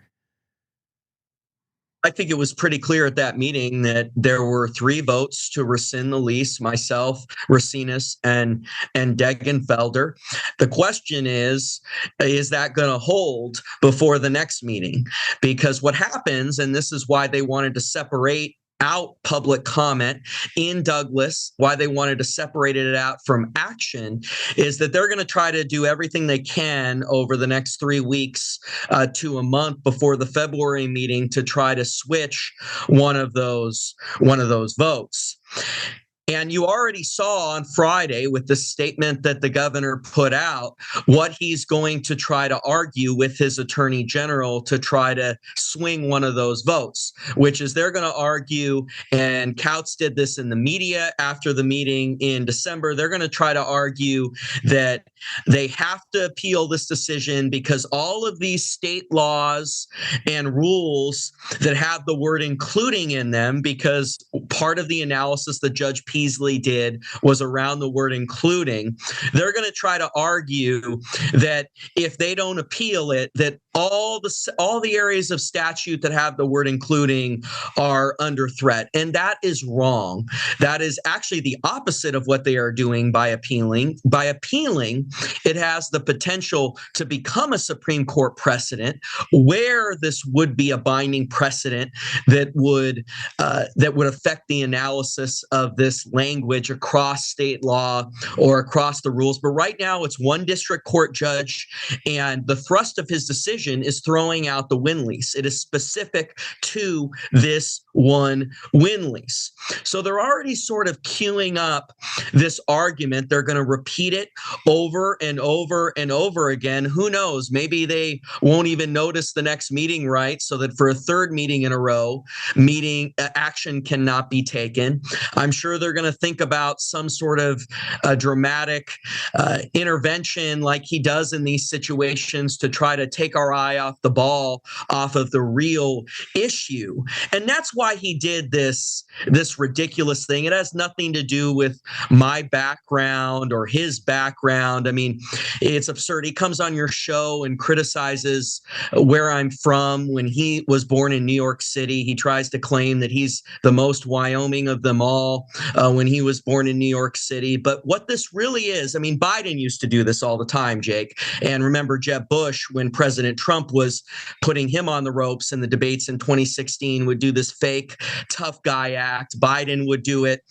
Speaker 18: I think it was pretty clear at that meeting that there were 3 votes to rescind the lease, myself, Racinus, and Degenfelder. The question is that going to hold before the next meeting? Because what happens, and this is why they wanted to separate out public comment in Douglas, why they wanted to separate it out from action, is that they're going to try to do everything they can over the next 3 weeks to a month before the February meeting to try to switch one of those votes. And you already saw on Friday with the statement that the governor put out what he's going to try to argue with his attorney general to try to swing one of those votes, which is they're going to argue, and Couts did this in the media after the meeting in December, they're going to try to argue that they have to appeal this decision because all of these state laws and rules that have the word including in them, because part of the analysis that Judge Peasley did was around the word including. They're going to try to argue that if they don't appeal it, that all the areas of statute that have the word including are under threat. And that is wrong. That is actually the opposite of what they are doing by appealing. By appealing, it has the potential to become a Supreme Court precedent where this would be a binding precedent that would affect the analysis of this language across state law or across the rules. But right now it's one district court judge, and the thrust of his decision is throwing out the win lease. It is specific to this one win lease. So they're already sort of queuing up this argument. They're going to repeat it over and over and over again. Who knows? Maybe they won't even notice the next meeting, right? So that for a third meeting in a row, action cannot be taken. I'm sure they're going to think about some sort of dramatic intervention like he does in these situations to try to take our eye off the ball, off of the real issue. And that's why he did this ridiculous thing. It has nothing to do with my background or his background. I mean, it's absurd. He comes on your show and criticizes where I'm from. When he was born in New York City, he tries to claim that he's the most Wyoming of them all when he was born in New York City. But what this really is, I mean, Biden used to do this all the time, Jake. And remember Jeb Bush, when President Trump was putting him on the ropes in the debates in 2016, would do this fake tough guy act. Biden would do it.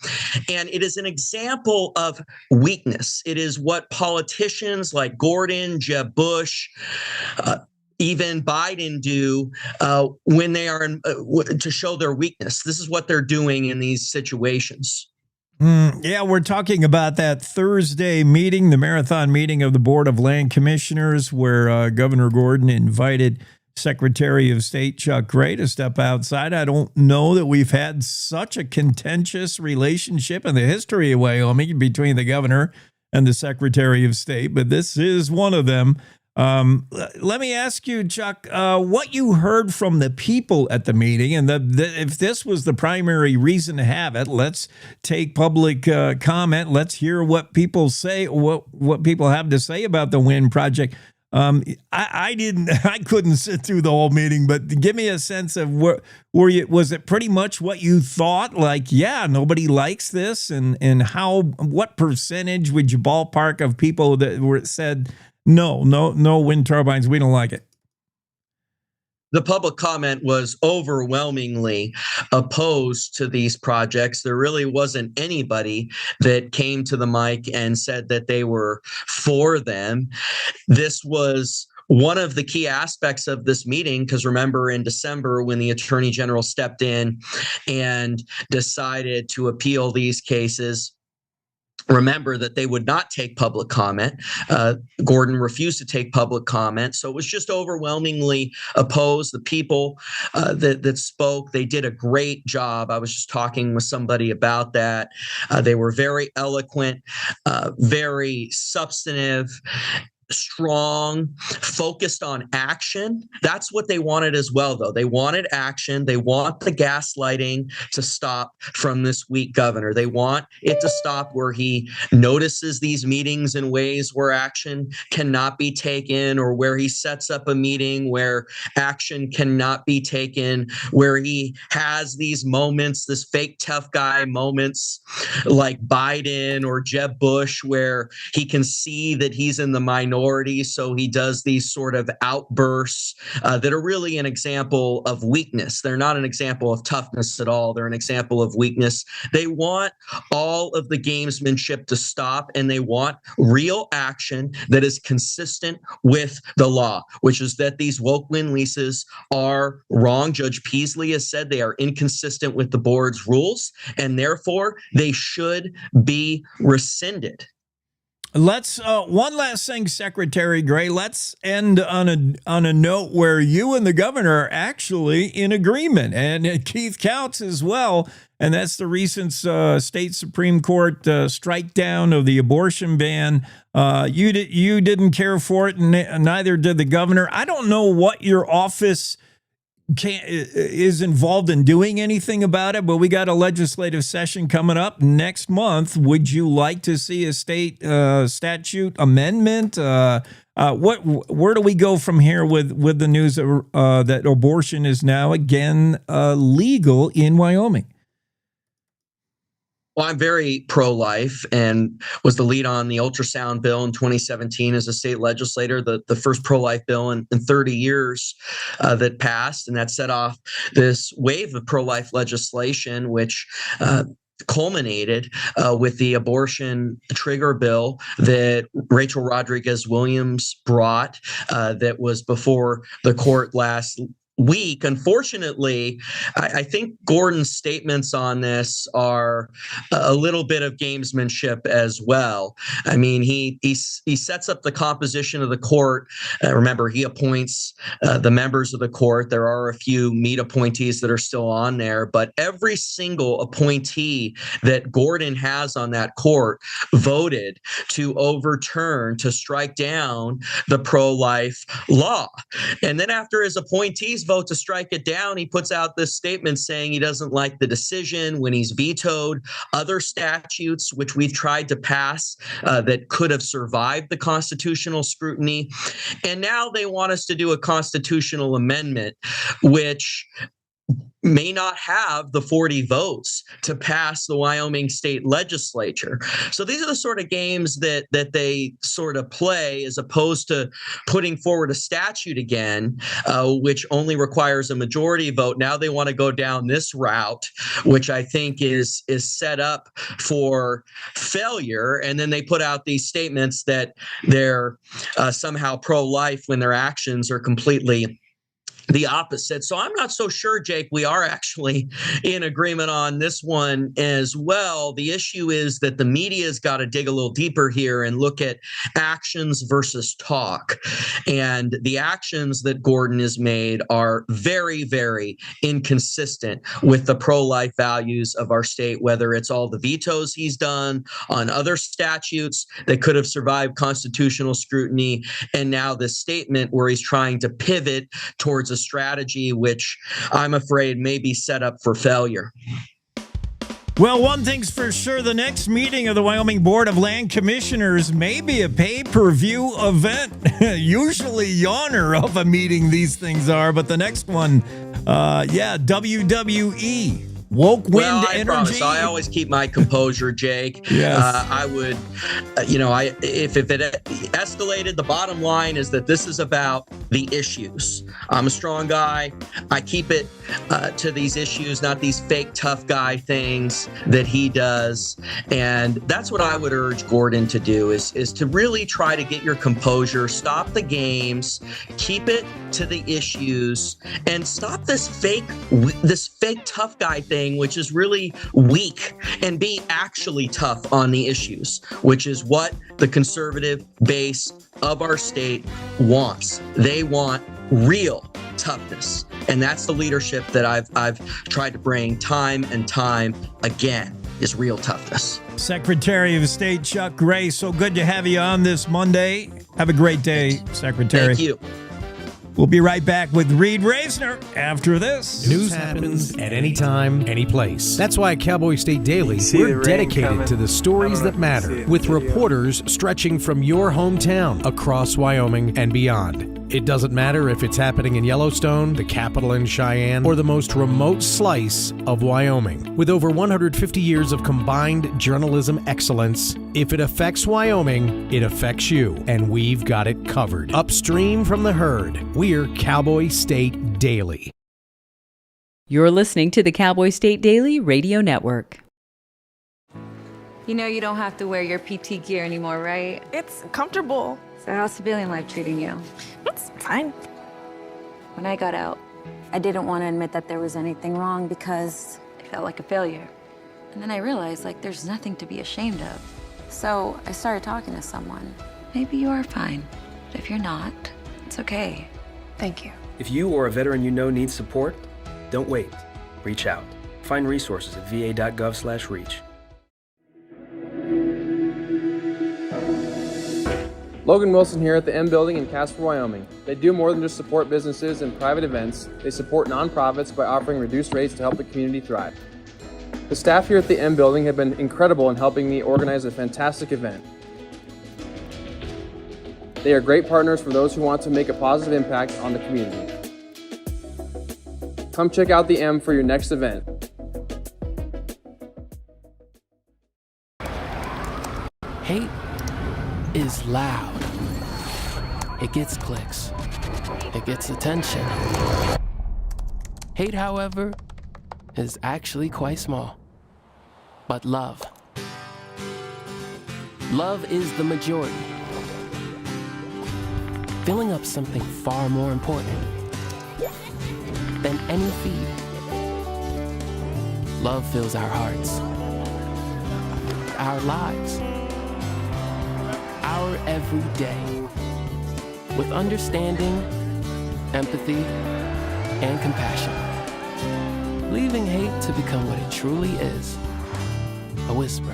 Speaker 18: And it is an example of weakness. It is what politicians like Gordon, Jeb Bush, even Biden do when they are to show their weakness. This is what they're doing in these situations.
Speaker 1: Yeah, we're talking about that Thursday meeting, the marathon meeting of the Board of Land Commissioners, where Governor Gordon invited Secretary of State Chuck Gray to step outside. I don't know that we've had such a contentious relationship in the history of Wyoming between the governor and the Secretary of State, but this is one of them. Let me ask you, Chuck, what you heard from the people at the meeting, and if this was the primary reason to have it. Let's take public comment. Let's hear what people say, what people have to say about the wind project. I couldn't sit through the whole meeting, but give me a sense of was it pretty much what you thought? Like, yeah, nobody likes this, and what percentage would you ballpark of people that said, no wind turbines, we don't like it?
Speaker 18: The public comment was overwhelmingly opposed to these projects. There really wasn't anybody that came to the mic and said that they were for them. This was one of the key aspects of this meeting, because remember in December when the Attorney General stepped in and decided to appeal these cases, remember that they would not take public comment. Gordon refused to take public comment. So it was just overwhelmingly opposed. The people that spoke, they did a great job. I was just talking with somebody about that. They were very eloquent, very substantive. strong, focused on action. That's what they wanted as well, though. They wanted action. They want the gaslighting to stop from this weak governor. They want it to stop where he notices these meetings in ways where action cannot be taken, or where he sets up a meeting where action cannot be taken, where he has these moments, this fake tough guy moments like Biden or Jeb Bush, where he can see that he's in the minority. So he does these sort of outbursts that are really an example of weakness. They're not an example of toughness at all. They're an example of weakness. They want all of the gamesmanship to stop, and they want real action that is consistent with the law, which is that these woke win leases are wrong. Judge Peasley has said they are inconsistent with the board's rules, and therefore they should be rescinded.
Speaker 1: Let's one last thing, Secretary Gray. Let's end on a note where you and the governor are actually in agreement, and Keith Counts as well. And that's the recent state Supreme Court strike down of the abortion ban. You didn't care for it, and neither did the governor. I don't know what your office is involved in doing anything about it, but we got a legislative session coming up next month. Would you like to see a state statute amendment? Where do we go from here with the news that abortion is now again legal in Wyoming?
Speaker 18: Well, I'm very pro-life and was the lead on the ultrasound bill in 2017 as a state legislator, the first pro-life bill in 30 years that passed. And that set off this wave of pro-life legislation, which culminated with the abortion trigger bill that Rachel Rodriguez Williams brought that was before the court last week. Unfortunately, I think Gordon's statements on this are a little bit of gamesmanship as well. I mean, he sets up the composition of the court. Remember, he appoints the members of the court. There are a few meat appointees that are still on there, but every single appointee that Gordon has on that court voted to overturn, to strike down the pro-life law. And then after his appointees vote to strike it down, he puts out this statement saying he doesn't like the decision when he's vetoed other statutes which we've tried to pass that could have survived the constitutional scrutiny. And now they want us to do a constitutional amendment which may not have the 40 votes to pass the Wyoming state legislature. So these are the sort of games that they sort of play, as opposed to putting forward a statute again, which only requires a majority vote. Now they want to go down this route, which I think is set up for failure. And then they put out these statements that they're somehow pro-life when their actions are completely the opposite. So I'm not so sure, Jake, we are actually in agreement on this one as well. The issue is that the media's got to dig a little deeper here and look at actions versus talk. And the actions that Gordon has made are very, very inconsistent with the pro-life values of our state, whether it's all the vetoes he's done on other statutes that could have survived constitutional scrutiny, and now this statement where he's trying to pivot towards a strategy which I'm afraid may be set up for failure.
Speaker 1: Well, one thing's for sure, the next meeting of the Wyoming Board of Land Commissioners may be a pay-per-view event. Usually yawner of a meeting these things are, but the next one, WWE. Woke wind energy.
Speaker 18: Promise, I always keep my composure, Jake.
Speaker 1: Yes.
Speaker 18: I would, if it escalated, the bottom line is that this is about the issues. I'm a strong guy. I keep it to these issues, not these fake tough guy things that he does. And that's what I would urge Gordon to do is to really try to get your composure, stop the games, keep it to the issues, and stop this fake tough guy thing, which is really weak, and be actually tough on the issues, which is what the conservative base of our state wants. They want real toughness. And that's the leadership that I've tried to bring time and time again, is real toughness.
Speaker 1: Secretary of State Chuck Gray, so good to have you on this Monday. Have a great day, Secretary.
Speaker 18: Thank you.
Speaker 1: We'll be right back with Reid Rasner after this.
Speaker 2: News happens at any time, any place. That's why at Cowboy State Daily, we're dedicated to the stories that matter, with reporters stretching from your hometown across Wyoming and beyond. It doesn't matter if it's happening in Yellowstone, the capital in Cheyenne, or the most remote slice of Wyoming. With over 150 years of combined journalism excellence, if it affects Wyoming, it affects you, and we've got it covered. Upstream from the herd, we're Cowboy State Daily.
Speaker 10: You're listening to the Cowboy State Daily Radio Network.
Speaker 19: You know you don't have to wear your PT gear anymore, right?
Speaker 20: It's comfortable.
Speaker 19: So how's civilian life treating you?
Speaker 20: It's fine.
Speaker 19: When I got out, I didn't want to admit that there was anything wrong because it felt like a failure. And then I realized, like, there's nothing to be ashamed of. So I started talking to someone. Maybe you are fine, but if you're not, it's okay.
Speaker 20: Thank you.
Speaker 21: If you or a veteran you know needs support, don't wait. Reach out. Find resources at va.gov/reach.
Speaker 22: Logan Wilson here at the M Building in Casper, Wyoming. They do more than just support businesses and private events. They support nonprofits by offering reduced rates to help the community thrive. The staff here at the M Building have been incredible in helping me organize a fantastic event. They are great partners for those who want to make a positive impact on the community. Come check out the M for your next event.
Speaker 24: Hate is loud. It gets clicks. It gets attention. Hate, however, is actually quite small. But love is the majority. Filling up something far more important than any feed. Love fills our hearts, our lives, our every day with understanding, empathy, and compassion, leaving hate to become what it truly is, a whisper.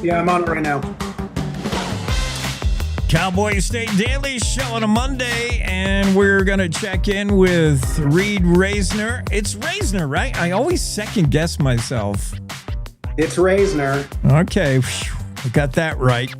Speaker 25: Yeah, I'm on it right now.
Speaker 1: Cowboy State Daily Show on a Monday, and we're going to check in with Reid Rasner. It's Rasner, right? I always second guess myself.
Speaker 25: It's Rasner.
Speaker 1: Okay, I got that right.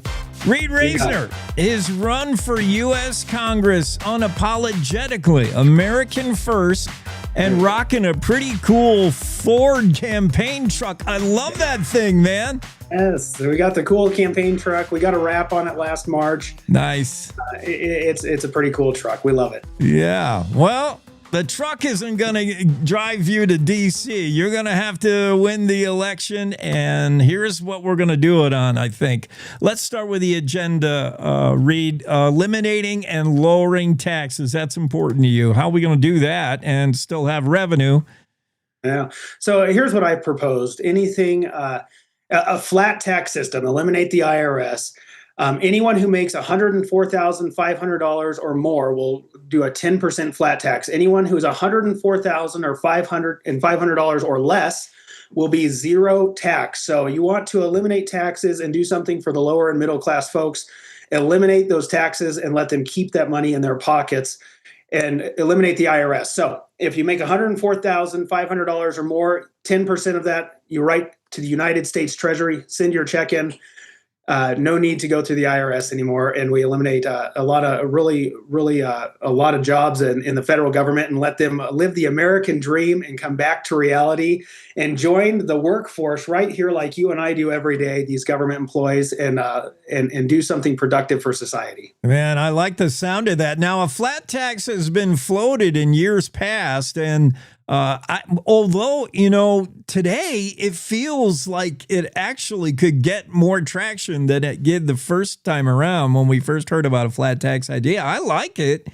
Speaker 1: Reid Rasner, his run for U.S. Congress unapologetically, American first, and rocking a pretty cool Ford campaign truck. I love that thing, man.
Speaker 25: Yes, so we got the cool campaign truck. We got a wrap on it last March.
Speaker 1: Nice.
Speaker 25: It's a pretty cool truck. We love it.
Speaker 1: Yeah. Well, the truck isn't going to drive you to D.C. You're going to have to win the election, and here's what we're going to do it on, I think. Let's start with the agenda, Reid. Eliminating and lowering taxes. That's important to you. How are we going to do that and still have revenue?
Speaker 25: Yeah. So here's what I proposed. Anything... a flat tax system, eliminate the IRS. Anyone who makes $104,500 or more will do a 10% flat tax. Anyone who's $104,000 or $500 or less will be zero tax. So you want to eliminate taxes and do something for the lower and middle class folks. Eliminate those taxes and let them keep that money in their pockets and eliminate the IRS. So if you make $104,500 or more, 10% of that you write to the United States Treasury, send your check in. No need to go through the IRS anymore, and we eliminate a lot of jobs in the federal government and let them live the American dream and come back to reality and join the workforce right here, like you and I do every day. These government employees and do something productive for society.
Speaker 1: Man, I like the sound of that. Now, a flat tax has been floated in years past, and although, today it feels like it actually could get more traction than it did the first time around when we first heard about a flat tax idea. I like it.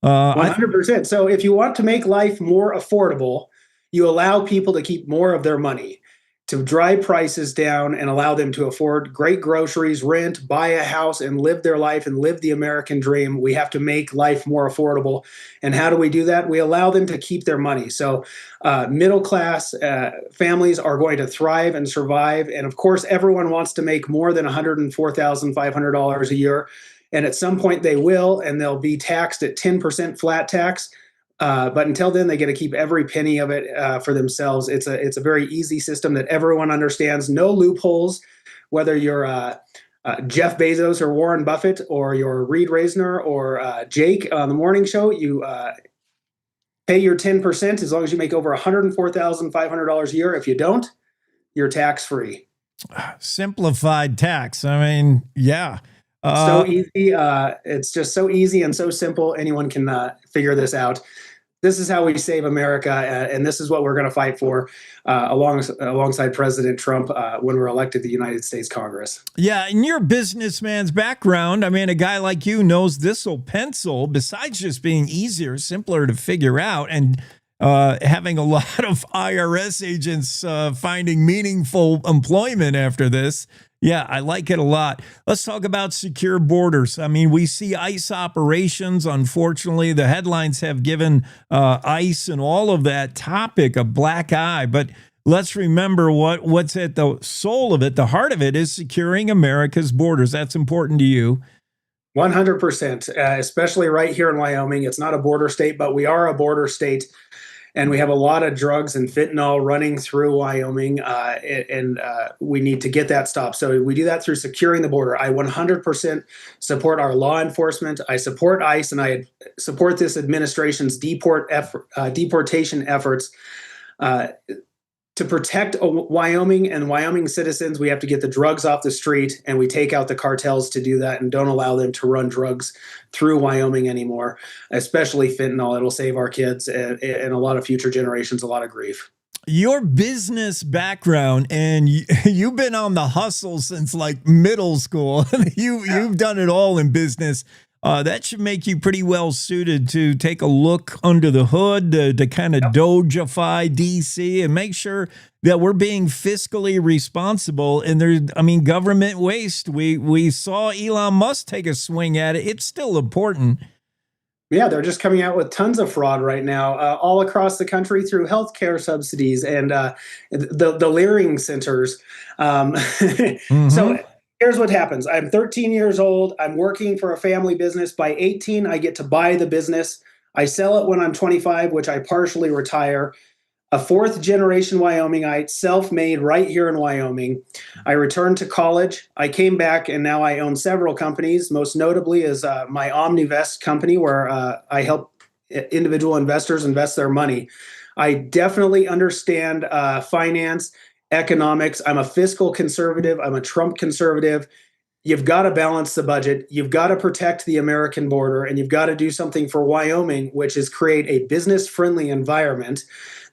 Speaker 25: 100%. So if you want to make life more affordable, you allow people to keep more of their money. to drive prices down and allow them to afford great groceries, rent, buy a house, and live their life and live the American dream. We have to make life more affordable. And how do we do that? We allow them to keep their money. So middle class families are going to thrive and survive. And of course, everyone wants to make more than $104,500 a year. And at some point they will, and they'll be taxed at 10% flat tax. But until then, they get to keep every penny of it for themselves. It's a very easy system that everyone understands. No loopholes, whether you're Jeff Bezos or Warren Buffett, or you're Reid Rasner or Jake on the morning show. You pay your 10% as long as you make over $104,500 a year. If you don't, you're tax free.
Speaker 1: Simplified tax. I mean, yeah.
Speaker 25: So easy. It's just so easy and so simple. Anyone can figure this out. This is how we save America, and this is what we're going to fight for alongside President Trump when we're elected to the United States Congress.
Speaker 1: Yeah, in your businessman's background, I mean, a guy like you knows this will pencil, besides just being easier, simpler to figure out, and having a lot of IRS agents finding meaningful employment after this. Yeah, I like it a lot. Let's talk about secure borders. I mean, we see ICE operations. Unfortunately, the headlines have given ICE and all of that topic a black eye. But let's remember what's at the soul of it, the heart of it, is securing America's borders. That's important to you.
Speaker 25: 100%, especially right here in Wyoming. It's not a border state, but we are a border state. And we have a lot of drugs and fentanyl running through Wyoming, and we need to get that stopped. So we do that through securing the border. I 100% support our law enforcement. I support ICE, and I support this administration's deportation efforts. To protect Wyoming and Wyoming citizens, we have to get the drugs off the street, and we take out the cartels to do that and don't allow them to run drugs through Wyoming anymore, especially fentanyl. It'll save our kids and a lot of future generations a lot of grief.
Speaker 1: Your business background, and you've been on the hustle since like middle school. You've done it all in business. That should make you pretty well suited to take a look under the hood, to kind of Dogify DC and make sure that we're being fiscally responsible. And there's, I mean, government waste. We saw Elon Musk take a swing at it. It's still important.
Speaker 25: Yeah, they're just coming out with tons of fraud right now, all across the country through healthcare subsidies and the Leering centers. So here's what happens. I'm 13 years old. I'm working for a family business. By 18, I get to buy the business. I sell it when I'm 25, which I partially retire. A fourth generation Wyomingite, self-made right here in Wyoming. I returned to college. I came back, and now I own several companies. Most notably is my OmniVest company, where I help individual investors invest their money. I definitely understand finance, economics. I'm a fiscal conservative. I'm a Trump conservative. You've got to balance the budget. You've got to protect the American border, and you've got to do something for Wyoming, which is create a business-friendly environment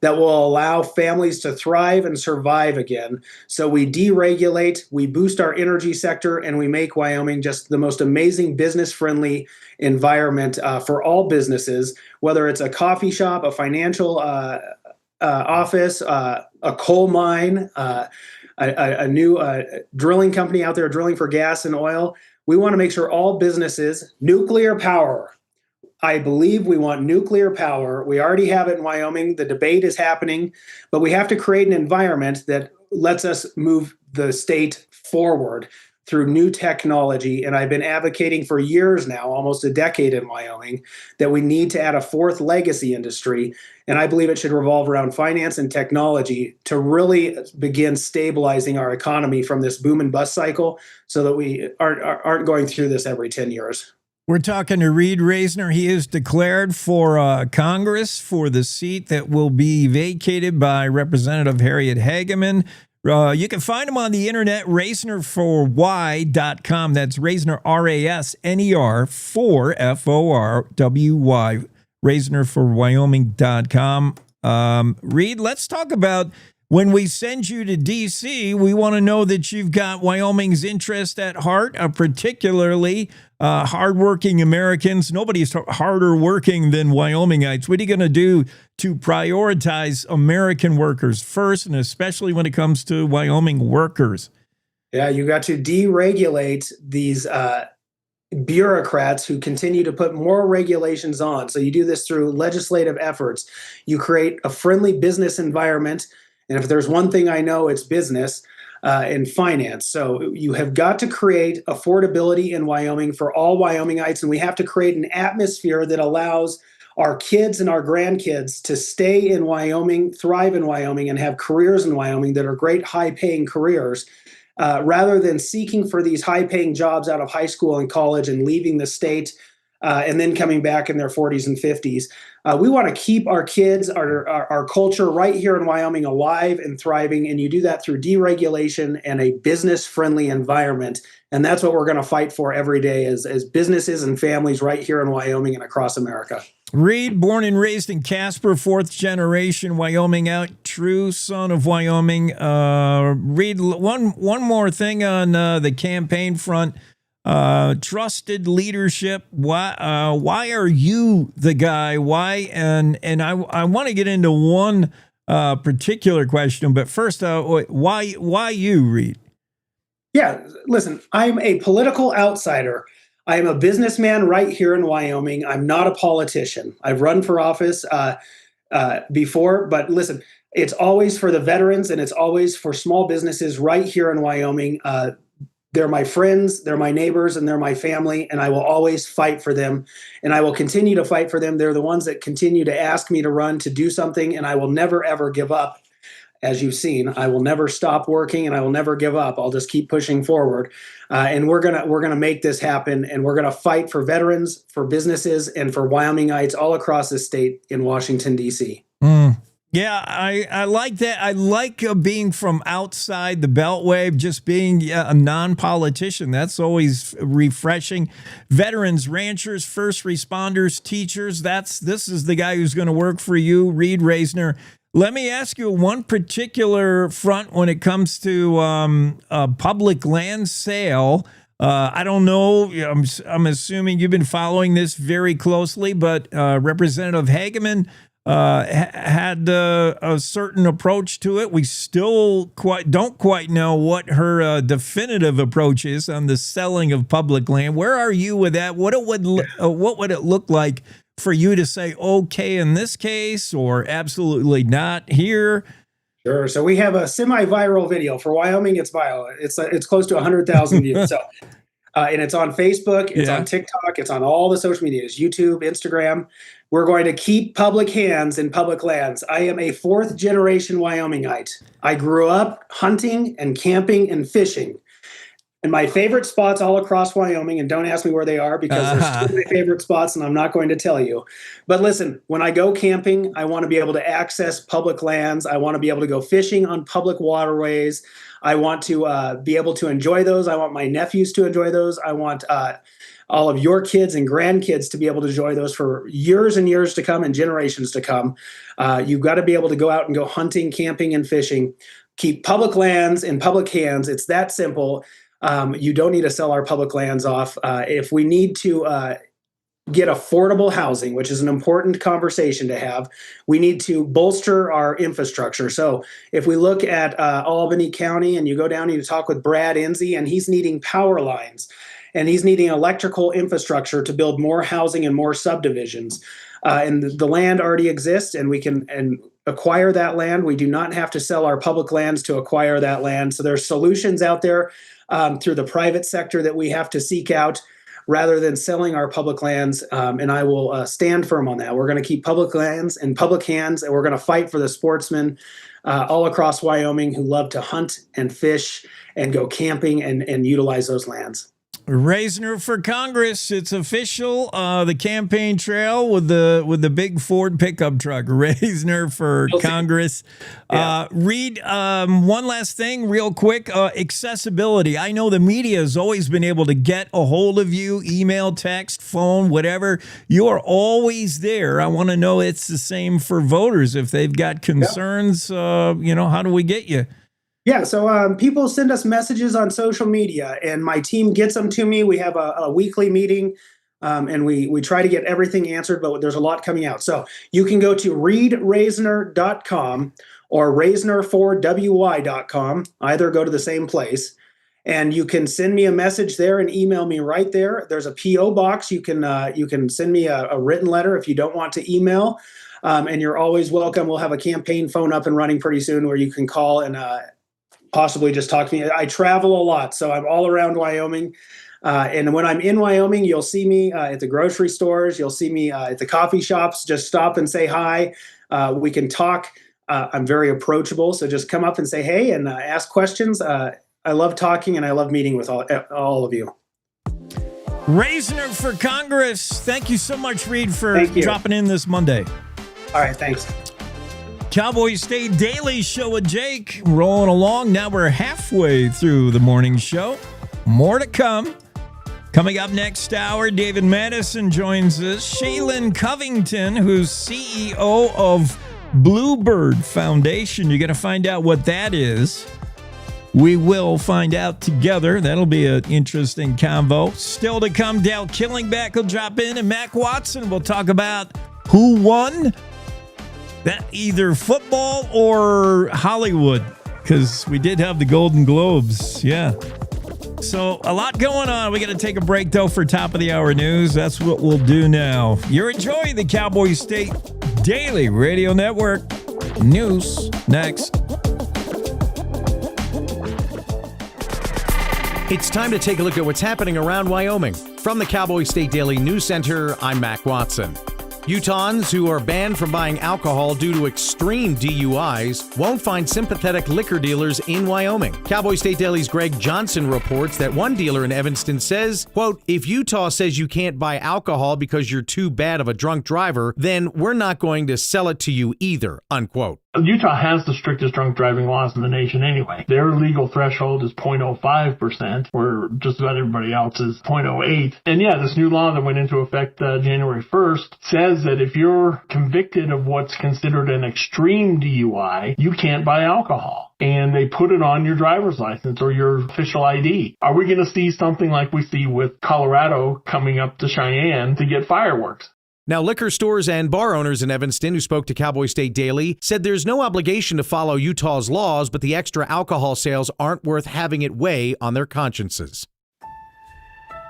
Speaker 25: that will allow families to thrive and survive again. So we deregulate, we boost our energy sector, and we make Wyoming just the most amazing business-friendly environment for all businesses, whether it's a coffee shop, a financial office, a coal mine, a new drilling company out there drilling for gas and oil. We want to make sure all businesses, nuclear power. I believe we want nuclear power. We already have it in Wyoming. The debate is happening, but we have to create an environment that lets us move the state forward through new technology. And I've been advocating for years now, almost a decade in Wyoming, that we need to add a fourth legacy industry. And I believe it should revolve around finance and technology to really begin stabilizing our economy from this boom and bust cycle so that we aren't going through this every 10 years.
Speaker 1: We're talking to Reid Rasner. He is declared for Congress for the seat that will be vacated by Representative Harriet Hageman. You can find him on the internet, RasnerForWy.com. That's Rasner, R-A-S-N-E-R, 4 F-O-R-W-Y, RasnerForWyoming.com. Reid, let's talk about when we send you to D.C., we want to know that you've got Wyoming's interest at heart, particularly hardworking Americans. Nobody's harder working than Wyomingites. What are you going to do to prioritize American workers first, and especially when it comes to Wyoming workers?
Speaker 25: Yeah, you got to deregulate these bureaucrats who continue to put more regulations on. So you do this through legislative efforts. You create a friendly business environment. And if there's one thing I know, it's business and finance. So you have got to create affordability in Wyoming for all Wyomingites. And we have to create an atmosphere that allows our kids and our grandkids to stay in Wyoming, thrive in Wyoming, and have careers in Wyoming that are great, high-paying careers. Rather than seeking for these high-paying jobs out of high school and college and leaving the state and then coming back in their 40s and 50s. We want to keep our kids, our culture right here in Wyoming alive and thriving, and you do that through deregulation and a business-friendly environment. And that's what we're going to fight for every day as businesses and families right here in Wyoming and across America.
Speaker 1: Reid, born and raised in Casper, fourth generation Wyoming out, true son of Wyoming. Reid, one more thing on the campaign front. Trusted leadership. Why are you the guy? Why? And I want to get into one particular question, but first, why you, Reid?
Speaker 25: Yeah, listen, I'm a political outsider. I am a businessman right here in Wyoming. I'm not a politician. I've run for office before, but listen, it's always for the veterans and it's always for small businesses right here in Wyoming. They're my friends, they're my neighbors, and they're my family, and I will always fight for them, and I will continue to fight for them. They're the ones that continue to ask me to run, to do something, and I will never, ever give up. As you've seen, I will never stop working, and I will never give up. I'll just keep pushing forward, and we're gonna make this happen, and we're gonna fight for veterans, for businesses, and for Wyomingites all across the state in Washington, D.C.
Speaker 1: Yeah, I like that. I like being from outside the Beltway, just being a non-politician. That's always refreshing. Veterans, ranchers, first responders, teachers, this is the guy who's going to work for you, Reid Rasner. Let me ask you one particular front when it comes to a public land sale. I don't know. I'm assuming you've been following this very closely, but Representative Hageman had a certain approach to it. We still don't quite know what her definitive approach is on the selling of public land. Where are you with that? What would it look like for you to say okay in this case or absolutely not here?
Speaker 25: Sure. So we have a semi-viral video for Wyoming. It's viral. It's close to 100,000 views. So. And it's on Facebook, it's on TikTok, it's on all the social medias, YouTube, Instagram. We're going to keep public hands in public lands. I am a fourth generation Wyomingite. I grew up hunting and camping and fishing. And my favorite spots all across Wyoming, and don't ask me where they are because there's two of my favorite spots and I'm not going to tell you. But listen, when I go camping, I want to be able to access public lands. I want to be able to go fishing on public waterways. I want to be able to enjoy those. I want my nephews to enjoy those. I want all of your kids and grandkids to be able to enjoy those for years and years to come and generations to come. You've got to be able to go out and go hunting, camping, and fishing. Keep public lands in public hands. It's that simple. You don't need to sell our public lands off. If we need to get affordable housing, which is an important conversation to have, we need to bolster our infrastructure. So if we look at Albany County and you go down and you talk with Brad Enzi, and he's needing power lines and he's needing electrical infrastructure to build more housing and more subdivisions. And the land already exists and we can acquire that land. We do not have to sell our public lands to acquire that land. So there's solutions out there through the private sector that we have to seek out rather than selling our public lands. And I will stand firm on that. We're going to keep public lands in public hands, and we're going to fight for the sportsmen all across Wyoming who love to hunt and fish and go camping and utilize those lands.
Speaker 1: Rasner for Congress. It's official. The campaign trail with the big Ford pickup truck. Rasner for Congress. Reid, one last thing real quick. Accessibility. I know the media has always been able to get a hold of you, email, text, phone, whatever. You are always there. I want to know it's the same for voters. If they've got concerns, how do we get you?
Speaker 25: Yeah, so people send us messages on social media, and my team gets them to me. We have a weekly meeting, and we try to get everything answered, but there's a lot coming out. So you can go to reidrasner.com or rasner4wy.com. Either go to the same place, and you can send me a message there and email me right there. There's a P.O. box. You can send me a written letter if you don't want to email, and you're always welcome. We'll have a campaign phone up and running pretty soon where you can call and possibly just talk to me. I travel a lot, so I'm all around Wyoming. And when I'm in Wyoming, you'll see me at the grocery stores. You'll see me at the coffee shops. Just stop and say hi. We can talk. I'm very approachable, so just come up and say hey and ask questions. I love talking, and I love meeting with all of you.
Speaker 1: Rasner for Congress. Thank you so much, Reid, for dropping in this Monday.
Speaker 25: All right, thanks.
Speaker 1: Cowboy State Daily Show with Jake rolling along. Now we're halfway through the morning show. More to come. Coming up next hour, David Madison joins us. Shealynn Covington, who's CEO of Bloubird Foundation. You're going to find out what that is. We will find out together. That'll be an interesting convo. Still to come, Dale Killingback will drop in, and Mac Watson will talk about who won. That either football or Hollywood, because we did have the Golden Globes. Yeah. So a lot going on. We got to take a break, though, for top of the hour news. That's what we'll do now. You're enjoying the Cowboy State Daily Radio Network. News next.
Speaker 2: It's time to take a look at what's happening around Wyoming. From the Cowboy State Daily News Center, I'm Mac Watson. Utahns who are banned from buying alcohol due to extreme DUIs won't find sympathetic liquor dealers in Wyoming. Cowboy State Daily's Greg Johnson reports that one dealer in Evanston says, quote, if Utah says you can't buy alcohol because you're too bad of a drunk driver, then we're not going to sell it to you either, unquote.
Speaker 3: Utah has the strictest drunk driving laws in the nation anyway. Their legal threshold is 0.05%, where just about everybody else is 0.08. And yeah, this new law that went into effect January 1st says that if you're convicted of what's considered an extreme DUI, you can't buy alcohol. And they put it on your driver's license or your official ID. Are we going to see something like we see with Colorado coming up to Cheyenne to get fireworks?
Speaker 2: Now, liquor stores and bar owners in Evanston who spoke to Cowboy State Daily said there's no obligation to follow Utah's laws, but the extra alcohol sales aren't worth having it weigh on their consciences.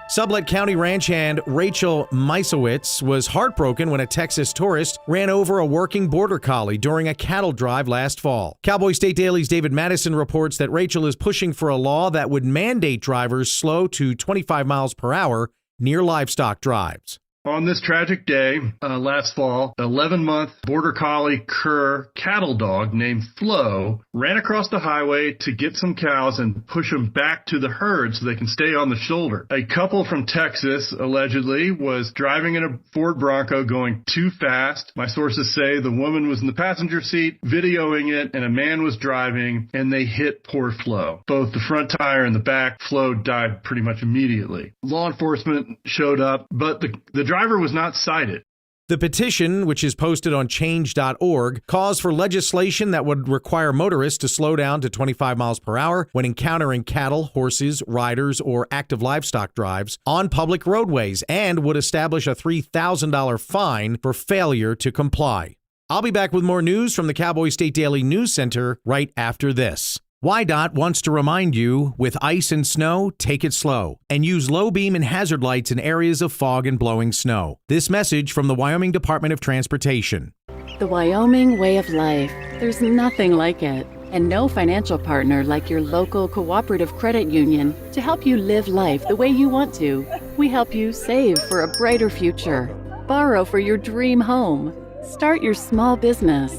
Speaker 2: Sublette County ranch hand Rachel Meisowitz was heartbroken when a Texas tourist ran over a working border collie during a cattle drive last fall. Cowboy State Daily's David Madison reports that Rachel is pushing for a law that would mandate drivers slow to 25 miles per hour near livestock drives.
Speaker 4: On this tragic day last fall, 11-month border collie cur cattle dog named Flo ran across the highway to get some cows and push them back to the herd so they can stay on the shoulder. A couple from Texas, allegedly, was driving in a Ford Bronco going too fast. My sources say the woman was in the passenger seat videoing it, and a man was driving, and they hit poor Flo. Both the front tire and the back. Flo died pretty much immediately. Law enforcement showed up, but the driver was not cited.
Speaker 2: The petition, which is posted on change.org, calls for legislation that would require motorists to slow down to 25 miles per hour when encountering cattle, horses, riders, or active livestock drives on public roadways, and would establish a $3,000 fine for failure to comply. I'll be back with more news from the Cowboy State Daily News Center right after this. WYDOT wants to remind you, with ice and snow, take it slow and use low beam and hazard lights in areas of fog and blowing snow. This message from the Wyoming Department of Transportation.
Speaker 5: The Wyoming way of life. There's nothing like it. And no financial partner like your local cooperative credit union to help you live life the way you want to. We help you save for a brighter future, borrow for your dream home, start your small business.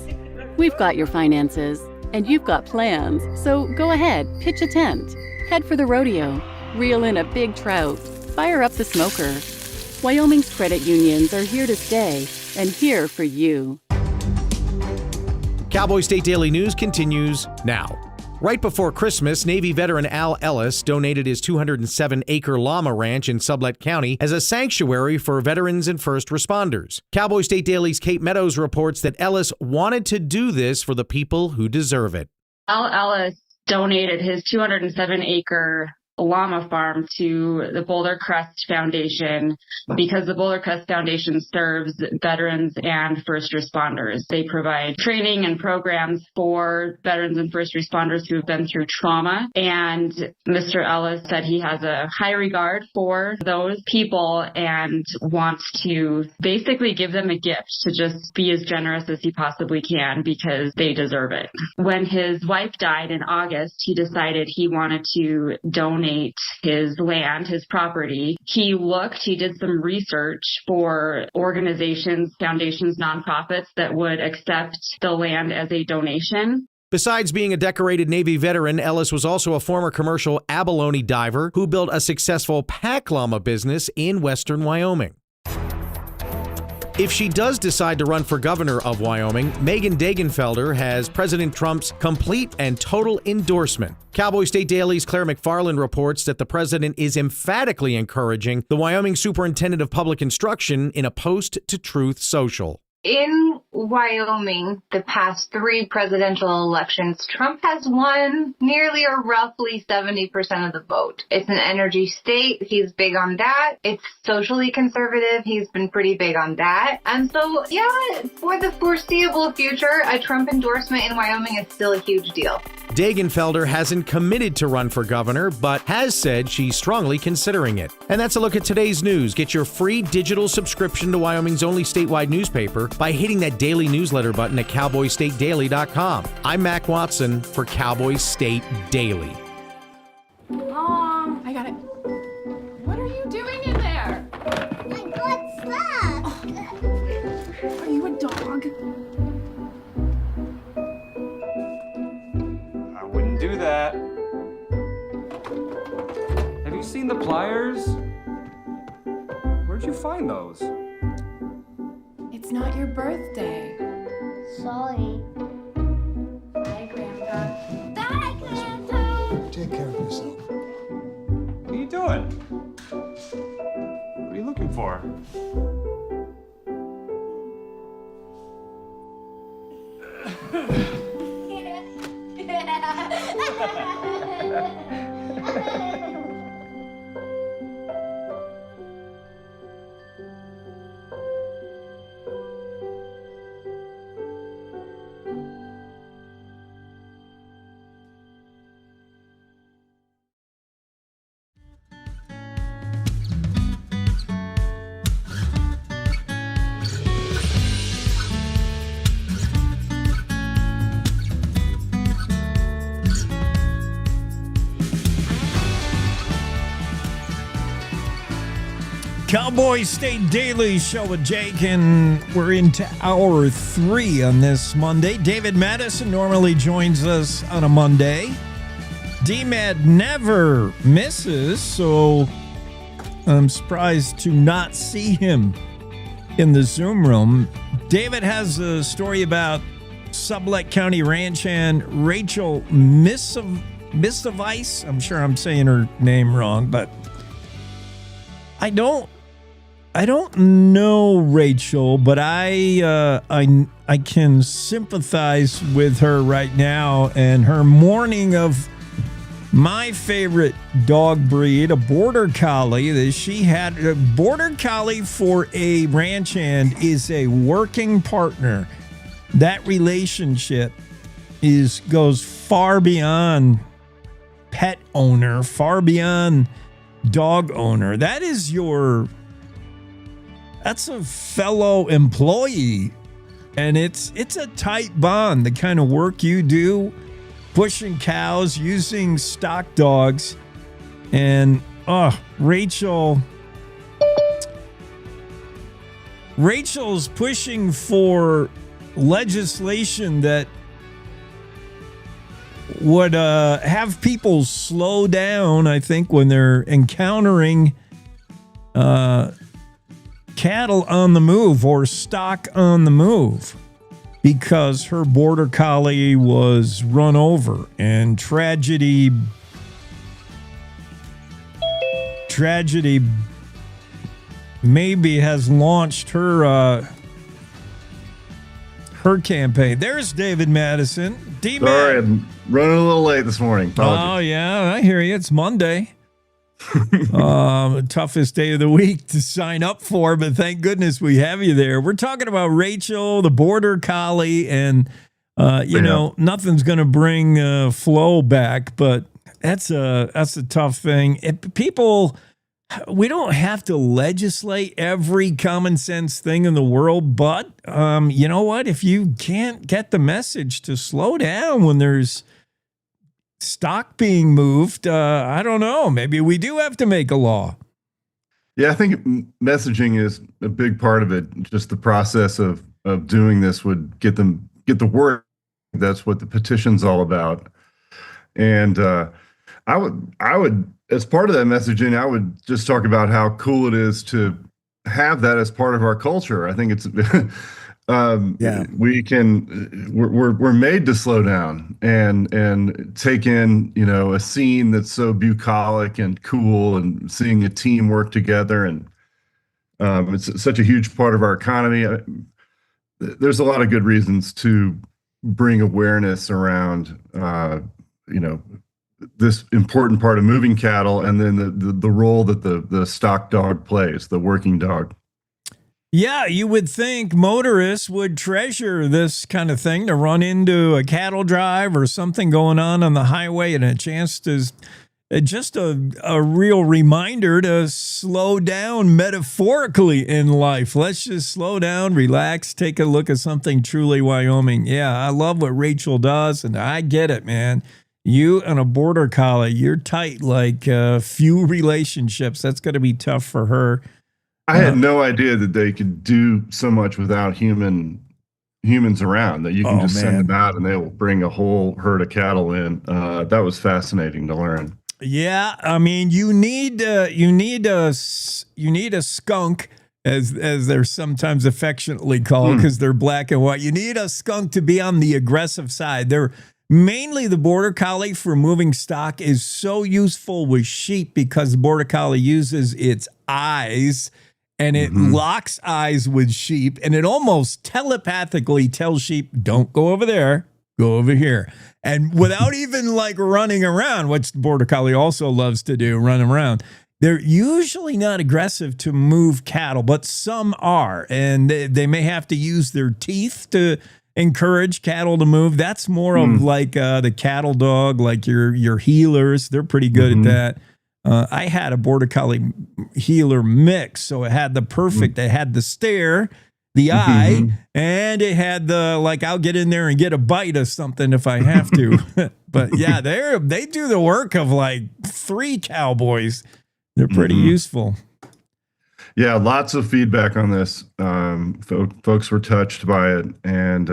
Speaker 5: We've got your finances. And you've got plans, so go ahead, pitch a tent, head for the rodeo. Reel in a big trout. Fire up the smoker. Wyoming's credit unions are here to stay and here for you.
Speaker 2: Cowboy State Daily News continues now. Right before Christmas, Navy veteran Al Ellis donated his 207-acre llama ranch in Sublette County as a sanctuary for veterans and first responders. Cowboy State Daily's Kate Meadows reports that Ellis wanted to do this for the people who deserve it.
Speaker 6: Al Ellis donated his 207-acre llama farm to the Boulder Crest Foundation because the Boulder Crest Foundation serves veterans and first responders. They provide training and programs for veterans and first responders who have been through trauma. And Mr. Ellis said he has a high regard for those people and wants to basically give them a gift to just be as generous as he possibly can because they deserve it. When his wife died in August, he decided he wanted to donate his land, his property. He did some research for organizations, foundations, nonprofits that would accept the land as a donation.
Speaker 2: Besides being a decorated Navy veteran, Ellis was also a former commercial abalone diver who built a successful pack llama business in western Wyoming. If she does decide to run for governor of Wyoming, Megan Dagenfelder has President Trump's complete and total endorsement. Cowboy State Daily's Claire McFarland reports that the president is emphatically encouraging the Wyoming Superintendent of Public Instruction in a post to Truth Social.
Speaker 7: In Wyoming, the past 3 presidential elections, Trump has won nearly or roughly 70% of the vote. It's an energy state. He's big on that. It's socially conservative. He's been pretty big on that. And so, yeah, for the foreseeable future, a Trump endorsement in Wyoming is still a huge deal.
Speaker 2: Dagenfelder hasn't committed to run for governor, but has said she's strongly considering it. And that's a look at today's news. Get your free digital subscription to Wyoming's only statewide newspaper by hitting that daily newsletter button at cowboystatedaily.com. I'm Mac Watson for Cowboy State Daily.
Speaker 20: Mom, I got it. What are you doing in there?
Speaker 8: I got stuck.
Speaker 20: Are you a dog?
Speaker 9: I wouldn't do that. Have you seen the pliers? Where'd you find those?
Speaker 20: It's not your birthday.
Speaker 8: Sorry.
Speaker 20: Bye, Grandpa.
Speaker 8: Bye, Grandpa.
Speaker 11: Take care of yourself.
Speaker 9: What are you doing? What are you looking for?
Speaker 1: Cowboy State Daily Show with Jake, and we're into hour 3 on this Monday. David Madison normally joins us on a Monday. D-Mad never misses, so I'm surprised to not see him in the Zoom room. David has a story about Sublette County ranch hand Rachel Misavice. I'm sure I'm saying her name wrong, but I don't know Rachel, but I can sympathize with her right now and her mourning of my favorite dog breed, a border collie. That she had a border collie for a ranch hand is a working partner. That relationship goes far beyond pet owner, far beyond dog owner. That's a fellow employee, and it's a tight bond. The kind of work you do, pushing cows, using stock dogs, and Rachel's pushing for legislation that would have people slow down, I think, when they're encountering cattle on the move or stock on the move, because her border collie was run over, and tragedy maybe has launched her campaign. There's David Madison.
Speaker 4: Sorry, I'm running a little late this morning. Apologies.
Speaker 1: Oh yeah, I hear you. It's Monday. Toughest day of the week to sign up for, but thank goodness we have you there. We're talking about Rachel, the border collie, and nothing's going to bring Flo back, but that's a tough thing. We don't have to legislate every common sense thing in the world, but you know what? If you can't get the message to slow down when there's stock being moved, I don't know. Maybe we do have to make a law.
Speaker 4: Yeah, I think messaging is a big part of it. Just the process of doing this would get the word. That's what the petition's all about. And I would, as part of that messaging, I would just talk about how cool it is to have that as part of our culture. I think it's we're made to slow down and take in, a scene that's so bucolic and cool, and seeing a team work together. And it's such a huge part of our economy. There's a lot of good reasons to bring awareness around, this important part of moving cattle, and then the role that the stock dog plays, the working dog.
Speaker 1: Yeah, you would think motorists would treasure this kind of thing, to run into a cattle drive or something going on the highway, and a chance to just a real reminder to slow down metaphorically in life. Let's just slow down, relax, take a look at something truly Wyoming. Yeah, I love what Rachel does, and I get it, man. You and a border collie, you're tight like few relationships. That's going to be tough for her.
Speaker 4: I had no idea that they could do so much without humans around, that you can send them out and they will bring a whole herd of cattle in. That was fascinating to learn.
Speaker 1: Yeah, I mean, you need a skunk, as they're sometimes affectionately called, because they're black and white. You need a skunk to be on the aggressive side. They're mainly, the border collie for moving stock is so useful with sheep, because the border collie uses its eyes, and it locks eyes with sheep, and it almost telepathically tells sheep, don't go over there, go over here. And without even running around, which the border collie also loves to do, run around. They're usually not aggressive to move cattle, but some are, and they may have to use their teeth to encourage cattle to move. That's more of the cattle dog, like your healers. They're pretty good at that. I had a border collie healer mix, so it had the perfect. It had the stare, the eye, and it had the I'll get in there and get a bite of something if I have to. But yeah, they do the work of 3 cowboys. They're pretty useful.
Speaker 4: Yeah, lots of feedback on this. Folks were touched by it, and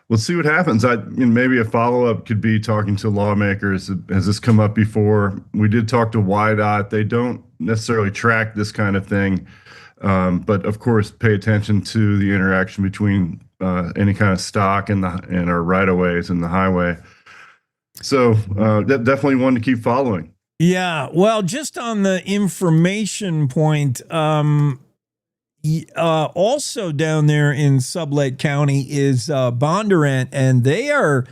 Speaker 4: let's see what happens. Maybe a follow-up could be talking to lawmakers. Has this come up before? We did talk to YDOT. They don't necessarily track this kind of thing, but of course, pay attention to the interaction between any kind of stock and our right-of-ways and the highway. So definitely one to keep following.
Speaker 1: Yeah, well, just on the information point, also down there in Sublette County is Bondurant, and they are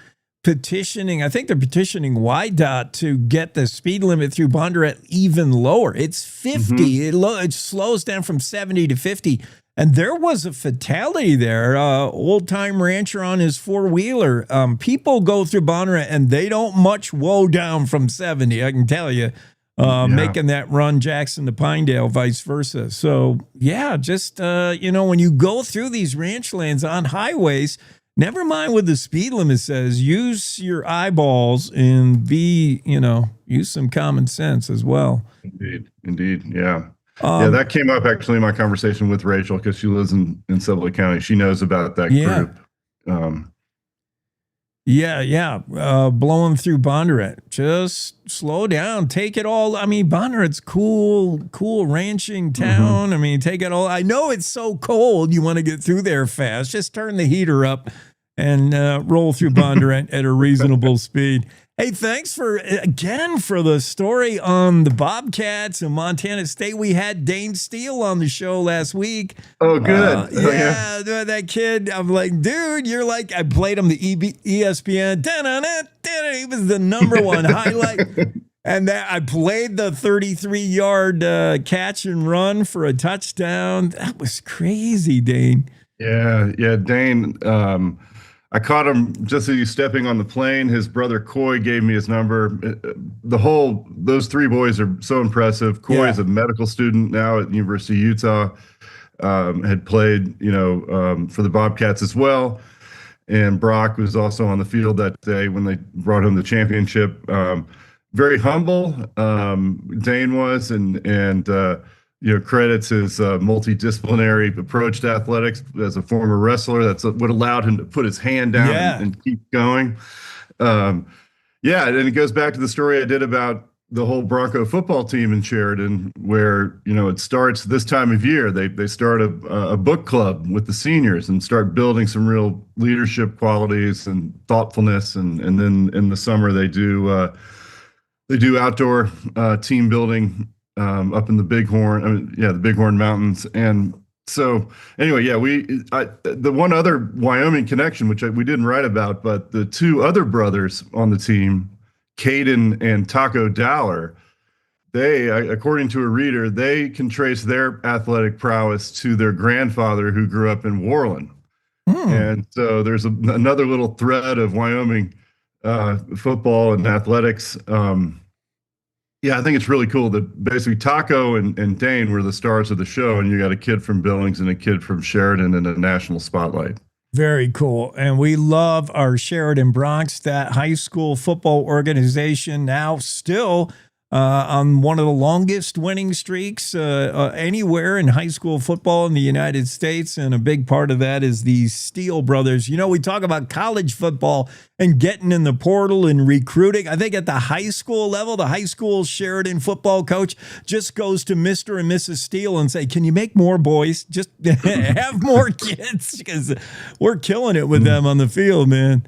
Speaker 1: petitioning, I think they're petitioning YDOT to get the speed limit through Bondurant even lower. It's 50. It slows down from 70 to 50. And there was a fatality there. Old-time rancher on his four-wheeler. People go through Bonneret, and they don't much woe down from 70, I can tell you, making that run Jackson to Pinedale, vice versa. So, yeah, just, when you go through these ranch lands on highways, never mind what the speed limit says. Use your eyeballs and use some common sense as well.
Speaker 4: Indeed, yeah. That came up actually in my conversation with Rachel, because she lives in Sublette County. She knows about that group.
Speaker 1: Yeah. Blowing through Bondurant. Just slow down. Take it all. I mean, Bondurant's cool ranching town. I mean, take it all. I know it's so cold. You want to get through there fast. Just turn the heater up and roll through Bondurant at a reasonable speed. Hey, thanks for the story on the Bobcats and Montana State. We had Dane Steele on the show last week.
Speaker 4: Oh, good.
Speaker 1: Yeah, that kid. I'm like, dude, you're like, I played him the ESPN. He was the number one highlight. And I played the 33-yard catch and run for a touchdown. That was crazy, Dane.
Speaker 4: Yeah, Dane. I caught him just as he's stepping on the plane. His brother Coy gave me his number. Those three boys are so impressive. Coy is a medical student now at the University of Utah. Had played, for the Bobcats as well. And Brock was also on the field that day when they brought home the championship. Very humble, Dane was, and credits his multidisciplinary approach to athletics as a former wrestler. That's what allowed him to put his hand down and keep going. And it goes back to the story I did about the whole Bronco football team in Sheridan, where, it starts this time of year. They start a book club with the seniors and start building some real leadership qualities and thoughtfulness. And then in the summer, they do outdoor team building up in the Bighorn, the Bighorn Mountains. And so anyway, the one other Wyoming connection, which we didn't write about, but the two other brothers on the team, Caden and Taco Dowler, they, according to a reader, they can trace their athletic prowess to their grandfather who grew up in Worland. And so there's another little thread of Wyoming football and athletics. I think it's really cool that basically Taco and Dane were the stars of the show, and you got a kid from Billings and a kid from Sheridan in a national spotlight.
Speaker 1: Very cool. And we love our Sheridan Broncs, that high school football organization, now still on one of the longest winning streaks anywhere in high school football in the United States. And a big part of that is the Steele brothers. We talk about college football and getting in the portal and recruiting. I think at the high school level, the high school Sheridan football coach just goes to Mr. and Mrs. Steele and say, can you make more boys? Just have more kids, because we're killing it with them on the field, man.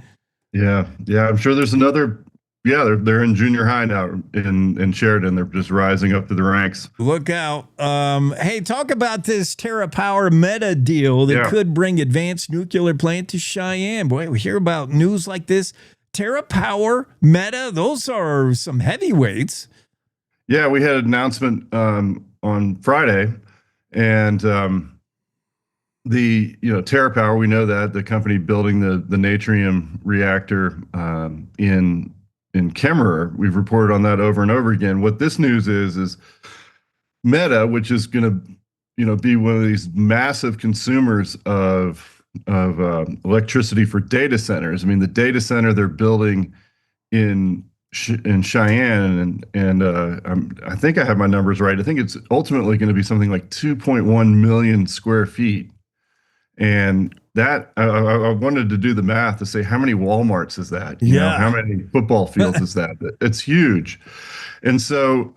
Speaker 4: Yeah. I'm sure there's another. Yeah, they're in junior high now in Sheridan. They're just rising up to the ranks.
Speaker 1: Look out. Hey, talk about this TerraPower Meta deal that could bring advanced nuclear plant to Cheyenne. Boy, we hear about news like this. TerraPower, Meta, those are some heavyweights.
Speaker 4: Yeah, we had an announcement on Friday, and the TerraPower, we know that the company building the Natrium reactor in Kemmerer. We've reported on that over and over again. What this news is Meta, which is going to, be one of these massive consumers of electricity for data centers. I mean, the data center they're building in Cheyenne, and I think I have my numbers right. I think it's ultimately going to be something like 2.1 million square feet. And that I wanted to do the math to say, how many Walmarts is that? How many football fields is that? It's huge. And so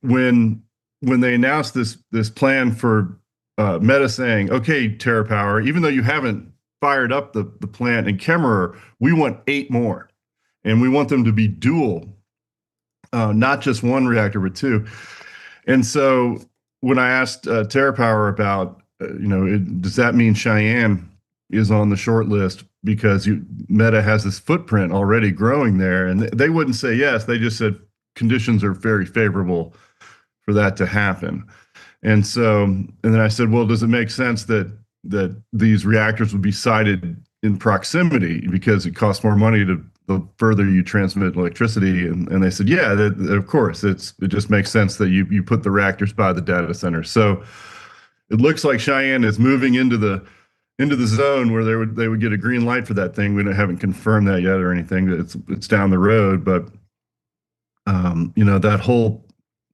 Speaker 4: when they announced this plan for Meta saying, okay, TerraPower, even though you haven't fired up the plant in Kemmerer, we want 8 more, and we want them to be dual, not just one reactor but 2. And so when I asked TerraPower about, does that mean Cheyenne is on the short list because Meta has this footprint already growing there? And they wouldn't say yes. They just said conditions are very favorable for that to happen. And so, and then I said, well, does it make sense that these reactors would be sited in proximity because it costs more money the further you transmit electricity? And they said, yeah, of course, it just makes sense that you put the reactors by the data center. So it looks like Cheyenne is moving into the zone where they would get a green light for that thing. We haven't confirmed that yet or anything. It's down the road, but that whole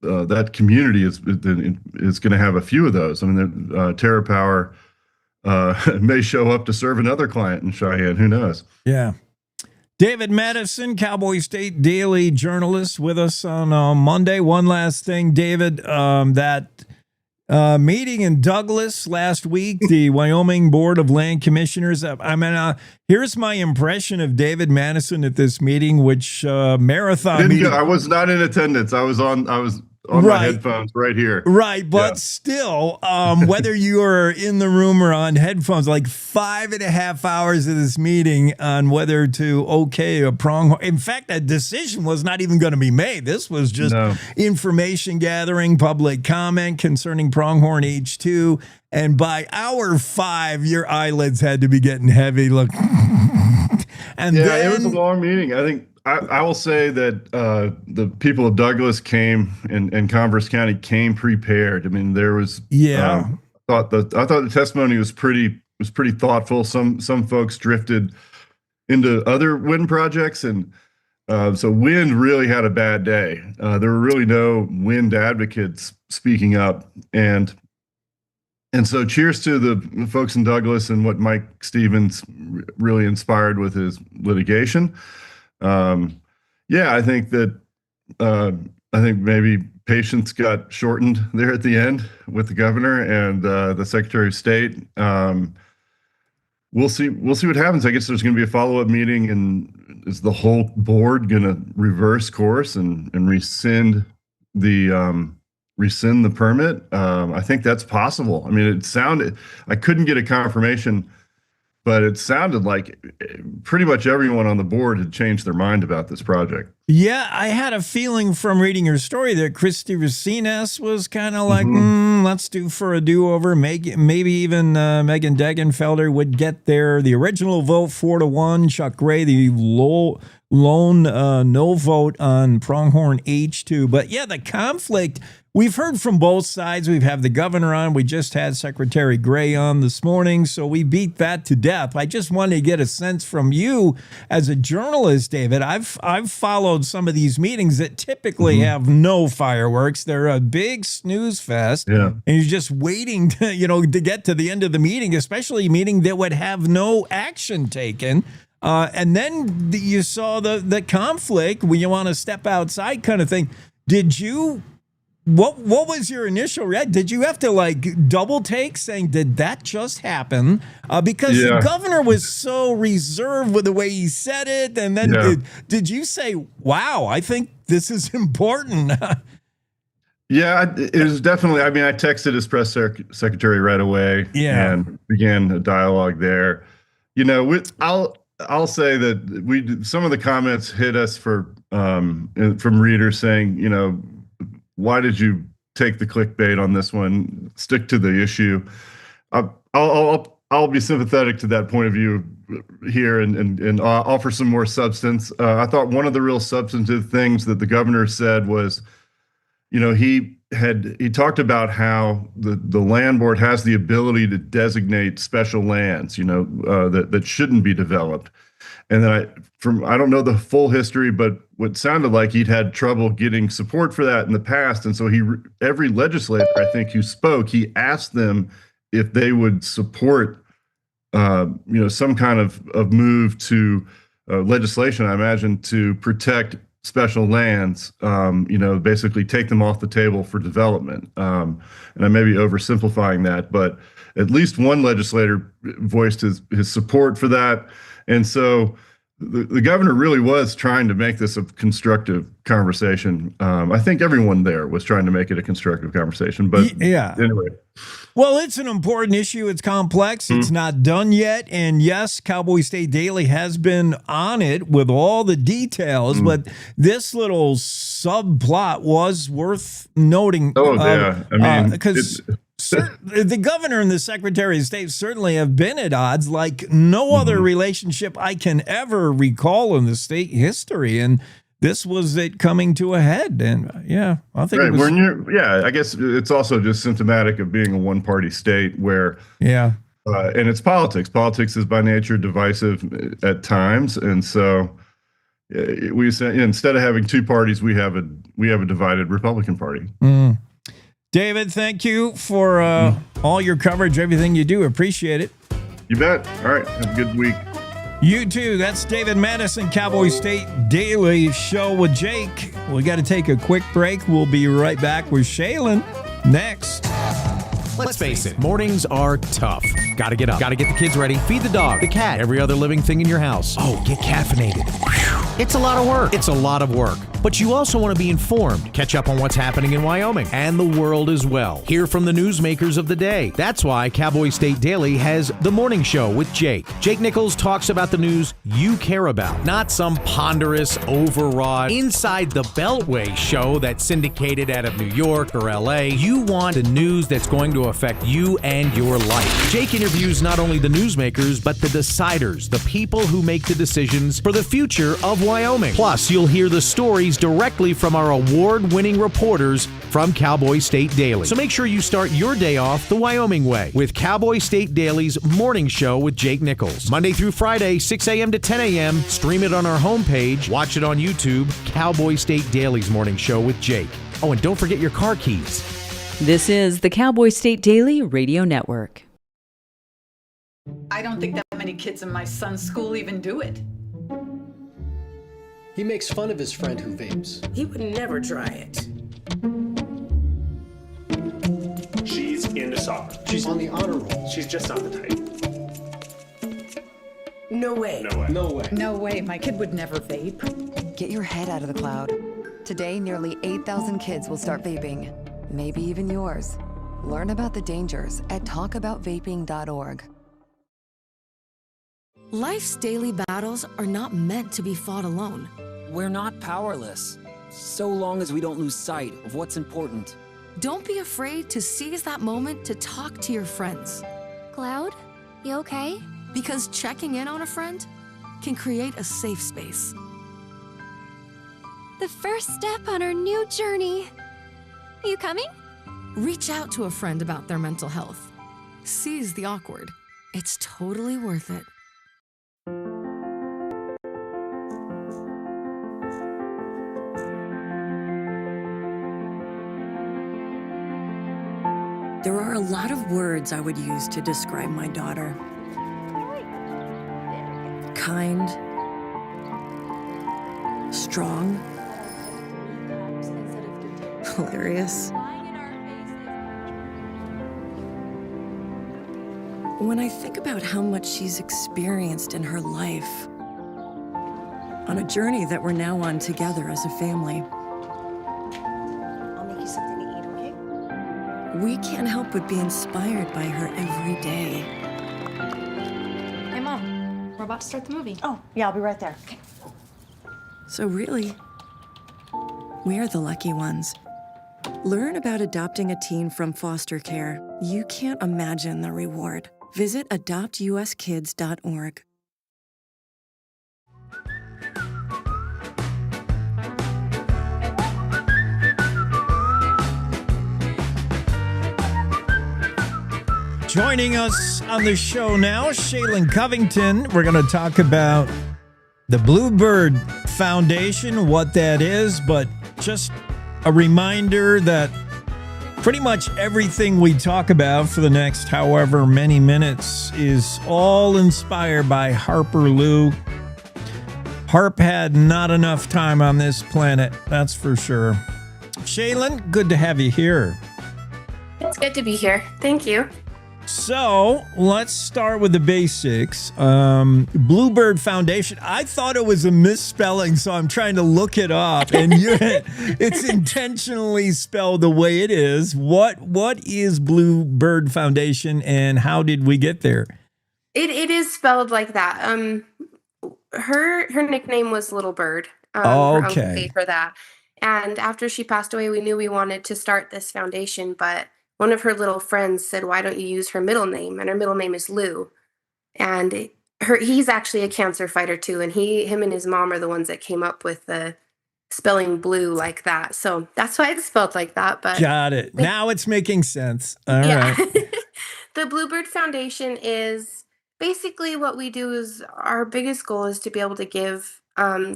Speaker 4: that community is going to have a few of those. I mean, TerraPower may show up to serve another client in Cheyenne. Who knows?
Speaker 1: Yeah. David Madison, Cowboy State Daily journalist, with us on Monday. One last thing, David, that meeting in Douglas last week, the Wyoming Board of Land Commissioners. Here's my impression of David Madison at this meeting, which marathon meeting.
Speaker 4: I was not in attendance. I was on my headphones right here.
Speaker 1: Right, but still, whether you are in the room or on headphones, like 5.5 hours of this meeting on whether to okay a pronghorn. In fact, that decision was not even going to be made. This was just information gathering, public comment concerning pronghorn H2. And by hour 5, your eyelids had to be getting heavy. Look, and
Speaker 4: it was a long meeting. I think. I will say that the people of Douglas came and Converse County came prepared. I mean, there was I thought the testimony was pretty thoughtful. Some folks drifted into other wind projects, and so wind really had a bad day. There were really no wind advocates speaking up, and so cheers to the folks in Douglas and what Mike Stevens really inspired with his litigation. I think that I think maybe patience got shortened there at the end with the governor and the Secretary of State. We'll see what happens. I guess there's going to be a follow-up meeting, and is the whole board going to reverse course and rescind the permit? I think that's possible. I mean, I couldn't get a confirmation, but it sounded like pretty much everyone on the board had changed their mind about this project.
Speaker 1: Yeah, I had a feeling from reading your story that Christy Racines was kind of like, let's do for a do-over. Maybe even Megan Degenfelder would get there. The original vote 4-1. Chuck Gray, the lone no vote on pronghorn H2. But yeah, the conflict, we've heard from both sides. We've had the governor on. We just had Secretary Gray on this morning, so we beat that to death. I just wanted to get a sense from you as a journalist, David. I've followed some of these meetings that typically have no fireworks. They're a big snooze fest, and you're just waiting to get to the end of the meeting, especially a meeting that would have no action taken. And then you saw the conflict when you want to step outside kind of thing. Did you? What was your initial reaction? Did you have to double take saying, did that just happen? Because the governor was so reserved with the way he said it. And then did you say, wow, I think this is important?
Speaker 4: Yeah, it was definitely, I texted his press secretary right away and began a dialogue there. I'll say that some of the comments hit us from readers saying, why did you take the clickbait on this one? Stick to the issue. I'll be sympathetic to that point of view here and offer some more substance. I thought one of the real substantive things that the governor said was, he talked about how the land board has the ability to designate special lands, that shouldn't be developed. And then I don't know the full history, but what sounded like he'd had trouble getting support for that in the past. And so every legislator, I think, who spoke, he asked them if they would support, some kind of move to legislation, I imagine, to protect special lands, basically take them off the table for development. And I may be oversimplifying that, but at least one legislator voiced his support for that. And so the governor really was trying to make this a constructive conversation. I think everyone there was trying to make it a constructive conversation, but anyway.
Speaker 1: Well, it's an important issue. It's complex. It's not done yet. And yes, Cowboy State Daily has been on it with all the details, but this little subplot was worth noting. Because the governor and the Secretary of State certainly have been at odds like no other relationship I can ever recall in the state history. And this was it coming to a head. And I think
Speaker 4: I guess it's also just symptomatic of being a one-party state where and it's politics. Politics is by nature divisive at times. And so we say, instead of having two parties, we have a divided Republican Party.
Speaker 1: David, thank you for all your coverage, everything you do. Appreciate it.
Speaker 4: You bet. All right. Have a good week.
Speaker 1: You too. That's David Madison, Cowboy State Daily Show with Jake. We got to take a quick break. We'll be right back with Shealynn next.
Speaker 2: Let's face it, mornings are tough. Gotta get up, gotta get the kids ready, feed the dog, the cat, every other living thing in your house. Oh, get caffeinated. Whew. It's a lot of work. It's a lot of work. But you also want to be informed, catch up on what's happening in Wyoming and the world as well. Hear from the newsmakers of the day. That's why Cowboy State Daily has The Morning Show with Jake. Jake Nichols talks about the news you care about, not some ponderous, overwrought, inside the Beltway show that's syndicated out of New York or LA. You want the news that's going to affect you and your life. Jake interviews not only the newsmakers, but the deciders, the people who make the decisions for the future of Wyoming. Plus, you'll hear the stories directly from our award-winning reporters from Cowboy State Daily. So make sure you start your day off the Wyoming way with Cowboy State Daily's Morning Show with Jake Nichols. Monday through Friday, 6 a.m. to 10 a.m. Stream it on our homepage. Watch it on YouTube. Cowboy State Daily's Morning Show with Jake. Oh, and don't forget your car keys.
Speaker 10: This is the Cowboy State Daily Radio Network.
Speaker 12: I don't think that many kids in my son's school even do it.
Speaker 13: He makes fun of his friend who vapes.
Speaker 14: He would never try it.
Speaker 17: She's into soccer.
Speaker 13: She's on the honor roll.
Speaker 17: She's just not the type.
Speaker 14: No way.
Speaker 17: No way.
Speaker 13: No way.
Speaker 12: No way, my kid would never vape.
Speaker 23: Get your head out of the cloud. Today, nearly 8,000 kids will start vaping. Maybe even yours. Learn about the dangers at talkaboutvaping.org.
Speaker 26: Life's daily battles are not meant to be fought alone.
Speaker 27: We're not powerless, so long as we don't lose sight of what's important.
Speaker 26: Don't be afraid to seize that moment to talk to your friends.
Speaker 8: Cloud, you okay?
Speaker 26: Because checking in on a friend can create a safe space.
Speaker 8: The first step on our new journey. You coming?
Speaker 26: Reach out to a friend about their mental health. Seize the awkward. It's totally worth it.
Speaker 28: There are a lot of words I would use to describe my daughter. Kind, strong, hilarious. When I think about how much she's experienced in her life, on a journey that we're now on together as a family,
Speaker 29: I'll make you something to eat, okay?
Speaker 28: we can't help but be inspired by her every day.
Speaker 29: Hey, Mom, we're about to start the movie. Oh, yeah, I'll be right there. Okay.
Speaker 28: So really, we're the lucky ones. Learn about adopting a teen from foster care. You can't imagine the reward. Visit adoptuskids.org.
Speaker 1: Joining us on the show now, Shealynn Covington. We're going to talk about the Bloubird Foundation, what that is, but just a reminder that pretty much everything we talk about for the next however many minutes is all inspired by Harper Lou. Harp had not enough time on this planet, that's for sure. Shealynn, good to have you here.
Speaker 30: It's good to be here. Thank you.
Speaker 1: So let's start with the basics. Bloubird Foundation. I thought it was a misspelling, so I'm trying to look it up. And it's intentionally spelled the way it is. What is Bloubird Foundation, and how did we get there?
Speaker 30: It is spelled like that. Her nickname was Little Bird. Her uncle paid for that. And after she passed away, we knew we wanted to start this foundation, but one of her little friends said, "Why don't you use her middle name?" And her middle name is Lou. And he's actually a cancer fighter too. And him and his mom are the ones that came up with the spelling blue like that. So that's why it's spelled like that. But
Speaker 1: got it. Now it's making sense. All right.
Speaker 30: The Bloubird Foundation is basically what we do is our biggest goal is to be able to give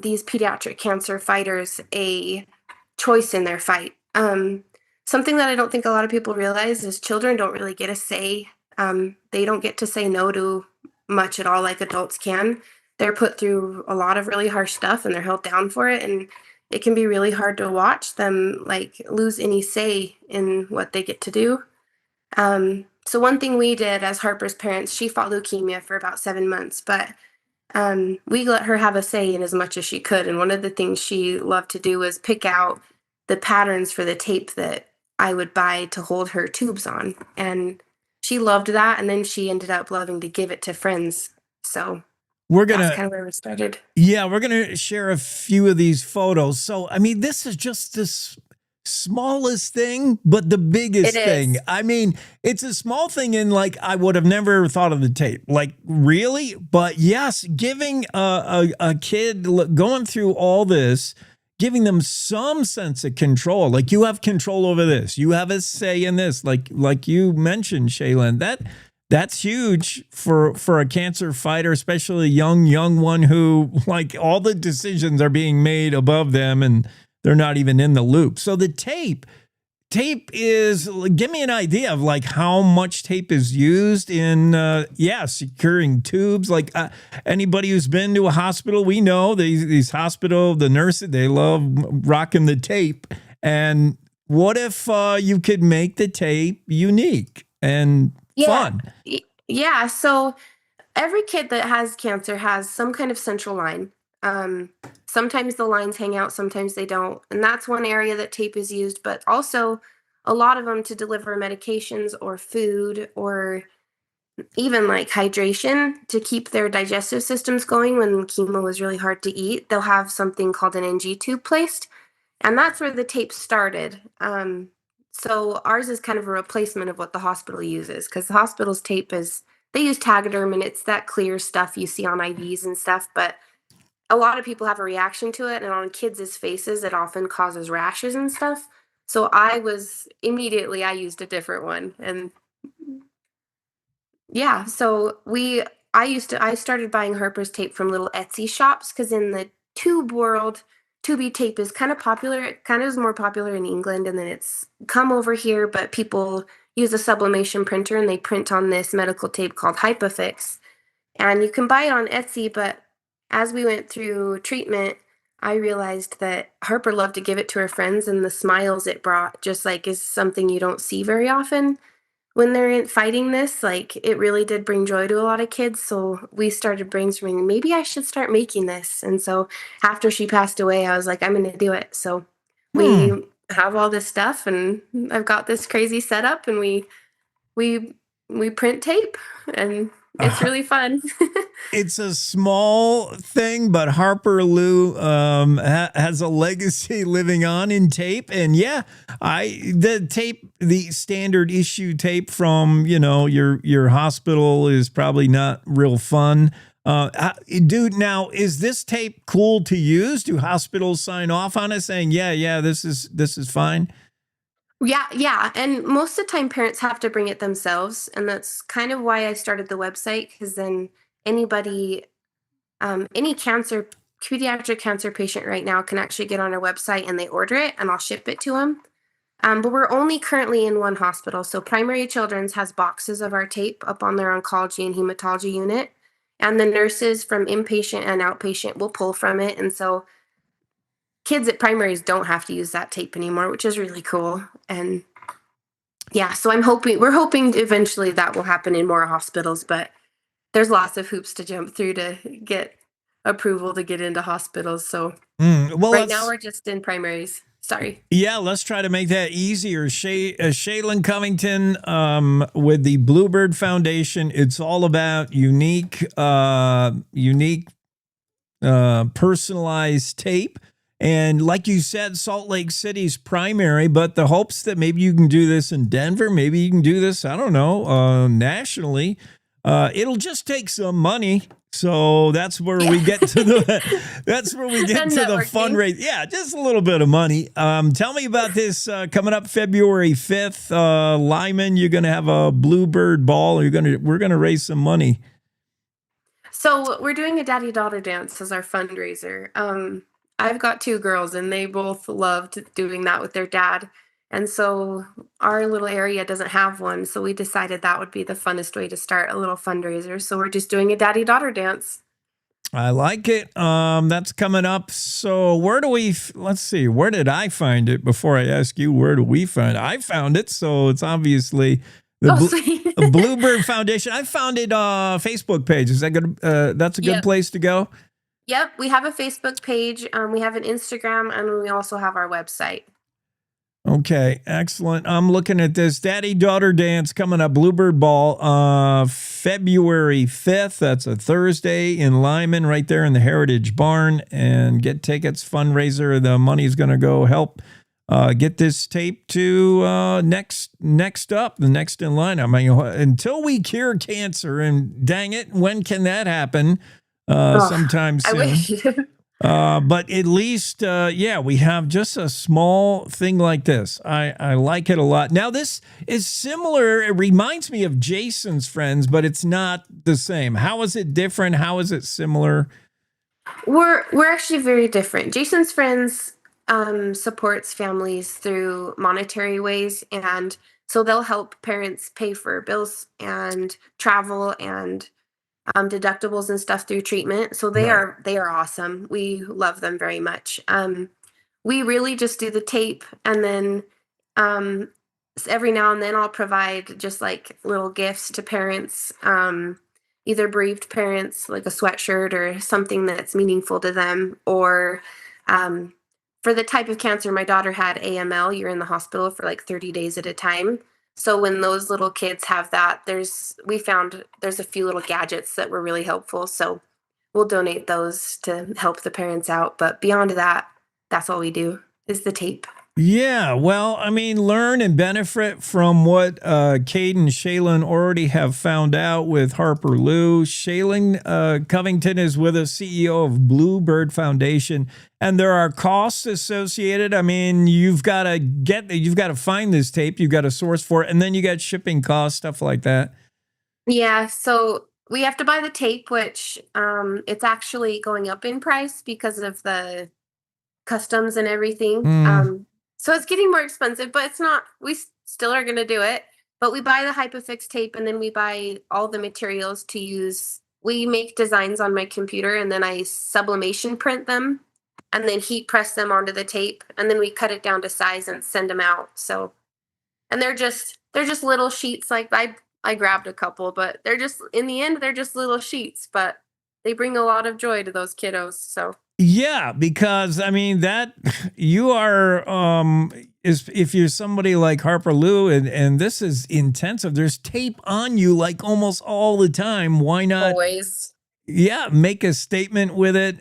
Speaker 30: these pediatric cancer fighters a choice in their fight. Something that I don't think a lot of people realize is children don't really get a say. They don't get to say no to much at all like adults can. they're put through a lot of really harsh stuff and they're held down for it. And it can be really hard to watch them like lose any say in what they get to do. So one thing we did as Harper's parents, she fought leukemia for about 7 months, but we let her have a say in as much as she could. And one of the things she loved to do was pick out the patterns for the tape that I would buy to hold her tubes on. And she loved that. And then she ended up loving to give it to friends. So that's kind of where we started.
Speaker 1: Yeah, we're going to share a few of these photos. So, I mean, this is just this smallest thing, but the biggest thing. I mean, it's a small thing in like, I would have never thought of the tape. Like, really? But yes, giving a kid going through all this, giving them some sense of control. Like, you have control over this. You have a say in this. Like you mentioned, Shealynn, that's huge for a cancer fighter, especially a young one who, like, all the decisions are being made above them and they're not even in the loop. So the tape is, give me an idea of like how much tape is used in, securing tubes. Like anybody who's been to a hospital, we know these hospital, the nurses, they love rocking the tape. And what if you could make the tape unique and fun?
Speaker 30: Yeah. So every kid that has cancer has some kind of central line. Sometimes the lines hang out, sometimes they don't. And that's one area that tape is used, but also a lot of them to deliver medications or food or even like hydration to keep their digestive systems going when chemo is really hard to eat. They'll have something called an NG tube placed. And that's where the tape started. So ours is kind of a replacement of what the hospital uses because the hospital's tape they use Tagaderm and it's that clear stuff you see on IVs and stuff, but a lot of people have a reaction to it, and on kids' faces, it often causes rashes and stuff. So I used a different one. And yeah, so I started buying Harper's tape from little Etsy shops because in the tube world, tubey tape is kind of popular. It kind of is more popular in England, and then it's come over here, but people use a sublimation printer and they print on this medical tape called Hypafix. And you can buy it on Etsy, but as we went through treatment, I realized that Harper loved to give it to her friends, and the smiles it brought just like is something you don't see very often when they're fighting this. Like, it really did bring joy to a lot of kids. So we started brainstorming, maybe I should start making this. And so after she passed away, I was like, I'm going to do it. So we have all this stuff, and I've got this crazy setup, and we print tape, and it's really fun.
Speaker 1: It's a small thing, but Harper Lou has a legacy living on in tape. And yeah, the standard issue tape from, your hospital is probably not real fun. Dude, now, is this tape cool to use? Do hospitals sign off on it saying, yeah, this is fine?
Speaker 30: Yeah. And most of the time parents have to bring it themselves. And that's kind of why I started the website, because then anybody, any pediatric cancer patient right now can actually get on our website and they order it and I'll ship it to them. But we're only currently in one hospital. So Primary Children's has boxes of our tape up on their oncology and hematology unit. And the nurses from inpatient and outpatient will pull from it. And so kids at primaries don't have to use that tape anymore, which is really cool. And yeah, so we're hoping eventually that will happen in more hospitals, but there's lots of hoops to jump through to get approval to get into hospitals. So right now we're just in primaries. Sorry.
Speaker 1: Yeah, let's try to make that easier. Shealynn Covington with the Bloubird Foundation. It's all about unique, personalized tape. And like you said, Salt Lake City's primary, but the hopes that maybe you can do this in Denver, maybe you can do this, I don't know, nationally. It'll just take some money. So that's where we get to the fundraise. Yeah, just a little bit of money. Tell me about this coming up February 5th. Lyman, you're going to have a Bloubird ball. We're going to raise some money.
Speaker 30: So we're doing a daddy-daughter dance as our fundraiser. I've got 2 girls and they both loved doing that with their dad. And so our little area doesn't have one. So we decided that would be the funnest way to start a little fundraiser. So we're just doing a daddy-daughter dance.
Speaker 1: I like it. That's coming up. So where do we, let's see, where did I find it before I ask you, where do we find it? I found it. So it's obviously the Bloubird Foundation. I found it Facebook page. Is that good? That's a good place to go.
Speaker 30: Yep. We have a Facebook page. We have an Instagram, and we also have our website.
Speaker 1: Okay, excellent. I'm looking at this daddy-daughter dance coming up, Bloubird Ball, February 5th. That's a Thursday in Lyman, right there in the Heritage Barn. And get tickets, fundraiser. The money is going to go help get this tape to next up, the next in line. I mean, until we cure cancer, and dang it, when can that happen? Sometime soon.
Speaker 30: I wish.
Speaker 1: But at least, we have just a small thing like this. I like it a lot. Now, this is similar. It reminds me of Jason's Friends, but it's not the same. How is it different? How is it similar?
Speaker 30: We're actually very different. Jason's Friends supports families through monetary ways, and so they'll help parents pay for bills and travel and deductibles and stuff through treatment. So they are awesome. We love them very much. We really just do the tape, and then every now and then I'll provide just like little gifts to parents, either bereaved parents, like a sweatshirt or something that's meaningful to them, or for the type of cancer my daughter had, AML, you're in the hospital for like 30 days at a time. So when those little kids have that, we found there's a few little gadgets that were really helpful. So we'll donate those to help the parents out. But beyond that, that's all we do is the tape.
Speaker 1: Yeah, well, I mean, learn and benefit from what Kate and Shealynn already have found out with Harper Lou. Shealynn Covington is with us, CEO of Bloubird Foundation, and there are costs associated. I mean, you've got to find this tape, you've got to source for it, and then you got shipping costs, stuff like that.
Speaker 30: Yeah, so we have to buy the tape, which it's actually going up in price because of the customs and everything. So it's getting more expensive, but it's not, we still are going to do it. But we buy the Hypafix tape, and then we buy all the materials to use. We make designs on my computer, and then I sublimation print them and then heat press them onto the tape. And then we cut it down to size and send them out. So, and they're just little sheets. Like I grabbed a couple, but in the end, they're just little sheets, but they bring a lot of joy to those kiddos. So.
Speaker 1: Yeah, because I mean that you are if you're somebody like Harper Lou and this is intensive, there's tape on you like almost all the time. Why not
Speaker 30: always?
Speaker 1: Yeah, make a statement with it.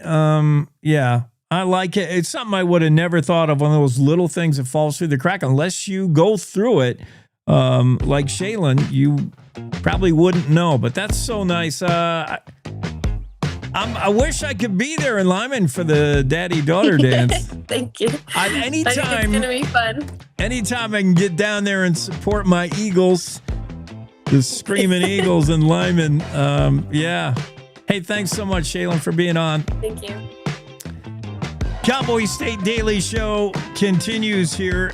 Speaker 1: Yeah, I like it. It's something I would have never thought of, one of those little things that falls through the crack. Unless you go through it, like Shealynn, you probably wouldn't know. But that's so nice. I wish I could be there in Lyman for the daddy-daughter dance.
Speaker 30: Thank you.
Speaker 1: Anytime,
Speaker 30: I think it's going to be fun.
Speaker 1: Anytime I can get down there and support my Eagles, the Screaming Eagles in Lyman. Yeah. Hey, thanks so much, Shealynn, for being on.
Speaker 30: Thank you.
Speaker 1: Cowboy State Daily Show continues here.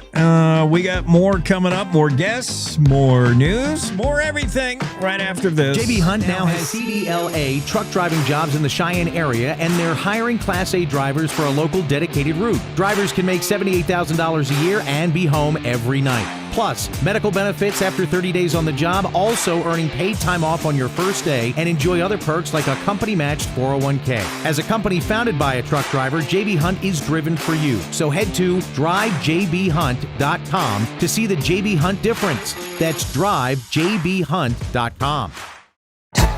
Speaker 1: We got more coming up, more guests, more news, more everything right after this.
Speaker 2: JB Hunt now has CDLA truck driving jobs in the Cheyenne area, and they're hiring Class A drivers for a local dedicated route. Drivers can make $78,000 a year and be home every night. Plus, medical benefits after 30 days on the job, also earning paid time off on your first day, and enjoy other perks like a company-matched 401k. As a company founded by a truck driver, JB Hunt is driven for you. So head to drivejbhunt.com to see the JB Hunt difference. That's drivejbhunt.com.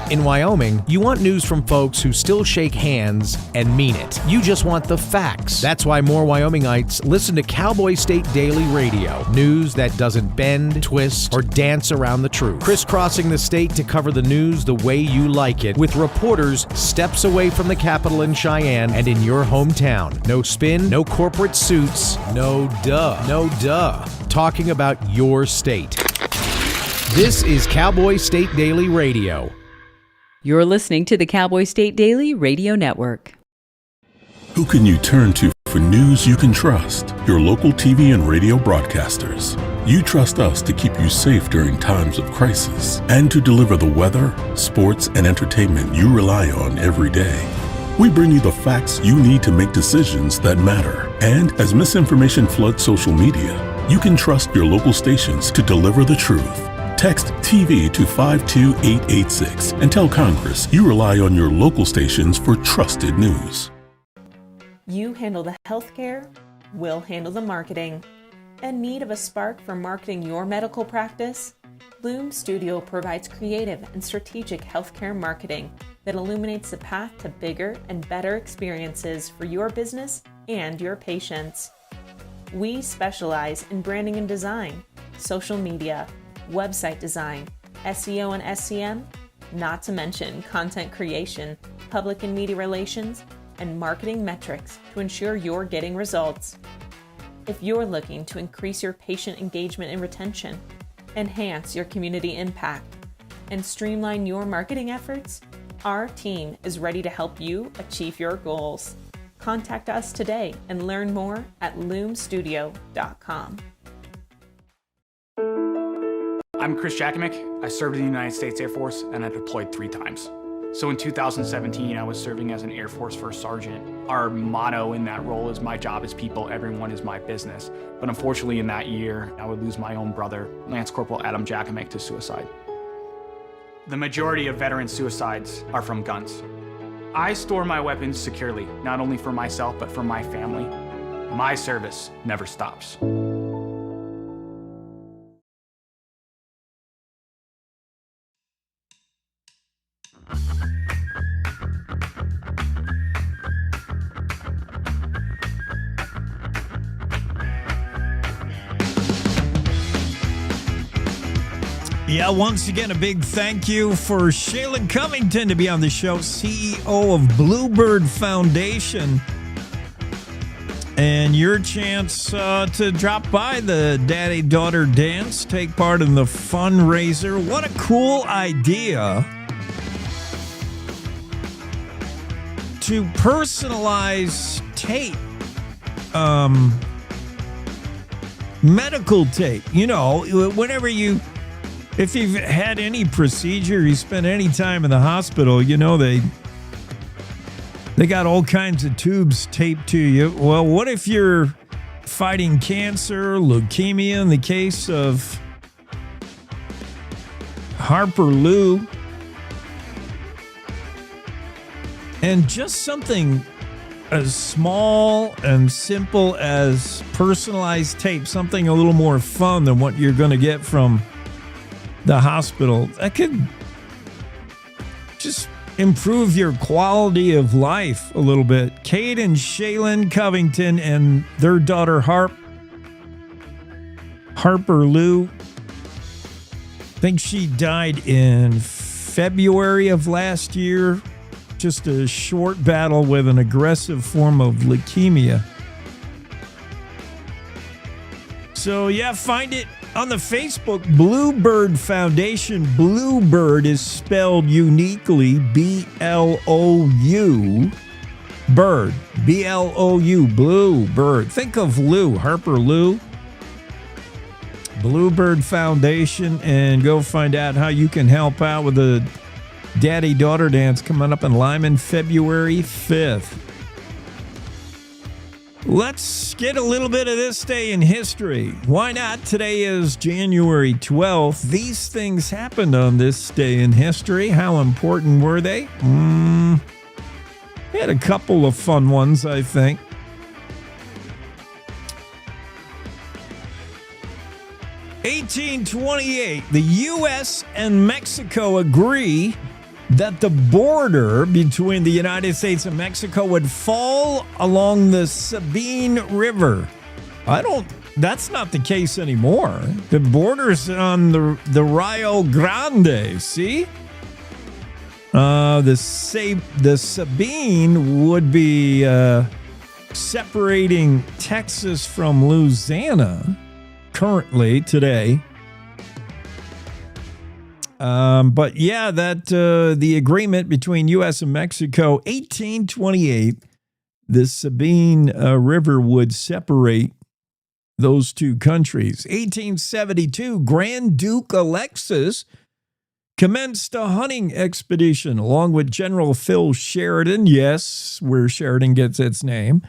Speaker 2: In Wyoming, you want news from folks who still shake hands and mean it. You just want the facts. That's why more Wyomingites listen to Cowboy State Daily Radio. News that doesn't bend, twist, or dance around the truth. Crisscrossing the state to cover the news the way you like it, with reporters steps away from the Capitol in Cheyenne and in your hometown. No spin, no corporate suits, no duh. Talking about your state. This is Cowboy State Daily Radio.
Speaker 10: You're listening to the Cowboy State Daily Radio Network.
Speaker 11: Who can you turn to for news you can trust? Your local TV and radio broadcasters. You trust us to keep you safe during times of crisis and to deliver the weather, sports, and entertainment you rely on every day. We bring you the facts you need to make decisions that matter. And as misinformation floods social media, you can trust your local stations to deliver the truth. Text TV to 52886 and tell Congress you rely on your local stations for trusted news.
Speaker 3: You handle the healthcare, we'll handle the marketing. In need of a spark for marketing your medical practice? Loom Studio provides creative and strategic healthcare marketing that illuminates the path to bigger and better experiences for your business and your patients. We specialize in branding and design, social media, website design, SEO and SCM, not to mention content creation, public and media relations, and marketing metrics to ensure you're getting results. If you're looking to increase your patient engagement and retention, enhance your community impact, and streamline your marketing efforts, our team is ready to help you achieve your goals. Contact us today and learn more at loomstudio.com.
Speaker 5: I'm Chris Jakimick. I served in the United States Air Force and I deployed 3 times. So in 2017, I was serving as an Air Force First Sergeant. Our motto in that role is my job is people, everyone is my business. But unfortunately in that year, I would lose my own brother, Lance Corporal Adam Jakimick, to suicide. The majority of veteran suicides are from guns. I store my weapons securely, not only for myself, but for my family. My service never stops.
Speaker 1: Yeah, once again, a big thank you for Shealynn Covington to be on the show, CEO of Bloubird Foundation. And your chance to drop by the daddy-daughter dance, take part in the fundraiser. What a cool idea to personalize tape, medical tape. You know, whenever if you've had any procedure, you spent any time in the hospital, you know, they got all kinds of tubes taped to you. Well, what if you're fighting cancer, leukemia in the case of Harper Lou, and just something as small and simple as personalized tape, something a little more fun than what you're going to get from the hospital, that could just improve your quality of life a little bit. Kate and Shealynn Covington and their daughter Harper Lou, I think she died in February of last year. Just a short battle with an aggressive form of leukemia. So yeah, find it on the Facebook, Bloubird Foundation. Bloubird is spelled uniquely, B-L-O-U, bird, B-L-O-U, Bloubird. Think of Lou, Harper Lou. Bloubird Foundation, and go find out how you can help out with the daddy-daughter dance coming up in Lyman, February 5th. Let's get a little bit of this day in history. Why not? Today is January 12th. These things happened on this day in history. How important were they? Had a couple of fun ones, I think. (1828), the U.S. and Mexico agree that the border between the United States and Mexico would fall along the Sabine River. That's not the case anymore. The border's on the Rio Grande, see? The Sabine would be separating Texas from Louisiana currently, today. But yeah, that the agreement between U.S. and Mexico, 1828, the Sabine River would separate those two countries. 1872, Grand Duke Alexis commenced a hunting expedition along with General Phil Sheridan. Yes, where Sheridan gets its name.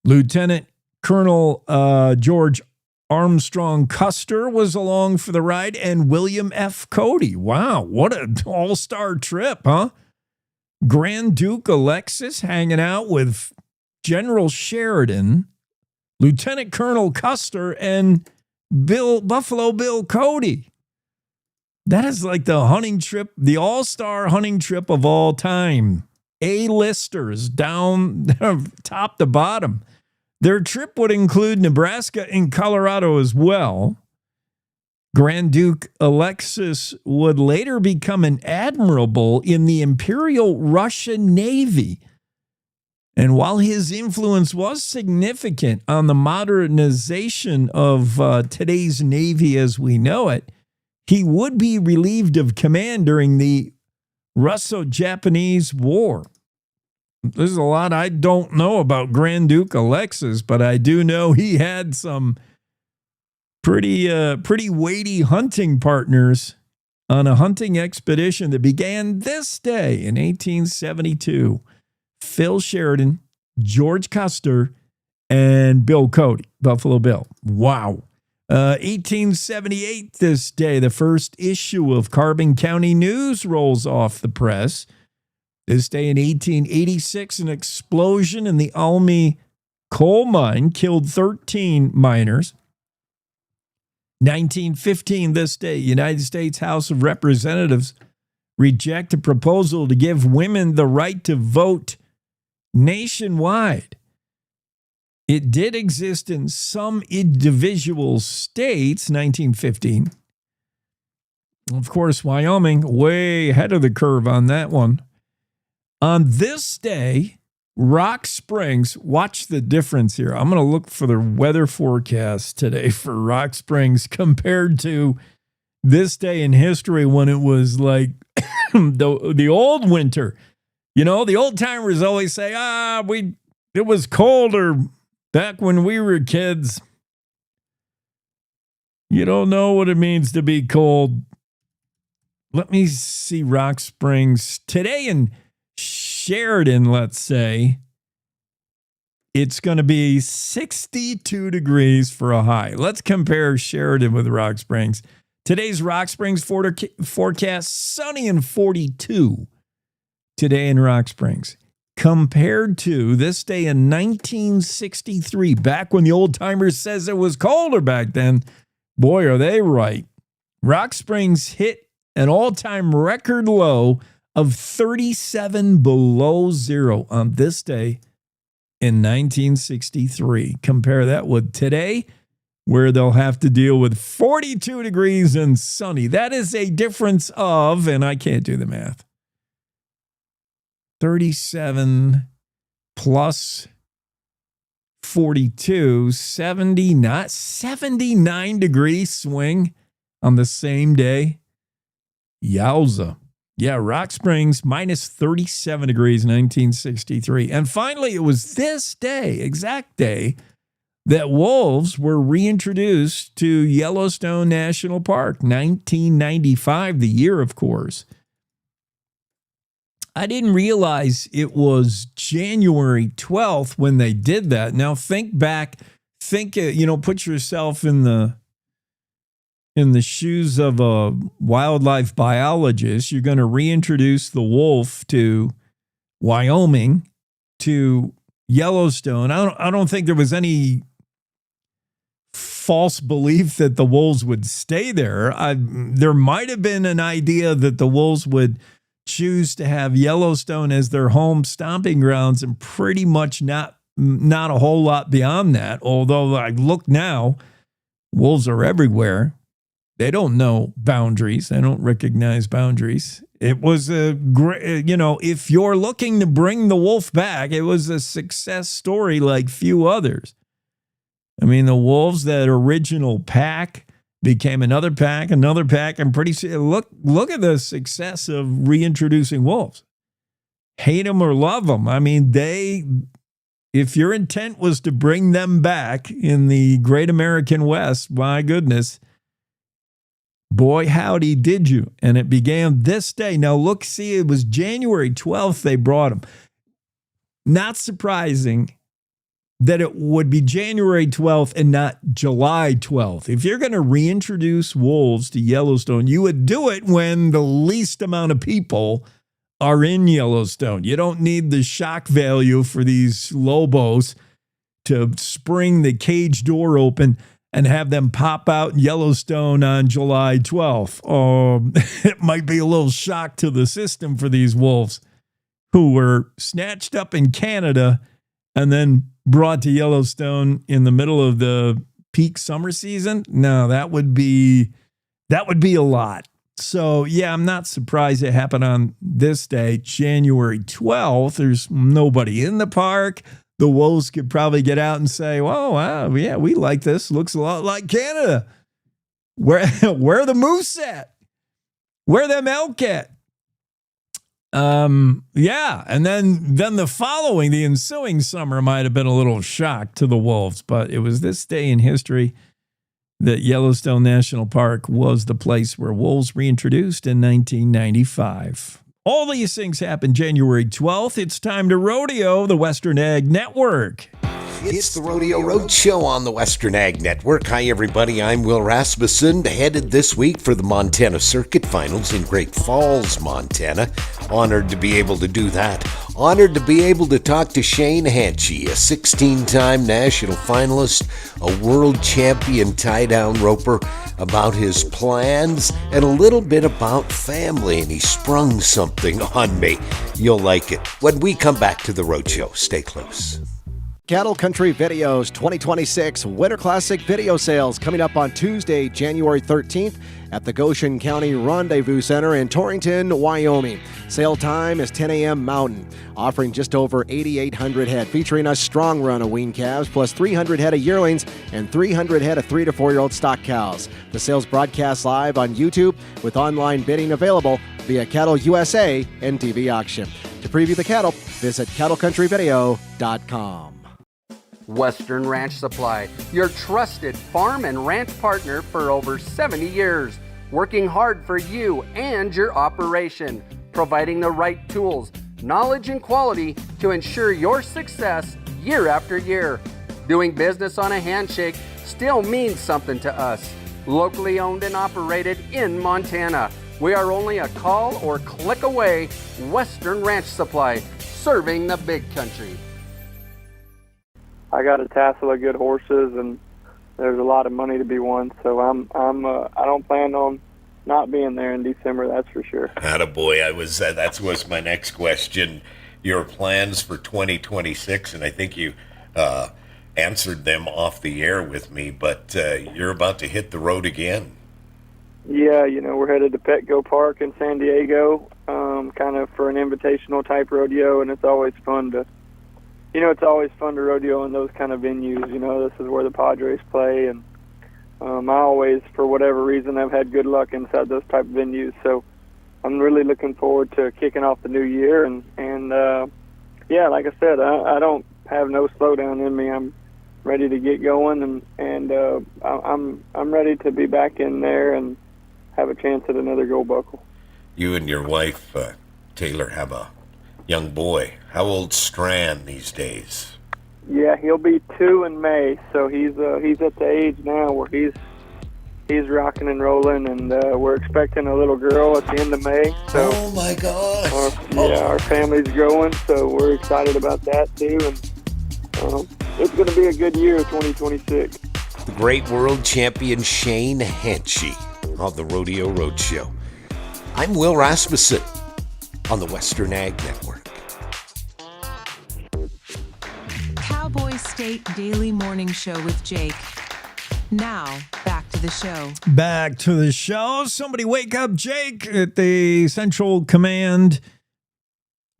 Speaker 1: Lieutenant Colonel George Armstrong Custer was along for the ride, and William F. Cody. Wow, what an all-star trip, huh? Grand Duke Alexis hanging out with General Sheridan, Lieutenant Colonel Custer, and Buffalo Bill Cody. That is like the hunting trip, the all-star hunting trip of all time. A-listers down top to bottom. Their trip would include Nebraska and Colorado as well. Grand Duke Alexis would later become an admiral in the Imperial Russian Navy. And while his influence was significant on the modernization of today's Navy as we know it, he would be relieved of command during the Russo-Japanese War. There's a lot I don't know about Grand Duke Alexis, but I do know he had some pretty weighty hunting partners on a hunting expedition that began this day in 1872. Phil Sheridan, George Custer, and Bill Cody, Buffalo Bill. Wow. 1878, this day, the first issue of Carbon County News rolls off the press. This day in 1886, an explosion in the Almy coal mine killed 13 miners. 1915, this day, United States House of Representatives reject a proposal to give women the right to vote nationwide. It did exist in some individual states, 1915. Of course, Wyoming, way ahead of the curve on that one. On this day, Rock Springs, watch the difference here. I'm going to look for the weather forecast today for Rock Springs compared to this day in history when it was like the old winter. You know, the old timers always say, it was colder back when we were kids. You don't know what it means to be cold. Let me see Rock Springs today in Sheridan, let's say. It's going to be 62 degrees for a high. Let's compare Sheridan with Rock Springs. Today's Rock Springs forecast, sunny and 42 today in Rock Springs. Compared to this day in 1963, back when the old timers says it was colder back then. Boy, are they right. Rock Springs hit an all-time record low of 37 below zero on this day in 1963. Compare that with today, where they'll have to deal with 42 degrees and sunny. That is a difference of, and I can't do the math, 37 plus 42, 79 degree swing on the same day. Yowza. Yeah, Rock Springs, minus 37 degrees in 1963. And finally, it was this day, exact day, that wolves were reintroduced to Yellowstone National Park, 1995, the year, of course. I didn't realize it was January 12th when they did that. Now, think back, put yourself in the shoes of a wildlife biologist. You're going to reintroduce the wolf to Wyoming, to Yellowstone. I don't think there was any false belief that the wolves would stay there. There might have been an idea that the wolves would choose to have Yellowstone as their home stomping grounds, and pretty much not a whole lot beyond that. Although I look now, wolves are everywhere. They don't know boundaries. They don't recognize boundaries. It was a great, if you're looking to bring the wolf back, it was a success story like few others. I mean, the wolves, that original pack, became another pack, and pretty soon, look at the success of reintroducing wolves. Hate them or love them. I mean, if your intent was to bring them back in the great American West, my goodness, Boy, howdy, did you. And it began this day. Now, look, see, it was January 12th they brought them. Not surprising that it would be January 12th and not July 12th. If you're going to reintroduce wolves to Yellowstone, you would do it when the least amount of people are in Yellowstone. You don't need the shock value for these lobos to spring the cage door open and have them pop out in Yellowstone on July 12th. It might be a little shock to the system for these wolves who were snatched up in Canada and then brought to Yellowstone in the middle of the peak summer season. No, that would be a lot. So, yeah, I'm not surprised it happened on this day, January 12th. There's nobody in the park. The wolves could probably get out and say, "Whoa, wow, yeah, we like this. Looks a lot like Canada. Where are the moose at? Where are them elk at?" Yeah, and then the ensuing summer might have been a little shock to the wolves, but it was this day in history that Yellowstone National Park was the place where wolves reintroduced in 1995. All these things happened January 12th. It's time to rodeo the Western Ag Network.
Speaker 6: It's the Rodeo Roadshow on the Western Ag Network. Hi, everybody. I'm Will Rasmussen, headed this week for the Montana Circuit Finals in Great Falls, Montana. Honored to be able to do that. Honored to be able to talk to Shane Hanchey, a 16-time national finalist, a world champion tie-down roper, about his plans and a little bit about family. And he sprung something on me. You'll like it when we come back to the Roadshow. Stay close.
Speaker 7: Cattle Country Videos 2026 Winter Classic Video Sales coming up on Tuesday, January 13th at the Goshen County Rendezvous Center in Torrington, Wyoming. Sale time is 10 a.m. Mountain. Offering just over 8,800 head, featuring a strong run of wean calves, plus 300 head of yearlings and 300 head of 3 to 4-year-old stock cows. The sales broadcast live on YouTube with online bidding available via Cattle USA and TV auction. To preview the cattle, visit cattlecountryvideo.com.
Speaker 15: Western Ranch Supply, your trusted farm and ranch partner for over 70 years, working hard for you and your operation, providing the right tools, knowledge, and quality to ensure your success year after year. Doing business on a handshake still means something to us. Locally owned and operated in Montana. We are only a call or click away. Western Ranch Supply, serving the big country.
Speaker 16: I got a tassel of good horses, and there's a lot of money to be won. So I don't plan on not being there in December. That's for sure.
Speaker 6: Attaboy, that was my next question. Your plans for 2026, and I think you answered them off the air with me. But you're about to hit the road again.
Speaker 16: Yeah, we're headed to Petco Park in San Diego, kind of for an invitational type rodeo, and it's always fun to. It's always fun to rodeo in those kind of venues. This is where the Padres play, and I always, for whatever reason, I've had good luck inside those type of venues. So I'm really looking forward to kicking off the new year. And yeah, like I said, I don't have no slowdown in me. I'm ready to get going, and I'm ready to be back in there and have a chance at another gold buckle.
Speaker 6: You and your wife, Taylor, have a young boy. How old's Strand these days?
Speaker 16: Yeah, he'll be 2 in May, so he's at the age now where he's rocking and rolling, and we're expecting a little girl at the end of May. So
Speaker 6: oh my gosh!
Speaker 16: Our family's growing, so we're excited about that too, and it's going to be a good year, 2026.
Speaker 6: The great world champion Shane Hanchey on the Rodeo Roadshow. I'm Will Rasmussen on the Western Ag Network.
Speaker 18: Cowboy State Daily Morning Show with Jake. Now, back to the show.
Speaker 1: Back to the show. Somebody wake up Jake at the Central Command.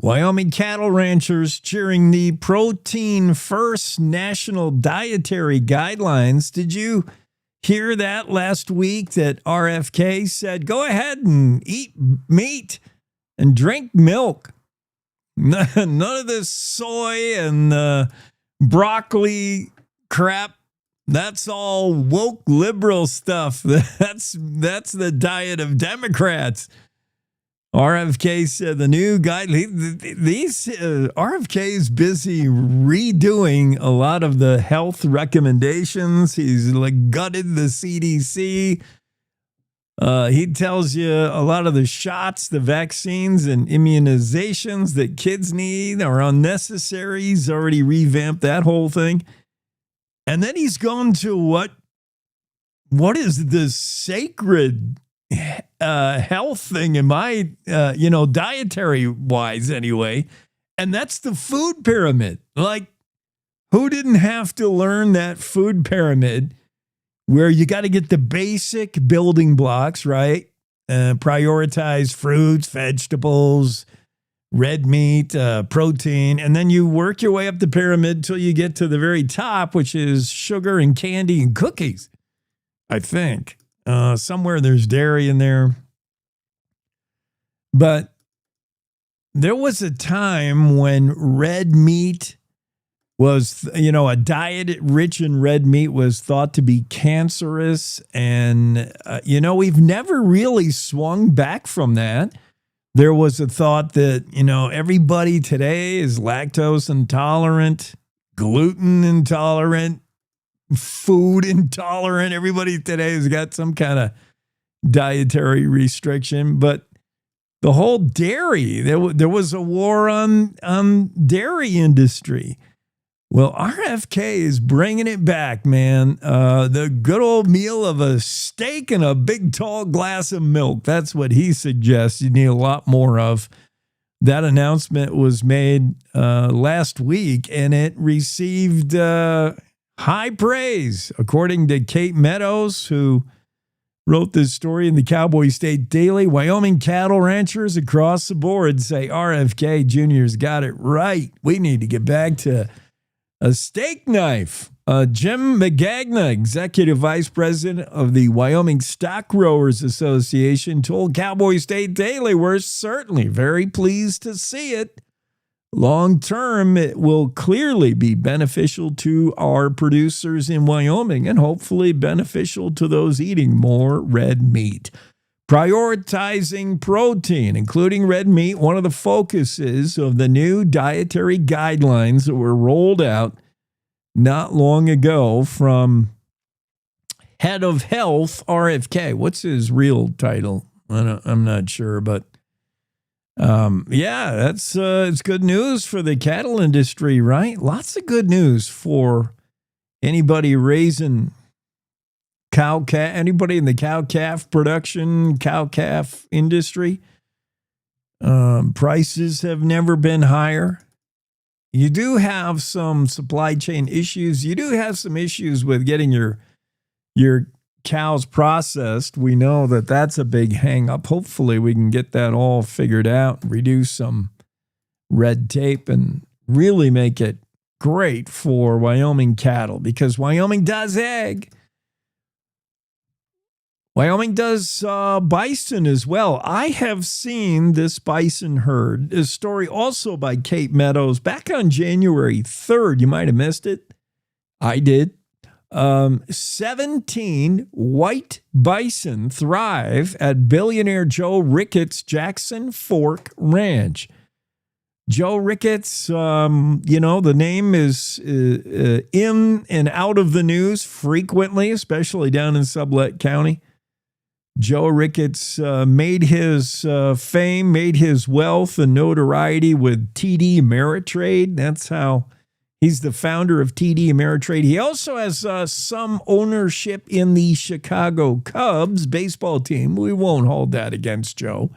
Speaker 1: Wyoming cattle ranchers cheering the Protein First National Dietary Guidelines. Did you hear that last week that RFK said, go ahead and eat meat and drink milk? None of this soy and broccoli crap That's all woke liberal stuff. That's the diet of Democrats. RFK said the new guide. RFK is busy redoing a lot of the health recommendations. He's like gutted the CDC. He tells you a lot of the shots, the vaccines and immunizations that kids need are unnecessary. He's already revamped that whole thing. And then he's gone to what is the sacred health thing in my, dietary wise anyway. And that's the food pyramid. Like, who didn't have to learn that food pyramid where you got to get the basic building blocks, right? Prioritize fruits, vegetables, red meat, protein, and then you work your way up the pyramid till you get to the very top, which is sugar and candy and cookies, I think. Somewhere there's dairy in there. But there was a time when red meat was, a diet rich in red meat was thought to be cancerous. And, we've never really swung back from that. There was a thought that, everybody today is lactose intolerant, gluten intolerant, food intolerant. Everybody today has got some kind of dietary restriction. But the whole dairy, there was a war on dairy industry. Well, RFK is bringing it back, man. The good old meal of a steak and a big tall glass of milk. That's what he suggests you need a lot more of. That announcement was made last week, and it received high praise, according to Kate Meadows, who wrote this story in the Cowboy State Daily. Wyoming cattle ranchers across the board say RFK Jr.'s got it right. We need to get back to a steak knife. Jim Magagna, executive vice president of the Wyoming Stock Growers Association, told Cowboy State Daily, we're certainly very pleased to see it. Long term, it will clearly be beneficial to our producers in Wyoming and hopefully beneficial to those eating more red meat. Prioritizing protein, including red meat, one of the focuses of the new dietary guidelines that were rolled out not long ago from head of health, RFK. What's his real title? I'm not sure, but it's good news for the cattle industry, right? Lots of good news for anybody raising anybody in the cow-calf production, cow-calf industry. Prices have never been higher. You do have some supply chain issues. You do have some issues with getting your cows processed. We know that that's a big hang-up. Hopefully we can get that all figured out, reduce some red tape, and really make it great for Wyoming cattle, because Wyoming does egg. Wyoming does bison as well. I have seen this bison herd. A story also by Kate Meadows back on January 3rd. You might have missed it. I did. 17 white bison thrive at billionaire Joe Ricketts' Jackson Fork Ranch. Joe Ricketts, the name is in and out of the news frequently, especially down in Sublette County. Joe Ricketts made his fame, made his wealth and notoriety with TD Ameritrade. That's how he's the founder of TD Ameritrade. He also has some ownership in the Chicago Cubs baseball team. We won't hold that against Joe.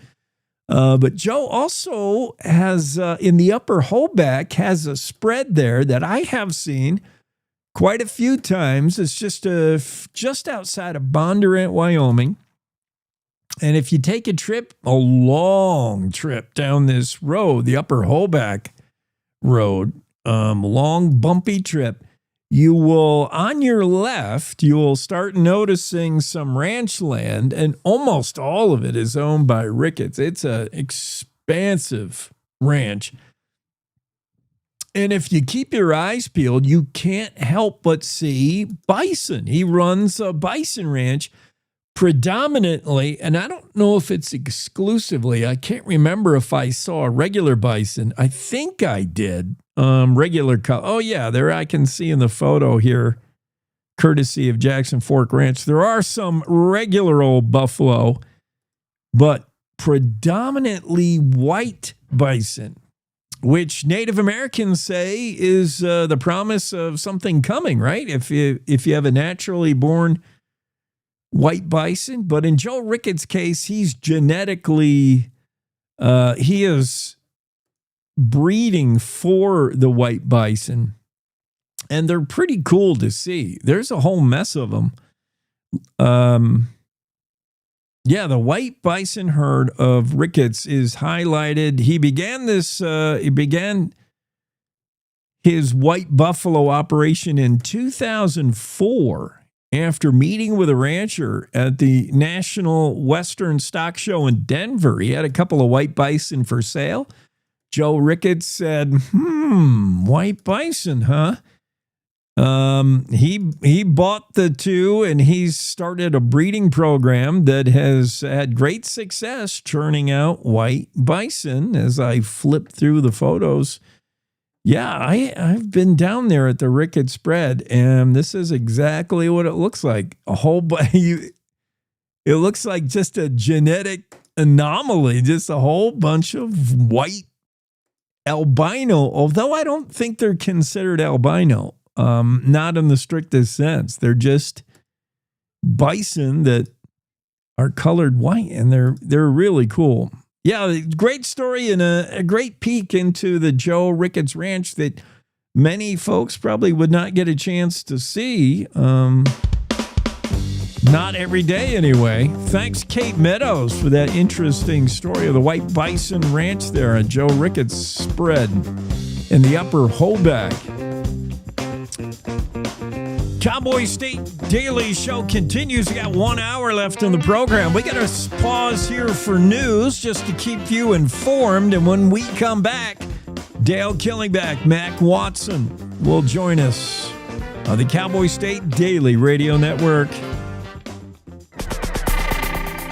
Speaker 1: But Joe also has, in the Upper Hoback, has a spread there that I have seen quite a few times. It's just outside of Bondurant, Wyoming. And if you take a long trip down this road, the Upper Hoback Road, long bumpy trip, you will, on your left, you will start noticing some ranch land, and almost all of it is owned by Ricketts. It's an expansive ranch. And if you keep your eyes peeled, you can't help but see bison. He runs a bison ranch predominantly, and I don't know if it's exclusively. I can't remember if I saw a regular bison. I think I did. Regular color. Oh, yeah, there I can see in the photo here, courtesy of Jackson Fork Ranch. There are some regular old buffalo, but predominantly white bison, which Native Americans say is the promise of something coming, right? If you have a naturally born white bison. But in Joe Ricketts' case, he's genetically, he is breeding for the white bison. And they're pretty cool to see. There's a whole mess of them. Yeah, the white bison herd of Ricketts is highlighted. He began his white buffalo operation in 2004 after meeting with a rancher at the National Western Stock Show in Denver. He had a couple of white bison for sale. Joe Ricketts said, white bison, huh? He bought the two, and he's started a breeding program that has had great success churning out white bison. As I flip through the photos, yeah, I've been down there at the Ricketts spread, and this is exactly what it looks like. It looks like just a genetic anomaly, just a whole bunch of white albino, although I don't think they're considered albino. Not in the strictest sense. They're just bison that are colored white, and they're really cool. Yeah, great story and a great peek into the Joe Ricketts Ranch that many folks probably would not get a chance to see. Not every day anyway. Thanks, Kate Meadows, for that interesting story of the White Bison Ranch there at Joe Ricketts spread in the Upper Hoback. Cowboy State Daily Show continues. We got 1 hour left in the program. We got to pause here for news just to keep you informed. And when we come back, Dale Killingback, Mac Watson will join us on the Cowboy State Daily Radio Network.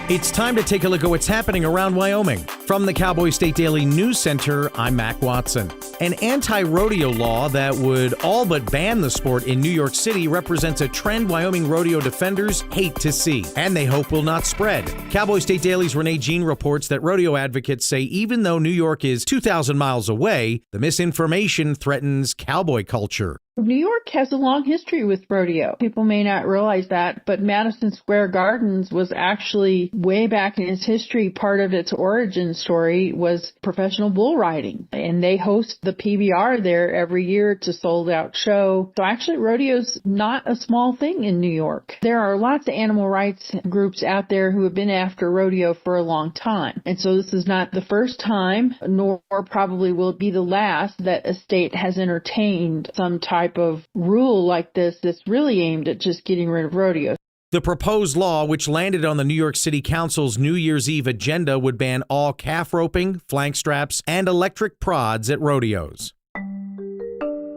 Speaker 2: It's time to take a look at what's happening around Wyoming. From the Cowboy State Daily News Center, I'm Mac Watson. An anti-rodeo law that would all but ban the sport in New York City represents a trend Wyoming rodeo defenders hate to see, and they hope will not spread. Cowboy State Daily's Renee Jean reports that rodeo advocates say even though New York is 2,000 miles away, the misinformation threatens cowboy culture.
Speaker 4: New York has a long history with rodeo. People may not realize that, but Madison Square Gardens was actually, way back in its history, part of its origin story was professional bull riding. And they host the PBR there every year. It's a sold-out show. So actually, rodeo's not a small thing in New York. There are lots of animal rights groups out there who have been after rodeo for a long time. And so this is not the first time, nor probably will it be the last, that a state has entertained some type of rule like this that's really aimed at just getting rid of rodeo.
Speaker 2: The proposed law, which landed on the New York City Council's New Year's Eve agenda, would ban all calf roping, flank straps, and electric prods at rodeos.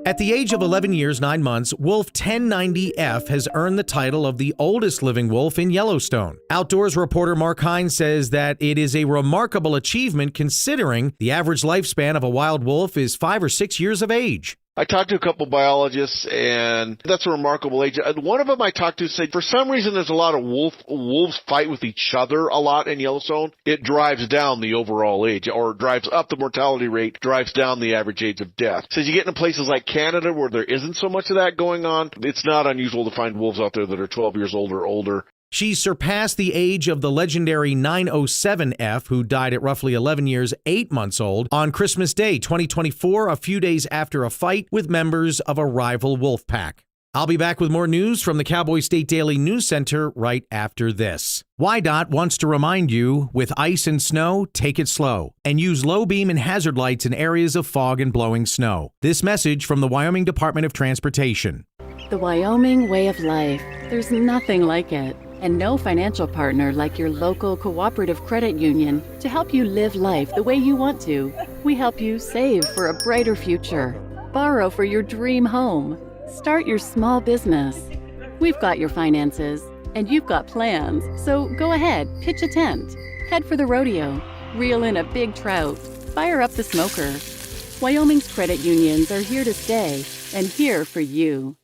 Speaker 2: At the age of 11 years, 9 months, Wolf 1090F has earned the title of the oldest living wolf in Yellowstone. Outdoors reporter Mark Hines says that it is a remarkable achievement considering the average lifespan of a wild wolf is 5 or 6 years of age.
Speaker 9: I talked to a couple biologists, and that's a remarkable age. One of them I talked to said for some reason there's a lot of wolves fight with each other a lot in Yellowstone. It drives down the overall age, or drives up the mortality rate, drives down the average age of death. So as you get into places like Canada where there isn't so much of that going on, it's not unusual to find wolves out there that are 12 years old or older.
Speaker 2: She surpassed the age of the legendary 907F, who died at roughly 11 years, 8 months old, on Christmas Day, 2024, a few days after a fight with members of a rival wolf pack. I'll be back with more news from the Cowboy State Daily News Center right after this. WYDOT wants to remind you, with ice and snow, take it slow, and use low beam and hazard lights in areas of fog and blowing snow. This message from the Wyoming Department of Transportation.
Speaker 14: The Wyoming way of life. There's nothing like it. And no financial partner like your local cooperative credit union to help you live life the way you want to. We help you save for a brighter future. Borrow for your dream home. Start your small business. We've got your finances, and you've got plans, so go ahead, pitch a tent. Head for the rodeo. Reel in a big trout. Fire up the smoker. Wyoming's credit unions are here to stay, and here for you.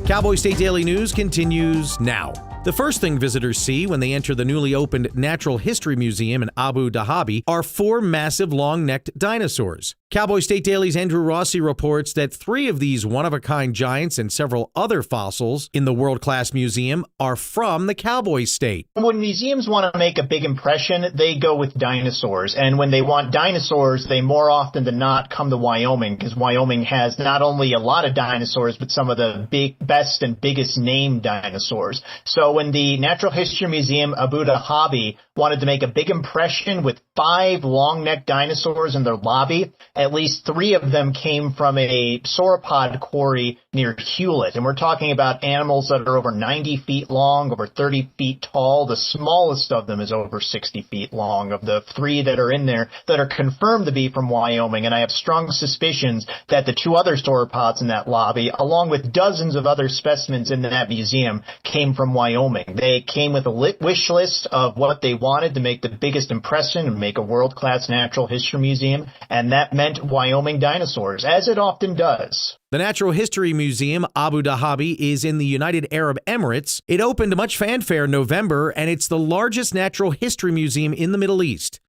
Speaker 2: Cowboy State Daily News continues now. The first thing visitors see when they enter the newly opened Natural History Museum in Abu Dhabi are 4 massive long-necked dinosaurs. Cowboy State Daily's Andrew Rossi reports that 3 of these one-of-a-kind giants and several other fossils in the world-class museum are from the Cowboy State.
Speaker 12: When museums want to make a big impression, they go with dinosaurs. And when they want dinosaurs, they more often than not come to Wyoming, because Wyoming has not only a lot of dinosaurs, but some of the best and biggest named dinosaurs. So when the Natural History Museum Abu Dhabi wanted to make a big impression with 5 long-necked dinosaurs in their lobby, at least 3 of them came from a sauropod quarry near Hewlett. And we're talking about animals that are over 90 feet long, over 30 feet tall. The smallest of them is over 60 feet long of the 3 that are in there that are confirmed to be from Wyoming. And I have strong suspicions that the 2 other sauropods in that lobby, along with dozens of other specimens in that museum, came from Wyoming. They came with a wish list of what they wanted to make the biggest impression and make a world-class natural history museum, and that meant Wyoming dinosaurs, as it often does.
Speaker 2: The Natural History Museum Abu Dhabi is in the United Arab Emirates. It opened to much fanfare in November, and it's the largest natural history museum in the Middle East.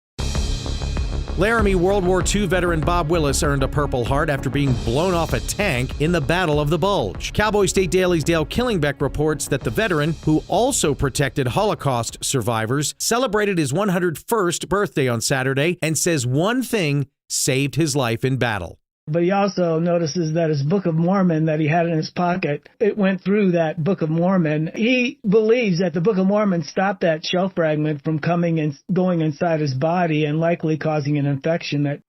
Speaker 2: Laramie World War II veteran Bob Willis earned a Purple Heart after being blown off a tank in the Battle of the Bulge. Cowboy State Daily's Dale Killingbeck reports that the veteran, who also protected Holocaust survivors, celebrated his 101st birthday on Saturday and says one thing saved his life in battle.
Speaker 13: But he also notices that his Book of Mormon that he had in his pocket, it went through that Book of Mormon. He believes that the Book of Mormon stopped that shell fragment from coming and going inside his body and likely causing an infection.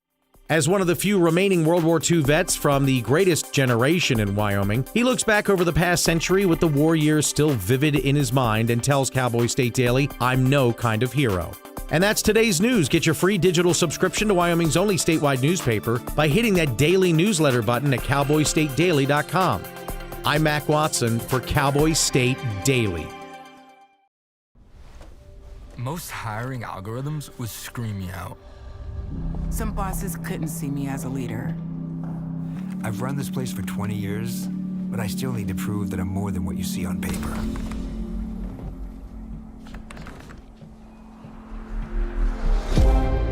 Speaker 2: As one of the few remaining World War II vets from the greatest generation in Wyoming, he looks back over the past century with the war years still vivid in his mind and tells Cowboy State Daily, "I'm no kind of hero." And that's today's news. Get your free digital subscription to Wyoming's only statewide newspaper by hitting that daily newsletter button at cowboystatedaily.com. I'm Mac Watson for Cowboy State Daily.
Speaker 17: Most hiring algorithms would scream me out.
Speaker 19: Some bosses couldn't see me as a leader.
Speaker 20: I've run this place for 20 years, but I still need to prove that I'm more than what you see on paper.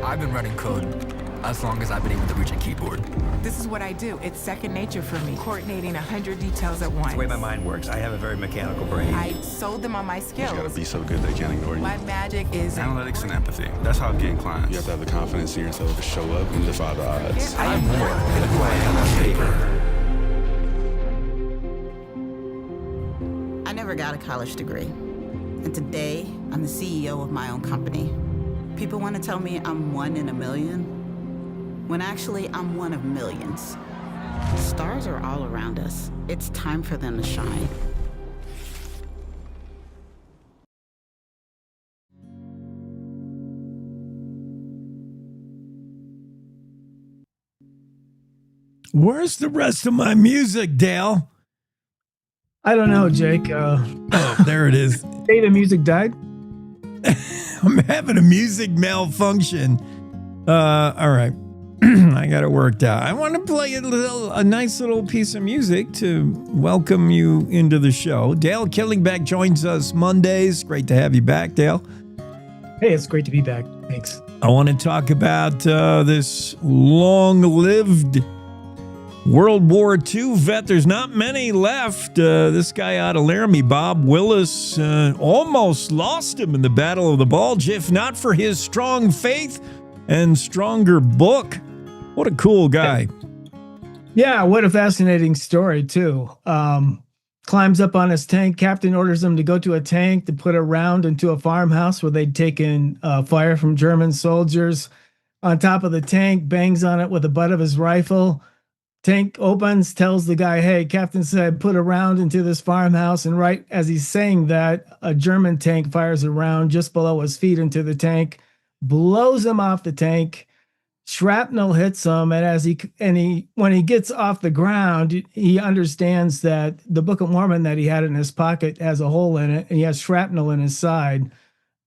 Speaker 17: I've been running code as long as I've been able to reach a keyboard.
Speaker 19: This is what I do. It's second nature for me, coordinating 100 details at once.
Speaker 20: It's the way my mind works. I have a very mechanical brain.
Speaker 19: I sold them on my skills.
Speaker 21: You gotta be so good they can't ignore you.
Speaker 19: My magic is
Speaker 21: analytics and empathy. That's how I'm getting clients. You have to have the confidence in yourself to show up and defy the odds.
Speaker 20: I am more than who I am on paper.
Speaker 22: I never got a college degree. And today, I'm the CEO of my own company. People want to tell me I'm one in a million, when actually I'm one of millions. Stars are all around us. It's time for them to shine.
Speaker 1: Where's the rest of my music, Dale?
Speaker 13: I don't know, Jake.
Speaker 1: Oh, there it is.
Speaker 13: Say the music died?
Speaker 1: I'm having a music malfunction. All right. I got it worked out. I want to play a nice little piece of music to welcome you into the show. Dale Killingbeck joins us Mondays. Great to have you back, Dale.
Speaker 13: Hey, it's great to be back. Thanks.
Speaker 1: I want to talk about this long-lived World War II vet. There's not many left. This guy out of Laramie, Bob Willis, almost lost him in the Battle of the Bulge, if not for his strong faith and stronger book. What a cool guy.
Speaker 13: Yeah, what a fascinating story, too. Climbs up on his tank. Captain orders him to go to a tank to put a round into a farmhouse where they'd taken fire from German soldiers. On top of the tank, bangs on it with the butt of his rifle. Tank opens, tells the guy, hey, Captain said, put a round into this farmhouse. And right as he's saying that, a German tank fires a round just below his feet into the tank, blows him off the tank. shrapnel hits him, and when he gets off the ground, he understands that the Book of Mormon that he had in his pocket has a hole in it, and he has shrapnel in his side.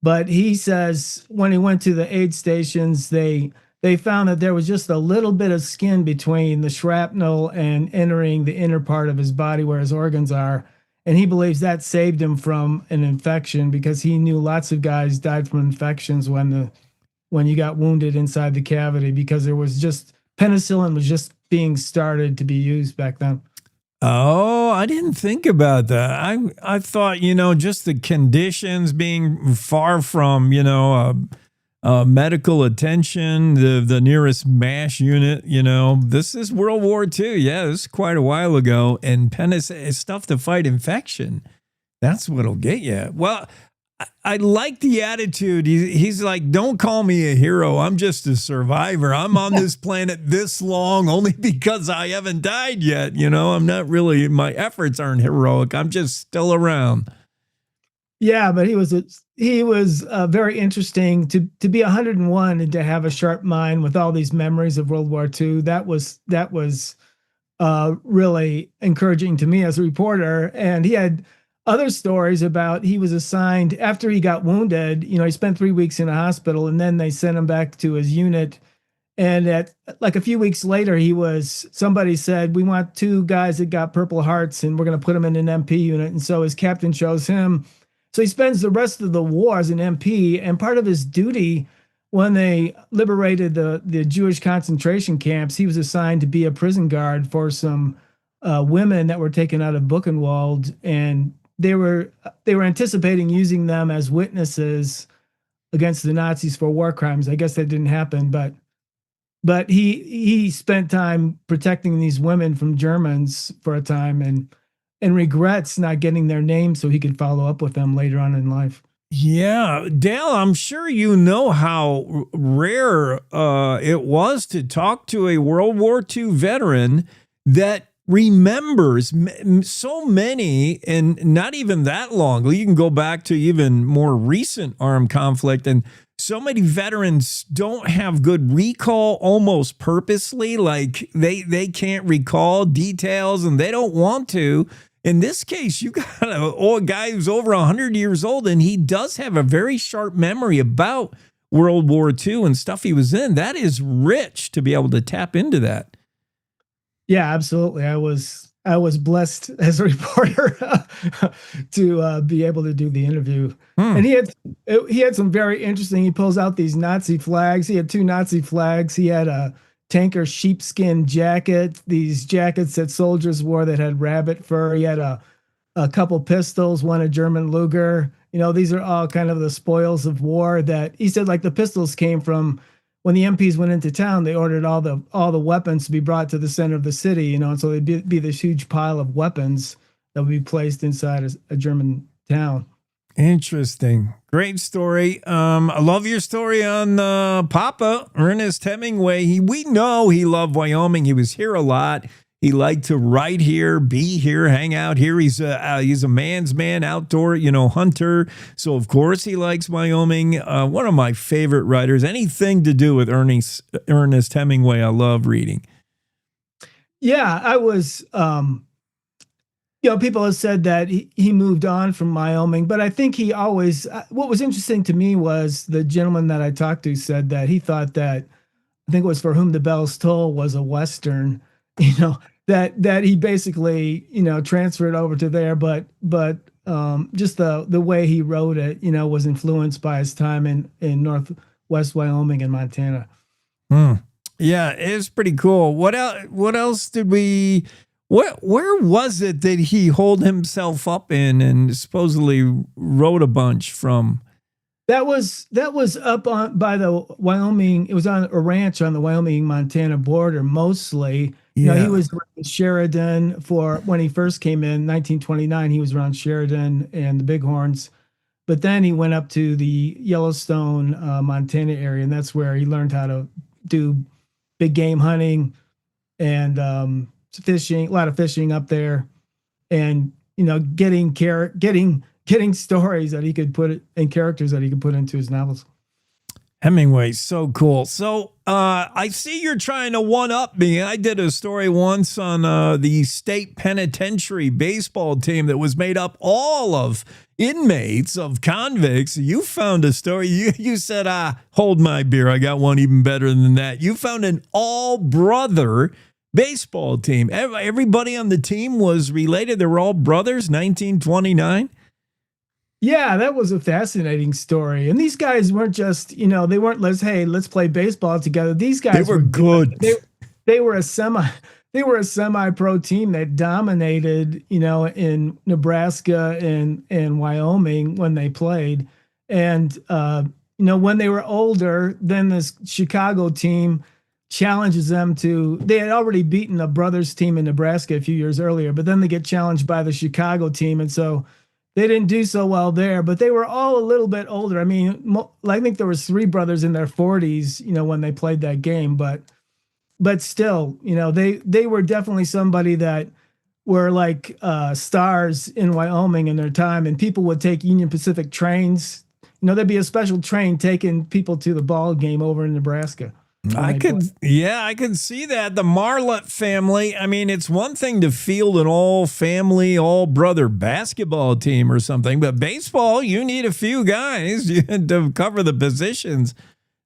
Speaker 13: But he says when he went to the aid stations, they found that there was just a little bit of skin between the shrapnel and entering the inner part of his body where his organs are. And he believes that saved him from an infection, because he knew lots of guys died from infections when you got wounded inside the cavity, because there was just penicillin was just being started to be used back then.
Speaker 1: Oh, I didn't think about that. I thought, just the conditions being far from, medical attention, the nearest MASH unit, this is World War II. Yeah, this is quite a while ago. And penicillin is stuff to fight infection. That's what'll get you. Well, I like the attitude. He's like, don't call me a hero. I'm just a survivor. I'm on this planet this long only because I haven't died yet. I'm not really, my efforts aren't heroic. I'm just still around.
Speaker 13: Yeah, but he was very interesting to be 101 and to have a sharp mind with all these memories of World War II. That was really encouraging to me as a reporter. And he had other stories about, he was assigned after he got wounded. He spent 3 weeks in a hospital, and then they sent him back to his unit. And at like a few weeks later, somebody said, we want 2 guys that got Purple Hearts, and we're going to put them in an MP unit. And so his captain chose him. So he spends the rest of the war as an MP, and part of his duty when they liberated the Jewish concentration camps, he was assigned to be a prison guard for some women that were taken out of Buchenwald, and they were anticipating using them as witnesses against the Nazis for war crimes. I guess that didn't happen, but he spent time protecting these women from Germans for a time, and regrets not getting their names so he could follow up with them later on in life.
Speaker 1: Yeah, Dale, I'm sure you know how rare it was to talk to a World War II veteran that remembers so many, and not even that long. You can go back to even more recent armed conflict, and so many veterans don't have good recall almost purposely. Like they can't recall details, and they don't want to. In this case, you got a guy who's over 100 years old, and he does have a very sharp memory about World War II and stuff he was in. That is rich to be able to tap into that.
Speaker 13: Yeah, absolutely. I was blessed as a reporter to be able to do the interview. And he had some very interesting. He pulls out these Nazi flags. He had 2 Nazi flags. He had a tanker sheepskin jacket, these jackets that soldiers wore that had rabbit fur. He had a couple pistols, one a German Luger. These are all kind of the spoils of war that he said, like the pistols came from when the MPs went into town. They ordered all the weapons to be brought to the center of the city, and so it'd be this huge pile of weapons that would be placed inside a German town.
Speaker 1: Interesting. Great story. I love your story on Papa, Ernest Hemingway. We know he loved Wyoming. He was here a lot. He liked to write here, be here, hang out here. He's a man's man, outdoor, hunter. So, of course, he likes Wyoming. One of my favorite writers. Anything to do with Ernest Hemingway, I love reading.
Speaker 13: Yeah, I was... people have said that he moved on from Wyoming, but I think he always, what was interesting to me was the gentleman that I talked to said that he thought that, I think it was For Whom the Bells Toll was a Western, that he basically, transferred over to there, but just the way he wrote it, was influenced by his time in Northwest Wyoming and Montana.
Speaker 1: Yeah, it's pretty cool. What else did we... Where was it that he holed himself up in and supposedly wrote a bunch from?
Speaker 13: That was up on by the Wyoming. It was on a ranch on the Wyoming-Montana border mostly.
Speaker 1: Yeah.
Speaker 13: He was around Sheridan for when he first came in 1929. He was around Sheridan and the Bighorns, but then he went up to the Yellowstone, Montana area, and that's where he learned how to do big game hunting and fishing, a lot of fishing up there, and getting stories that he could put and characters that he could put into his novels.
Speaker 1: Hemingway's so cool. So I see you're trying to one-up me. I did a story once on the state penitentiary baseball team that was made up all of inmates of convicts. You found a story. You said, hold my beer. I got one even better than that. You found an all-brother baseball team. Everybody on the team was related. They were all brothers, 1929.
Speaker 13: Yeah, that was a fascinating story. And these guys weren't just, they weren't let's play baseball together. These guys
Speaker 1: were good.
Speaker 13: They were a semi-pro team that dominated, in Nebraska and Wyoming when they played. And when they were older, then this Chicago team challenges them they had already beaten a brothers team in Nebraska a few years earlier, but then they get challenged by the Chicago team. And so they didn't do so well there, but they were all a little bit older. I mean, I think there was 3 brothers in their 40s, when they played that game, but still, they were definitely somebody that were like stars in Wyoming in their time, and people would take Union Pacific trains. There'd be a special train taking people to the ball game over in Nebraska.
Speaker 1: I could see that. The Marlett family. I mean, it's one thing to field an all-family, all-brother basketball team or something, but baseball, you need a few guys to cover the positions.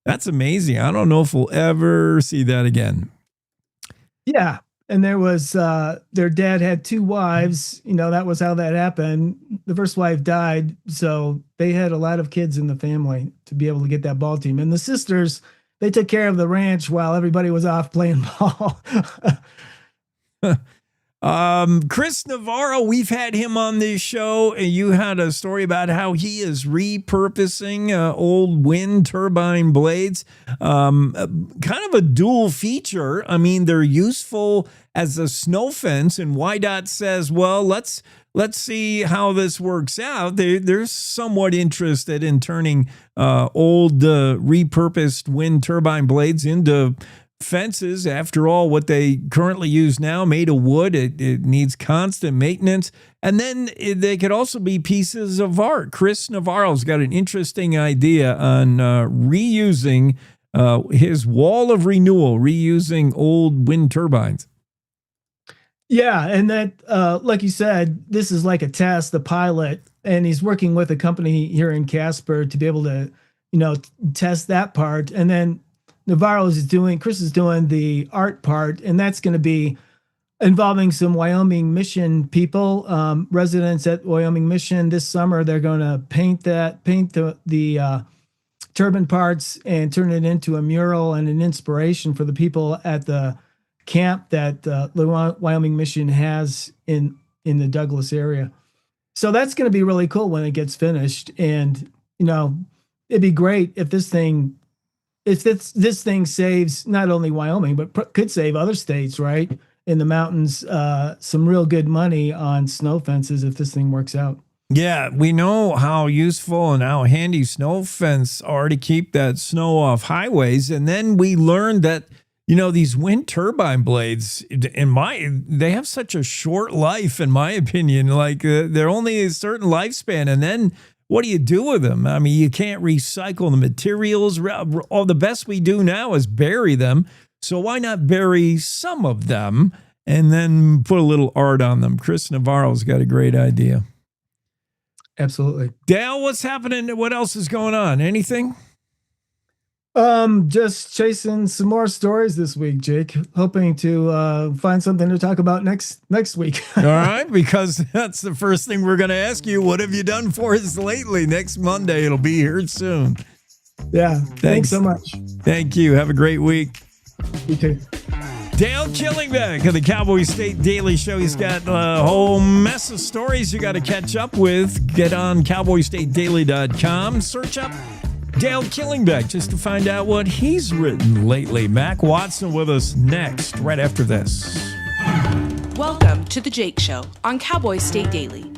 Speaker 1: That's amazing. I don't know if we'll ever see that again.
Speaker 13: Yeah, and there was their dad had 2 wives. That was how that happened. The first wife died, so they had a lot of kids in the family to be able to get that ball team. And the sisters, they took care of the ranch while everybody was off playing ball.
Speaker 1: Chris Navarro, we've had him on this show, and you had a story about how he is repurposing old wind turbine blades. Kind of a dual feature. I mean, they're useful as a snow fence, and YDOT says, well, let's see how this works out. They're somewhat interested in turning old repurposed wind turbine blades into fences. After all, what they currently use now, made of wood, it needs constant maintenance. And then they could also be pieces of art. Chris Navarro's got an interesting idea on reusing his wall of renewal, reusing old wind turbines.
Speaker 13: Yeah, and that, like you said, this is like a test, the pilot, and he's working with a company here in Casper to be able to, test that part. And then Chris is doing the art part, and that's going to be involving some Wyoming Mission people, residents at Wyoming Mission. This summer, they're going to paint the turbine parts and turn it into a mural and an inspiration for the people at the camp that the Wyoming Mission has in the Douglas area. So that's going to be really cool when it gets finished. And, it'd be great if this thing saves not only Wyoming, but could save other states, right? In the mountains, some real good money on snow fences if this thing works out.
Speaker 1: Yeah, we know how useful and how handy snow fence are to keep that snow off highways. And then we learned that, these wind turbine blades, they have such a short life, in my opinion. Like they're only a certain lifespan. And then what do you do with them? I mean, you can't recycle the materials. All the best we do now is bury them. So why not bury some of them and then put a little art on them? Chris Navarro's got a great idea.
Speaker 13: Absolutely.
Speaker 1: Dale, what's happening? What else is going on? Anything?
Speaker 13: Just chasing some more stories this week, Jake. Hoping to find something to talk about next week.
Speaker 1: All right, because that's the first thing we're going to ask you. What have you done for us lately? Next Monday, it'll be here soon.
Speaker 13: Yeah. Thanks so much.
Speaker 1: Thank you. Have a great week.
Speaker 13: You too.
Speaker 1: Dale Killingbeck of the Cowboy State Daily Show. He's got a whole mess of stories you got to catch up with. Get on cowboystatedaily.com. Search up Dale Killingbeck just to find out what he's written lately. Mac Watson with us next, right after this.
Speaker 8: Welcome to The Jake Show on Cowboy State Daily,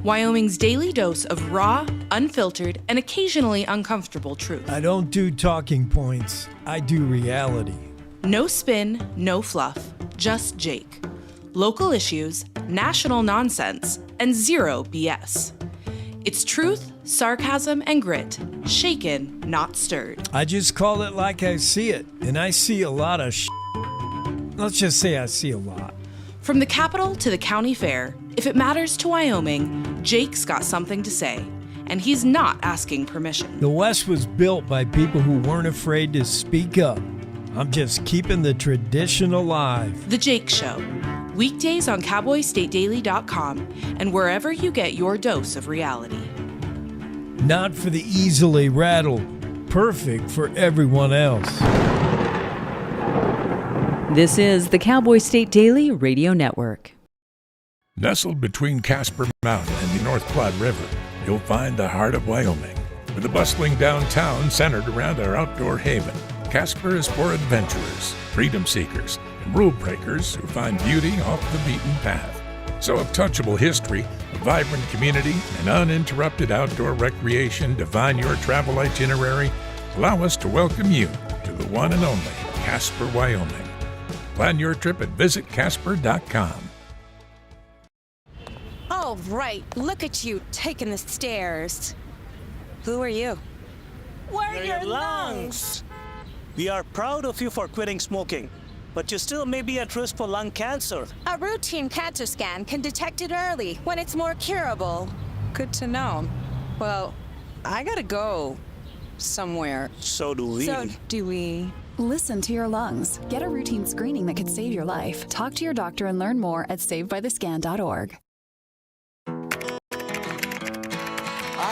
Speaker 8: Wyoming's daily dose of raw, unfiltered, and occasionally uncomfortable truth.
Speaker 1: I don't do talking points. I do reality.
Speaker 8: No spin, no fluff, just Jake. Local issues, national nonsense, and zero BS. It's truth, sarcasm, and grit. Shaken, not stirred.
Speaker 1: I just call it like I see it, and I see a lot of Let's just say I see a lot.
Speaker 8: From the capital to the county fair, if it matters to Wyoming, Jake's got something to say, and he's not asking permission.
Speaker 1: The West was built by people who weren't afraid to speak up. I'm just keeping the tradition alive.
Speaker 8: The Jake Show. Weekdays on CowboyStateDaily.com and wherever you get your dose of reality.
Speaker 1: Not for the easily rattled. Perfect for everyone else.
Speaker 10: This is the Cowboy State Daily Radio Network.
Speaker 11: Nestled between Casper Mountain and the North Platte River, you'll find the heart of Wyoming. With a bustling downtown centered around our outdoor haven, Casper is for adventurers, freedom seekers, and rule breakers who find beauty off the beaten path. So if touchable history, a vibrant community, and uninterrupted outdoor recreation define your travel itinerary, allow us to welcome you to the one and only Casper, Wyoming. Plan your trip at visitcasper.com.
Speaker 23: Oh, right. Look at you taking the stairs. Who are you?
Speaker 24: We're your lungs. We are proud of you for quitting smoking, but you still may be at risk for lung cancer.
Speaker 23: A routine cancer scan can detect it early when it's more curable. Good to know. Well, I gotta go somewhere.
Speaker 24: So do we.
Speaker 25: Listen to your lungs. Get a routine screening that could save your life. Talk to your doctor and learn more at savedbythescan.org.
Speaker 26: I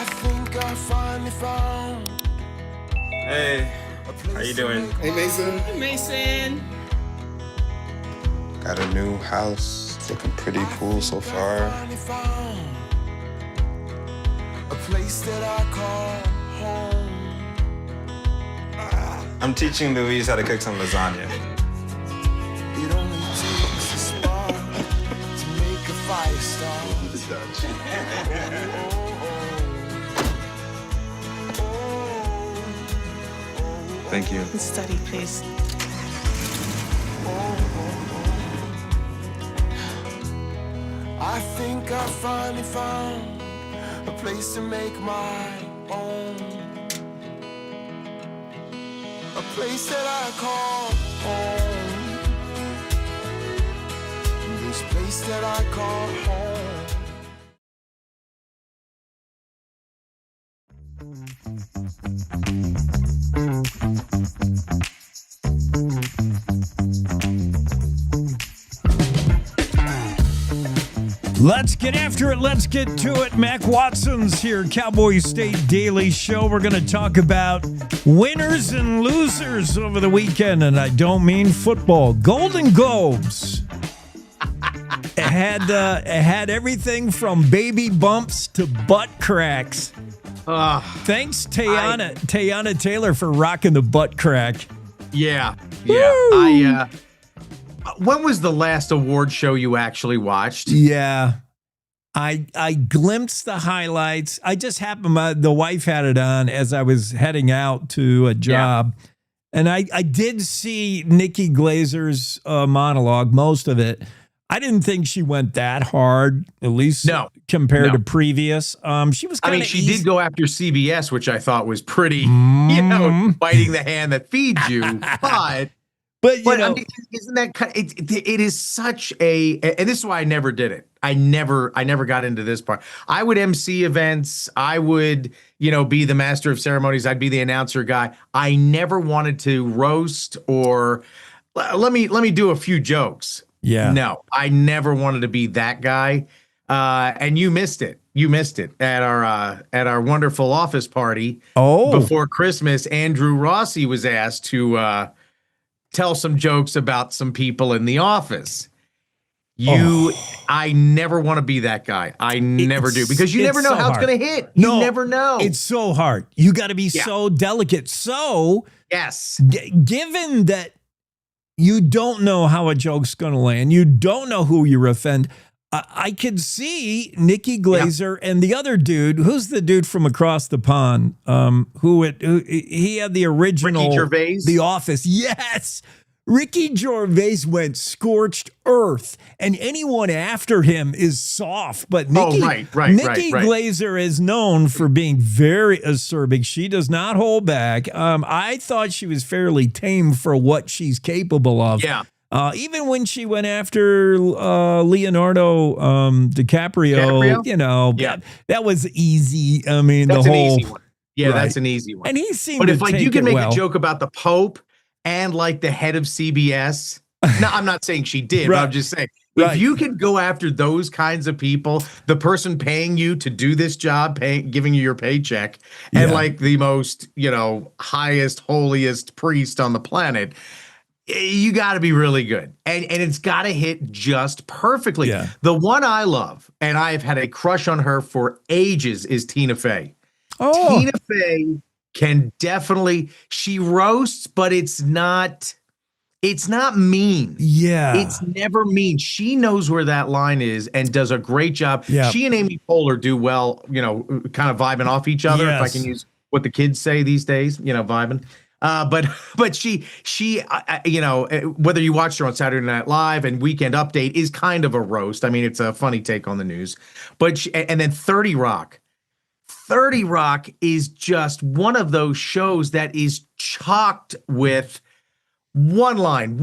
Speaker 26: think I finally found.
Speaker 27: Hey, how you doing?
Speaker 26: Hey, Mason.
Speaker 28: Hey, Mason.
Speaker 27: Got a new house. It's looking pretty cool so far.
Speaker 26: A place that I call home.
Speaker 27: I'm teaching Louise how to cook some lasagna.
Speaker 26: It only takes a spark to make a fire start.
Speaker 27: Thank you.
Speaker 28: Study, please.
Speaker 26: I think I finally found a place to make my own. A place that I call home. This place that I call home.
Speaker 1: Let's get after it. Let's get to it. Mac Watson's here, Cowboy State Daily Show. We're going to talk about winners and losers over the weekend, and I don't mean football. Golden Globes. It had everything from baby bumps to butt cracks. Thanks, Tayana Taylor, for rocking the butt crack.
Speaker 2: Yeah.
Speaker 1: Woo!
Speaker 2: When was the last award show you actually watched?
Speaker 1: Yeah. I glimpsed the highlights. I just happened, the wife had it on as I was heading out to a job. Yeah. And I did see Nikki Glazer's monologue, most of it. I didn't think she went that hard, at least compared to previous. She was kind of
Speaker 2: she did go after CBS, which I thought was pretty, biting the hand that feeds you. But you know, I mean, isn't that it is such a, and this is why I never did it. I never got into this part. I would MC events. I would, be the master of ceremonies. I'd be the announcer guy. I never wanted to roast or let me do a few jokes.
Speaker 1: Yeah.
Speaker 2: No, I never wanted to be that guy. And you missed it. You missed it at our wonderful office party. Before Christmas. Andrew Rossi was asked to tell some jokes about some people in the office. I never want to be that guy. I never do, because you never know how it's going to hit. You never know.
Speaker 1: It's so hard. You got to be so delicate. So
Speaker 2: yes,
Speaker 1: given that you don't know how a joke's going to land, you don't know who you offend. I could see Nikki Glazer and the other dude. Who's the dude from across the pond? He had the original
Speaker 2: Ricky Gervais?
Speaker 1: The Office. Yes. Ricky Gervais went scorched earth, and anyone after him is soft. But Nikki Glaser is known for being very acerbic. She does not hold back. I thought she was fairly tame for what she's capable of.
Speaker 2: Yeah.
Speaker 1: Even when she went after Leonardo DiCaprio, you know, that was easy. I mean,
Speaker 2: that's
Speaker 1: the whole
Speaker 2: an easy one. Yeah, that's an easy one.
Speaker 1: And he seemed
Speaker 2: but
Speaker 1: to
Speaker 2: if like
Speaker 1: take
Speaker 2: you can
Speaker 1: it
Speaker 2: make
Speaker 1: well.
Speaker 2: a joke about the Pope and like the head of CBS. No, I'm not saying she did, but I'm just saying if you could go after those kinds of people, the person paying you to do this job, giving you your paycheck, and like the most, highest, holiest priest on the planet, you got to be really good. And it's got to hit just perfectly. Yeah. The one I love, and I've had a crush on her for ages, is Tina Fey. Oh. Tina Fey can definitely, she roasts, but it's not mean. Yeah. It's never mean. She knows where that line is and does a great job. Yeah. She and Amy Poehler do well, kind of vibing off each other, if I can use what the kids say these days, vibing. But she, whether you watched her on Saturday Night Live and Weekend Update is kind of a roast. I mean, it's a funny take on the news. But and then 30 Rock. 30 Rock is just one of those shows that is chocked with one line,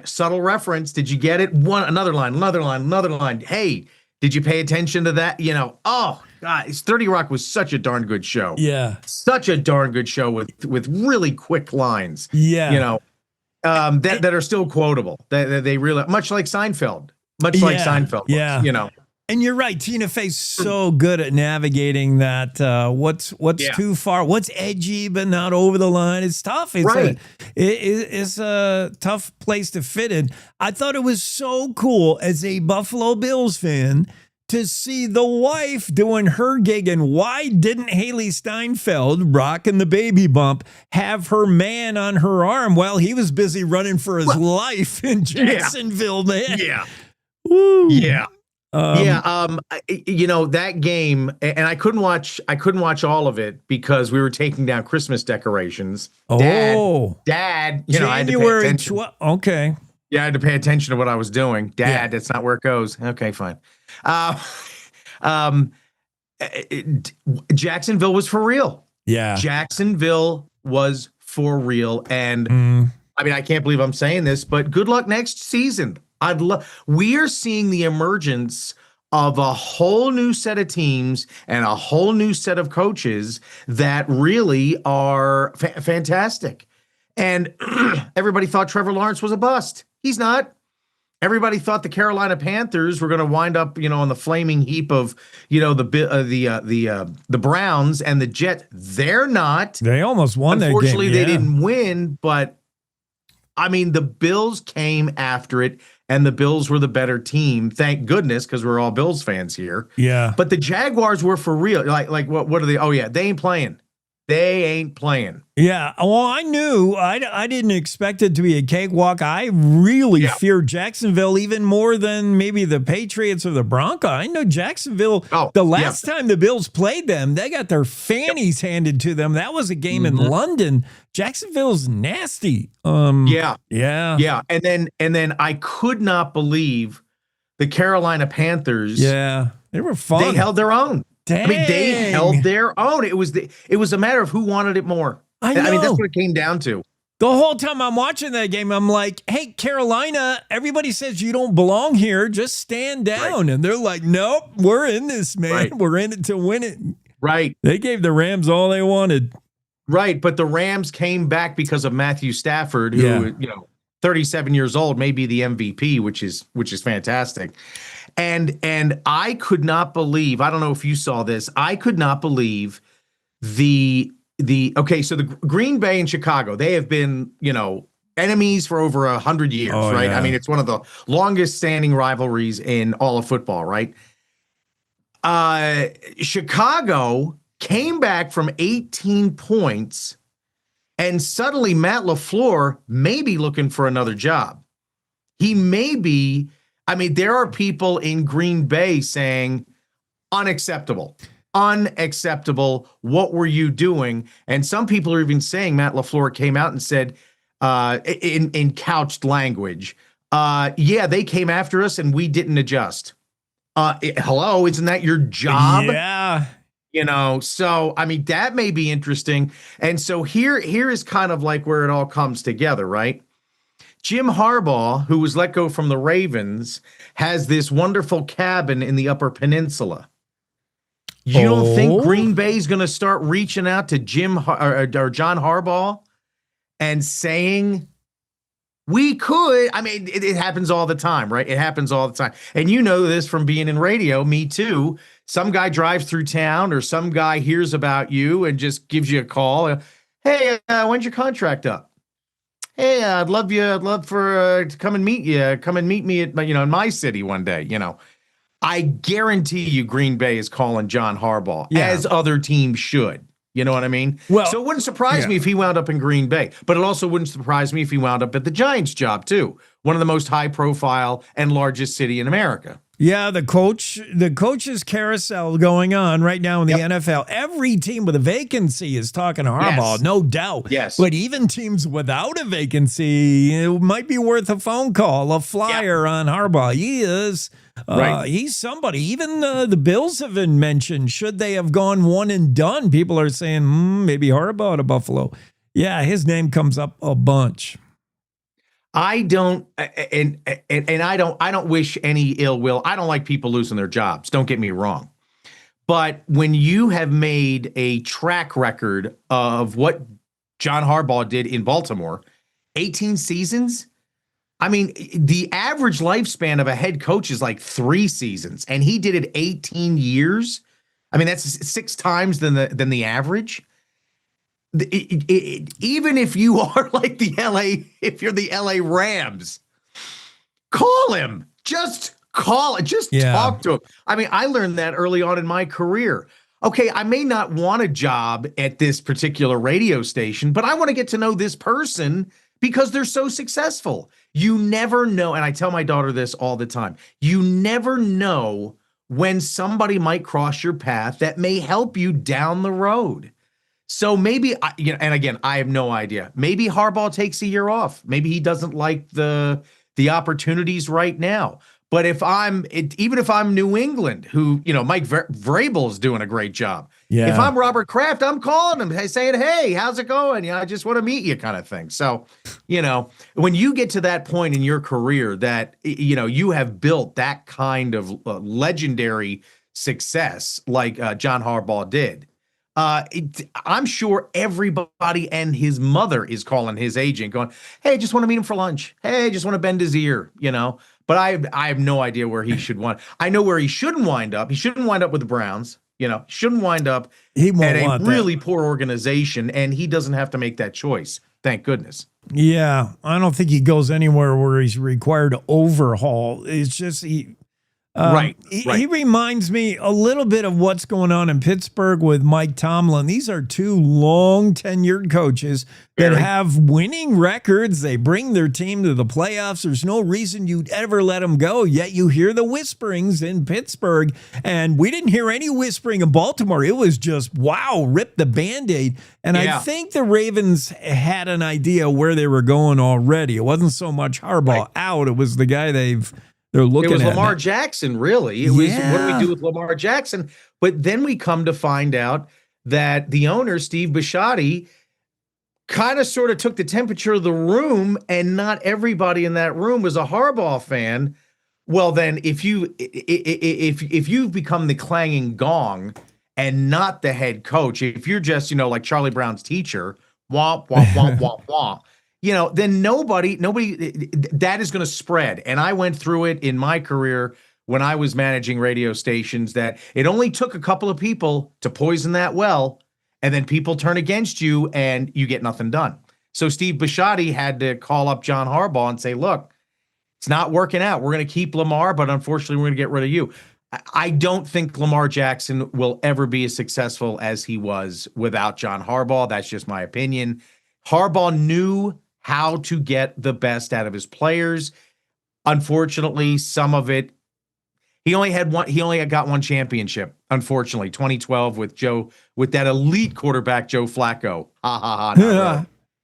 Speaker 2: subtle reference. Did you get it? Another line. Hey, did you pay attention to that? Oh God, 30 Rock was such a darn good show. Yeah. Such a darn good show with really quick lines. Yeah. That are still quotable. They really, much like Seinfeld. Yeah.
Speaker 1: And you're right. Tina Fey's so good at navigating that. What's too far? What's edgy but not over the line? It's tough. It's a tough place to fit in. I thought it was so cool as a Buffalo Bills fan to see the wife doing her gig. And why didn't Haley Steinfeld, rocking the baby bump, have her man on her arm while he was busy running for his life in Jacksonville, man?
Speaker 2: Yeah. Woo. Yeah. That game, and I couldn't watch all of it because we were taking down Christmas decorations. Dad, I had to pay attention.
Speaker 1: Okay.
Speaker 2: Yeah, I had to pay attention to what I was doing. Dad, that's not where it goes. Okay, fine. Jacksonville was for real. Yeah. Jacksonville was for real. And I mean, I can't believe I'm saying this, but good luck next season. We are seeing the emergence of a whole new set of teams and a whole new set of coaches that really are fantastic. And everybody thought Trevor Lawrence was a bust. He's not. Everybody thought the Carolina Panthers were going to wind up, on the flaming heap of, the Browns and the Jets. They're not.
Speaker 1: They almost won that game.
Speaker 2: Unfortunately, they didn't win, but I mean, the Bills came after it, and the Bills were the better team. Thank goodness, because we're all Bills fans here. Yeah. But the Jaguars were for real. Like what are they? Oh, yeah, they ain't playing. They ain't playing.
Speaker 1: Yeah. Well, I knew. I didn't expect it to be a cakewalk. I really feared Jacksonville even more than maybe the Patriots or the Broncos. I know Jacksonville, the last time the Bills played them, they got their fannies handed to them. That was a game in London. Jacksonville's nasty. Yeah. And then I could not believe the Carolina Panthers. Yeah. They were fun. They held their own. Dang. I mean, they held their own. It was a matter of who wanted it more. I mean, that's what it came down to. The whole time I'm watching that game, I'm like, hey, Carolina, everybody says you don't belong here. Just stand down. Right. And they're like, nope, we're in this, man. Right. We're in it to win it. Right. They gave the Rams all they wanted.
Speaker 2: Right. But the Rams came back because of Matthew Stafford, who, 37 years old, may be the MVP, which is fantastic. And I could not believe, I don't know if you saw this, I could not believe so the Green Bay and Chicago, they have been, enemies for over 100 years, right? Yeah. I mean, it's one of the longest standing rivalries in all of football, right? Chicago came back from 18 points, and suddenly Matt LaFleur may be looking for another job. He may be. I mean, there are people in Green Bay saying, unacceptable. What were you doing? And some people are even saying Matt LaFleur came out and said, in couched language. Yeah, they came after us and we didn't adjust. Hello, isn't that your job?
Speaker 1: Yeah.
Speaker 2: So, I mean, that may be interesting. And so here is kind of like where it all comes together, right? Jim Harbaugh, who was let go from the Ravens, has this wonderful cabin in the Upper Peninsula. You don't think Green Bay's going to start reaching out to Jim or John Harbaugh and saying, we could? I mean, it happens all the time, right? It happens all the time. And you know this from being in radio, me too. Some guy drives through town or some guy hears about you and just gives you a call. Hey, when's your contract up? Hey, I'd love for to come and meet you. Come and meet me at in my city one day. I guarantee you Green Bay is calling John Harbaugh, as other teams should. You know what I mean?
Speaker 1: Well,
Speaker 2: so it wouldn't surprise me if he wound up in Green Bay, but it also wouldn't surprise me if he wound up at the Giants job too. One of the most high profile and largest city in America.
Speaker 1: Yeah, the coach's carousel going on right now in the NFL. Every team with a vacancy is talking to Harbaugh, no doubt.
Speaker 2: Yes.
Speaker 1: But even teams without a vacancy, it might be worth a phone call, a flyer on Harbaugh. He is.
Speaker 2: Right.
Speaker 1: He's somebody. Even the Bills have been mentioned. Should they have gone one and done? People are saying maybe Harbaugh to Buffalo. Yeah, his name comes up a bunch.
Speaker 2: I don't, and I don't wish any ill will. I don't like people losing their jobs. Don't get me wrong. But when you have made a track record of what John Harbaugh did in Baltimore, 18 seasons, I mean, the average lifespan of a head coach is like 3 seasons, and he did it 18 years. I mean, that's 6 times than the average. Even if you are like if you're the LA Rams, call him. Just call it. Just talk to him. I mean, I learned that early on in my career. Okay, I may not want a job at this particular radio station, but I want to get to know this person because they're so successful. You never know, and I tell my daughter this all the time, you never know when somebody might cross your path that may help you down the road. So maybe, and again, I have no idea. Maybe Harbaugh takes a year off. Maybe he doesn't like the opportunities right now. But even if I'm New England, who, Mike Vrabel is doing a great job. Yeah. If I'm Robert Kraft, I'm calling him saying, hey, how's it going? I just want to meet you kind of thing. So, when you get to that point in your career that, you have built that kind of legendary success like John Harbaugh did, I'm sure everybody and his mother is calling his agent going, hey, just want to meet him for lunch. Hey, just want to bend his ear, But I have no idea where he should wind. I know where he shouldn't wind up. He shouldn't wind up with the Browns. Shouldn't wind up at a really poor organization, and he doesn't have to make that choice. Thank goodness.
Speaker 1: Yeah, I don't think he goes anywhere where he's required to overhaul. It's just
Speaker 2: Right.
Speaker 1: He reminds me a little bit of what's going on in Pittsburgh with Mike Tomlin. These are 2 long-tenured coaches that have winning records. They bring their team to the playoffs. There's no reason you'd ever let them go, yet you hear the whisperings in Pittsburgh, and we didn't hear any whispering in Baltimore. It was just, wow, rip the Band-Aid. And I think the Ravens had an idea where they were going already. It wasn't so much Harbaugh out. It was the guy they're looking at.
Speaker 2: It was Lamar Jackson, really. It was, what do we do with Lamar Jackson? But then we come to find out that the owner, Steve Bisciotti, kind of sort of took the temperature of the room, and not everybody in that room was a Harbaugh fan. Well, then if you've become the clanging gong and not the head coach, if you're just, like Charlie Brown's teacher, womp, womp, womp, womp, womp, then nobody, that is going to spread. And I went through it in my career when I was managing radio stations, that it only took a couple of people to poison that well, and then people turn against you and you get nothing done. So Steve Bisciotti had to call up John Harbaugh and say, look, it's not working out. We're going to keep Lamar, but unfortunately we're going to get rid of you. I don't think Lamar Jackson will ever be as successful as he was without John Harbaugh. That's just my opinion. Harbaugh knew how to get the best out of his players. Unfortunately, some of it, he only got one championship. Unfortunately, 2012 with that elite quarterback, Joe Flacco. Ha ha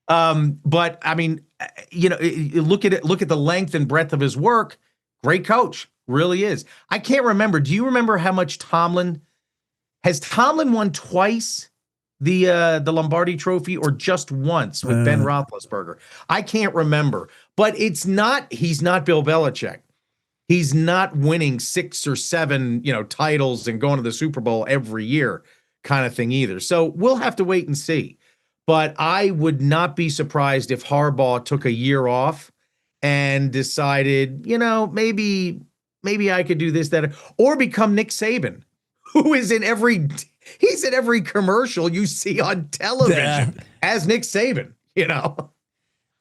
Speaker 2: ha. But I mean, look at it. Look at the length and breadth of his work. Great coach, really is. I can't remember. Do you remember how much Tomlin won twice the Lombardi Trophy, or just once with Ben Roethlisberger? I can't remember. But he's not Bill Belichick. He's not winning 6 or 7, titles and going to the Super Bowl every year kind of thing either. So we'll have to wait and see. But I would not be surprised if Harbaugh took a year off and decided, maybe I could do this, that, or become Nick Saban, who is in every commercial you see on television as Nick Saban,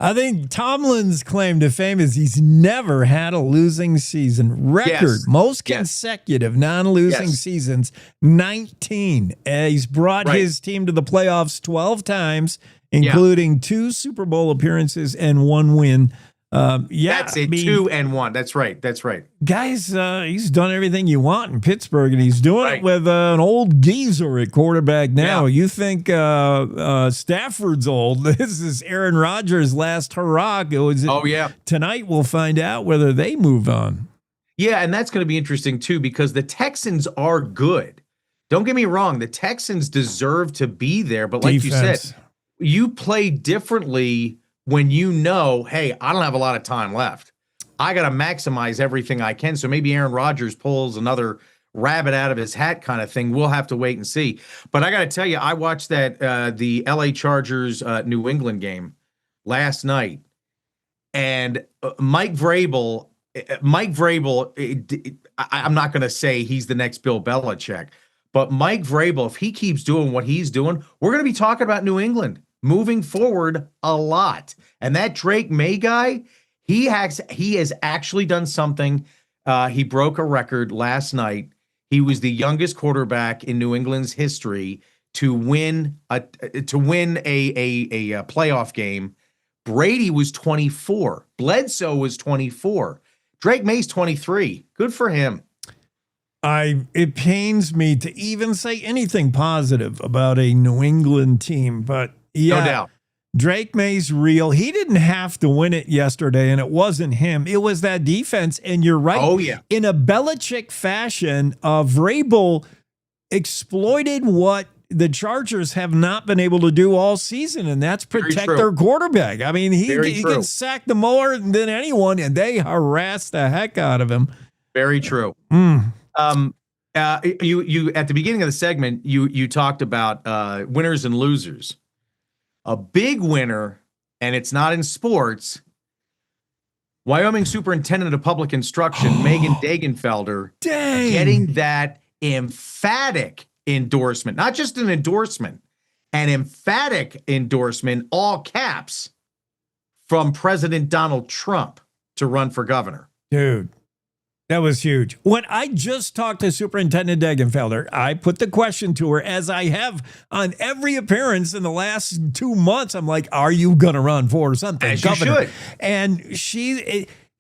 Speaker 1: I think Tomlin's claim to fame is he's never had a losing season. Record, most consecutive non-losing seasons, 19. He's brought his team to the playoffs 12 times, including 2 Super Bowl appearances and 1 win.
Speaker 2: That's it. 2 and 1. That's right.
Speaker 1: Guys, he's done everything you want in Pittsburgh, and he's doing it with an old geezer at quarterback now. You think Stafford's old? This is Aaron Rodgers' last hurrah. Tonight we'll find out whether they move on.
Speaker 2: Yeah, and that's going to be interesting too, because the Texans are good. Don't get me wrong; the Texans deserve to be there, but like you said, you play differently when hey, I don't have a lot of time left. I got to maximize everything I can. So maybe Aaron Rodgers pulls another rabbit out of his hat kind of thing. We'll have to wait and see. But I got to tell you, I watched the LA Chargers New England game last night, and Mike Vrabel, I'm not going to say he's the next Bill Belichick, but Mike Vrabel, if he keeps doing what he's doing, we're going to be talking about New England moving forward a lot. And that Drake May guy, he has actually done something. He broke a record last night. He was the youngest quarterback in New England's history to win a playoff game. Brady was 24. Bledsoe was 24. Drake May's 23. Good for him.
Speaker 1: It pains me to even say anything positive about a New England team, but
Speaker 2: no doubt.
Speaker 1: Drake May's real. He didn't have to win it yesterday, and it wasn't him. It was that defense, and you're right.
Speaker 2: Oh, yeah.
Speaker 1: In a Belichick fashion, Vrabel exploited what the Chargers have not been able to do all season, and that's protect their quarterback. I mean, he can sack them more than anyone, and they harass the heck out of him.
Speaker 2: Very true. You at the beginning of the segment, you talked about winners and losers. A big winner, and it's not in sports, Wyoming Superintendent of Public Instruction, Megan Dagenfelder, getting that emphatic endorsement, not just an endorsement, an emphatic endorsement, all caps, from President Donald Trump to run for governor.
Speaker 1: Dude, that was huge. When I just talked to Superintendent Dagenfelder, I put the question to her, as I have on every appearance in the last 2 months. I'm like, are you going to run for something,
Speaker 2: as
Speaker 1: governor?
Speaker 2: You should.
Speaker 1: And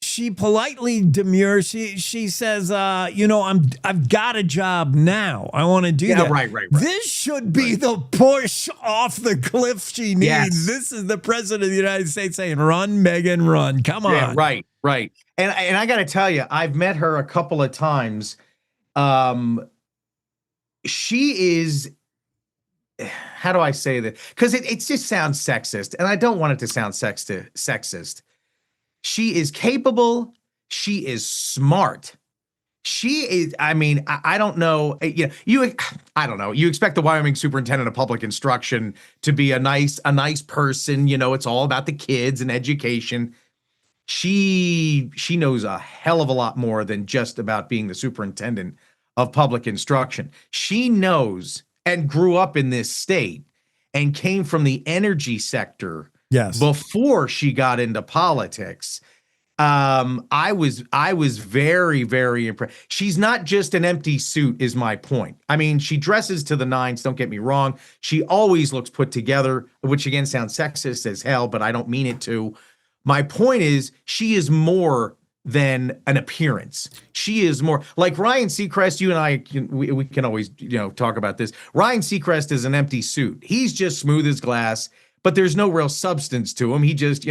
Speaker 1: she politely demurs. She says, I've got a job now. I want to do that.
Speaker 2: Right.
Speaker 1: This should be the push off the cliff she needs.
Speaker 2: Yes.
Speaker 1: This is the president of the United States saying, run, Megan, run. Come on.
Speaker 2: Yeah, right. And I got to tell you, I've met her a couple of times. She is, how do I say that? Because it just sounds sexist, and I don't want it to sound sexist. She is capable. She is smart. She is, I mean, I don't know. I don't know. You expect the Wyoming Superintendent of Public Instruction to be a nice person. It's all about the kids and education. She knows a hell of a lot more than just about being the superintendent of public instruction. She knows and grew up in this state and came from the energy sector.
Speaker 1: Yes.
Speaker 2: Before she got into politics. I was very, very impressed. She's not just an empty suit, is my point. I mean, she dresses to the nines, don't get me wrong. She always looks put together, which again sounds sexist as hell, but I don't mean it to. My point is, she is more than an appearance. She is more like Ryan Seacrest. You and I, we can always, talk about this. Ryan Seacrest is an empty suit. He's just smooth as glass, but there's no real substance to him. He just,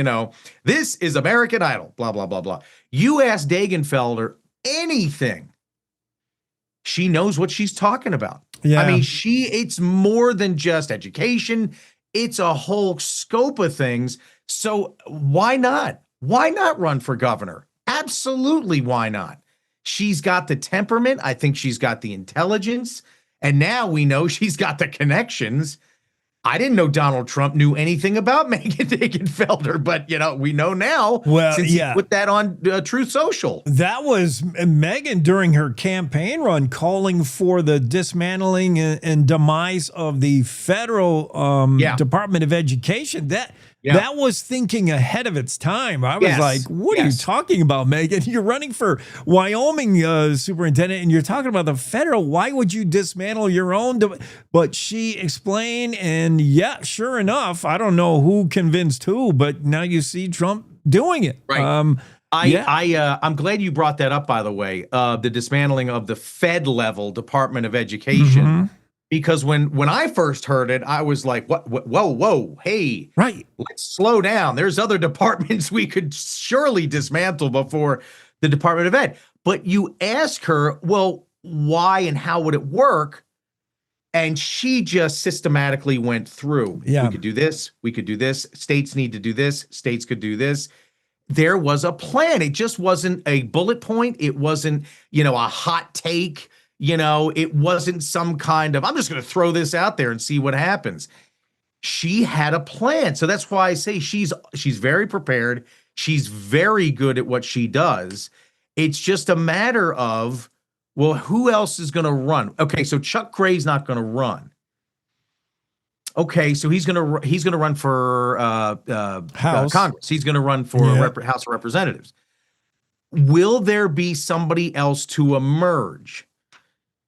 Speaker 2: this is American Idol, blah, blah, blah, blah. You ask Dagenfelder anything, she knows what she's talking about.
Speaker 1: Yeah.
Speaker 2: I mean, it's more than just education. It's a whole scope of things. So why not? Why not run for governor? Absolutely, why not? She's got the temperament. I think she's got the intelligence. And now we know she's got the connections. I didn't know Donald Trump knew anything about Megan Dagenfelder, but we know now.
Speaker 1: Well,
Speaker 2: since he put that on Truth Social.
Speaker 1: That was Megan during her campaign run calling for the dismantling and demise of the federal Department of Education. That was thinking ahead of its time. I was like, what are you talking about, Megan? You're running for Wyoming superintendent and you're talking about the federal. Why would you dismantle your own? But she explained, and sure enough, I don't know who convinced who, but now you see Trump doing it.
Speaker 2: Right. I'm glad you brought that up, by the way, the dismantling of the Fed level Department of Education. Mm-hmm. Because when I first heard it, I was like, what, whoa, hey,
Speaker 1: right,
Speaker 2: let's slow down. There's other departments we could surely dismantle before the Department of Ed. But you ask her, well, why and how would it work? And she just systematically went through.
Speaker 1: Yeah.
Speaker 2: We could do this. We could do this. States need to do this. States could do this. There was a plan. It just wasn't a bullet point. It wasn't, a hot take. It wasn't some kind of, I'm just going to throw this out there and see what happens. She had a plan. So that's why I say she's very prepared. She's very good at what she does. It's just a matter of, well, who else is going to run? Okay, so Chuck Gray's not going to run. Okay, so he's going to run for Congress. He's going to run for House of Representatives. Will there be somebody else to emerge?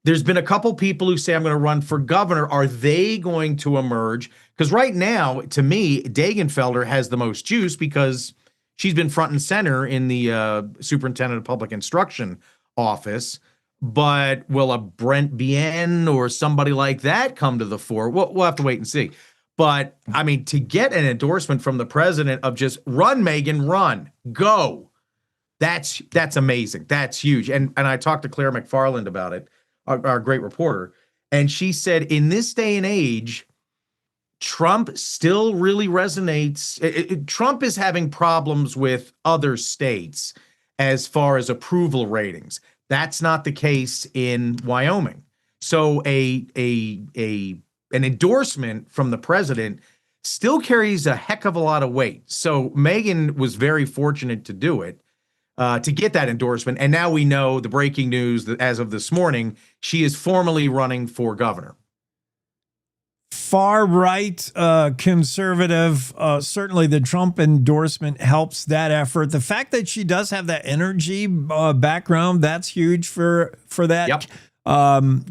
Speaker 2: There's been a couple people who say, I'm going to run for governor. Are they going to emerge? Because right now, to me, Dagenfelder has the most juice because she's been front and center in the superintendent of public instruction office. But will a Brent Bien or somebody like that come to the fore? We'll have to wait and see. But, I mean, to get an endorsement from the president of just run, Megan, run, go. That's amazing. That's huge. And I talked to Claire McFarland about it, our great reporter, and she said in this day and age, Trump still really resonates. Trump is having problems with other states as far as approval ratings. That's not the case in Wyoming. So an endorsement from the president still carries a heck of a lot of weight. So Megan was very fortunate to do it. To get that endorsement. And now we know the breaking news that as of this morning, she is formally running for governor.
Speaker 1: Far right, conservative. Certainly the Trump endorsement helps that effort. The fact that she does have that energy background, that's huge for that.
Speaker 2: Yep.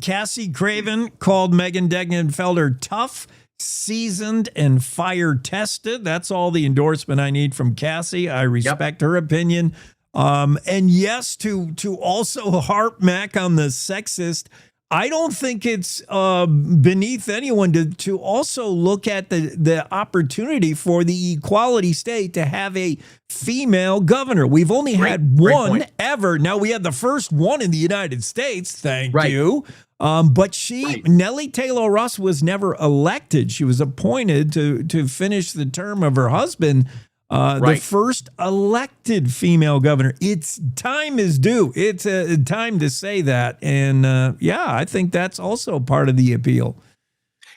Speaker 1: Cassie Craven called Megan Dagenfelder tough, seasoned, and fire tested. That's all the endorsement I need from Cassie. I respect her opinion. And yes, to also harp Mac on the sexist, I don't think it's beneath anyone to also look at the opportunity for the equality state to have a female governor. We've only had one ever. Now we had the first one in the United States. Thank you. But Nellie Taylor Russ was never elected. She was appointed to finish the term of her husband. The first elected female governor. It's time is due. It's a time to say that. And I think that's also part of the appeal.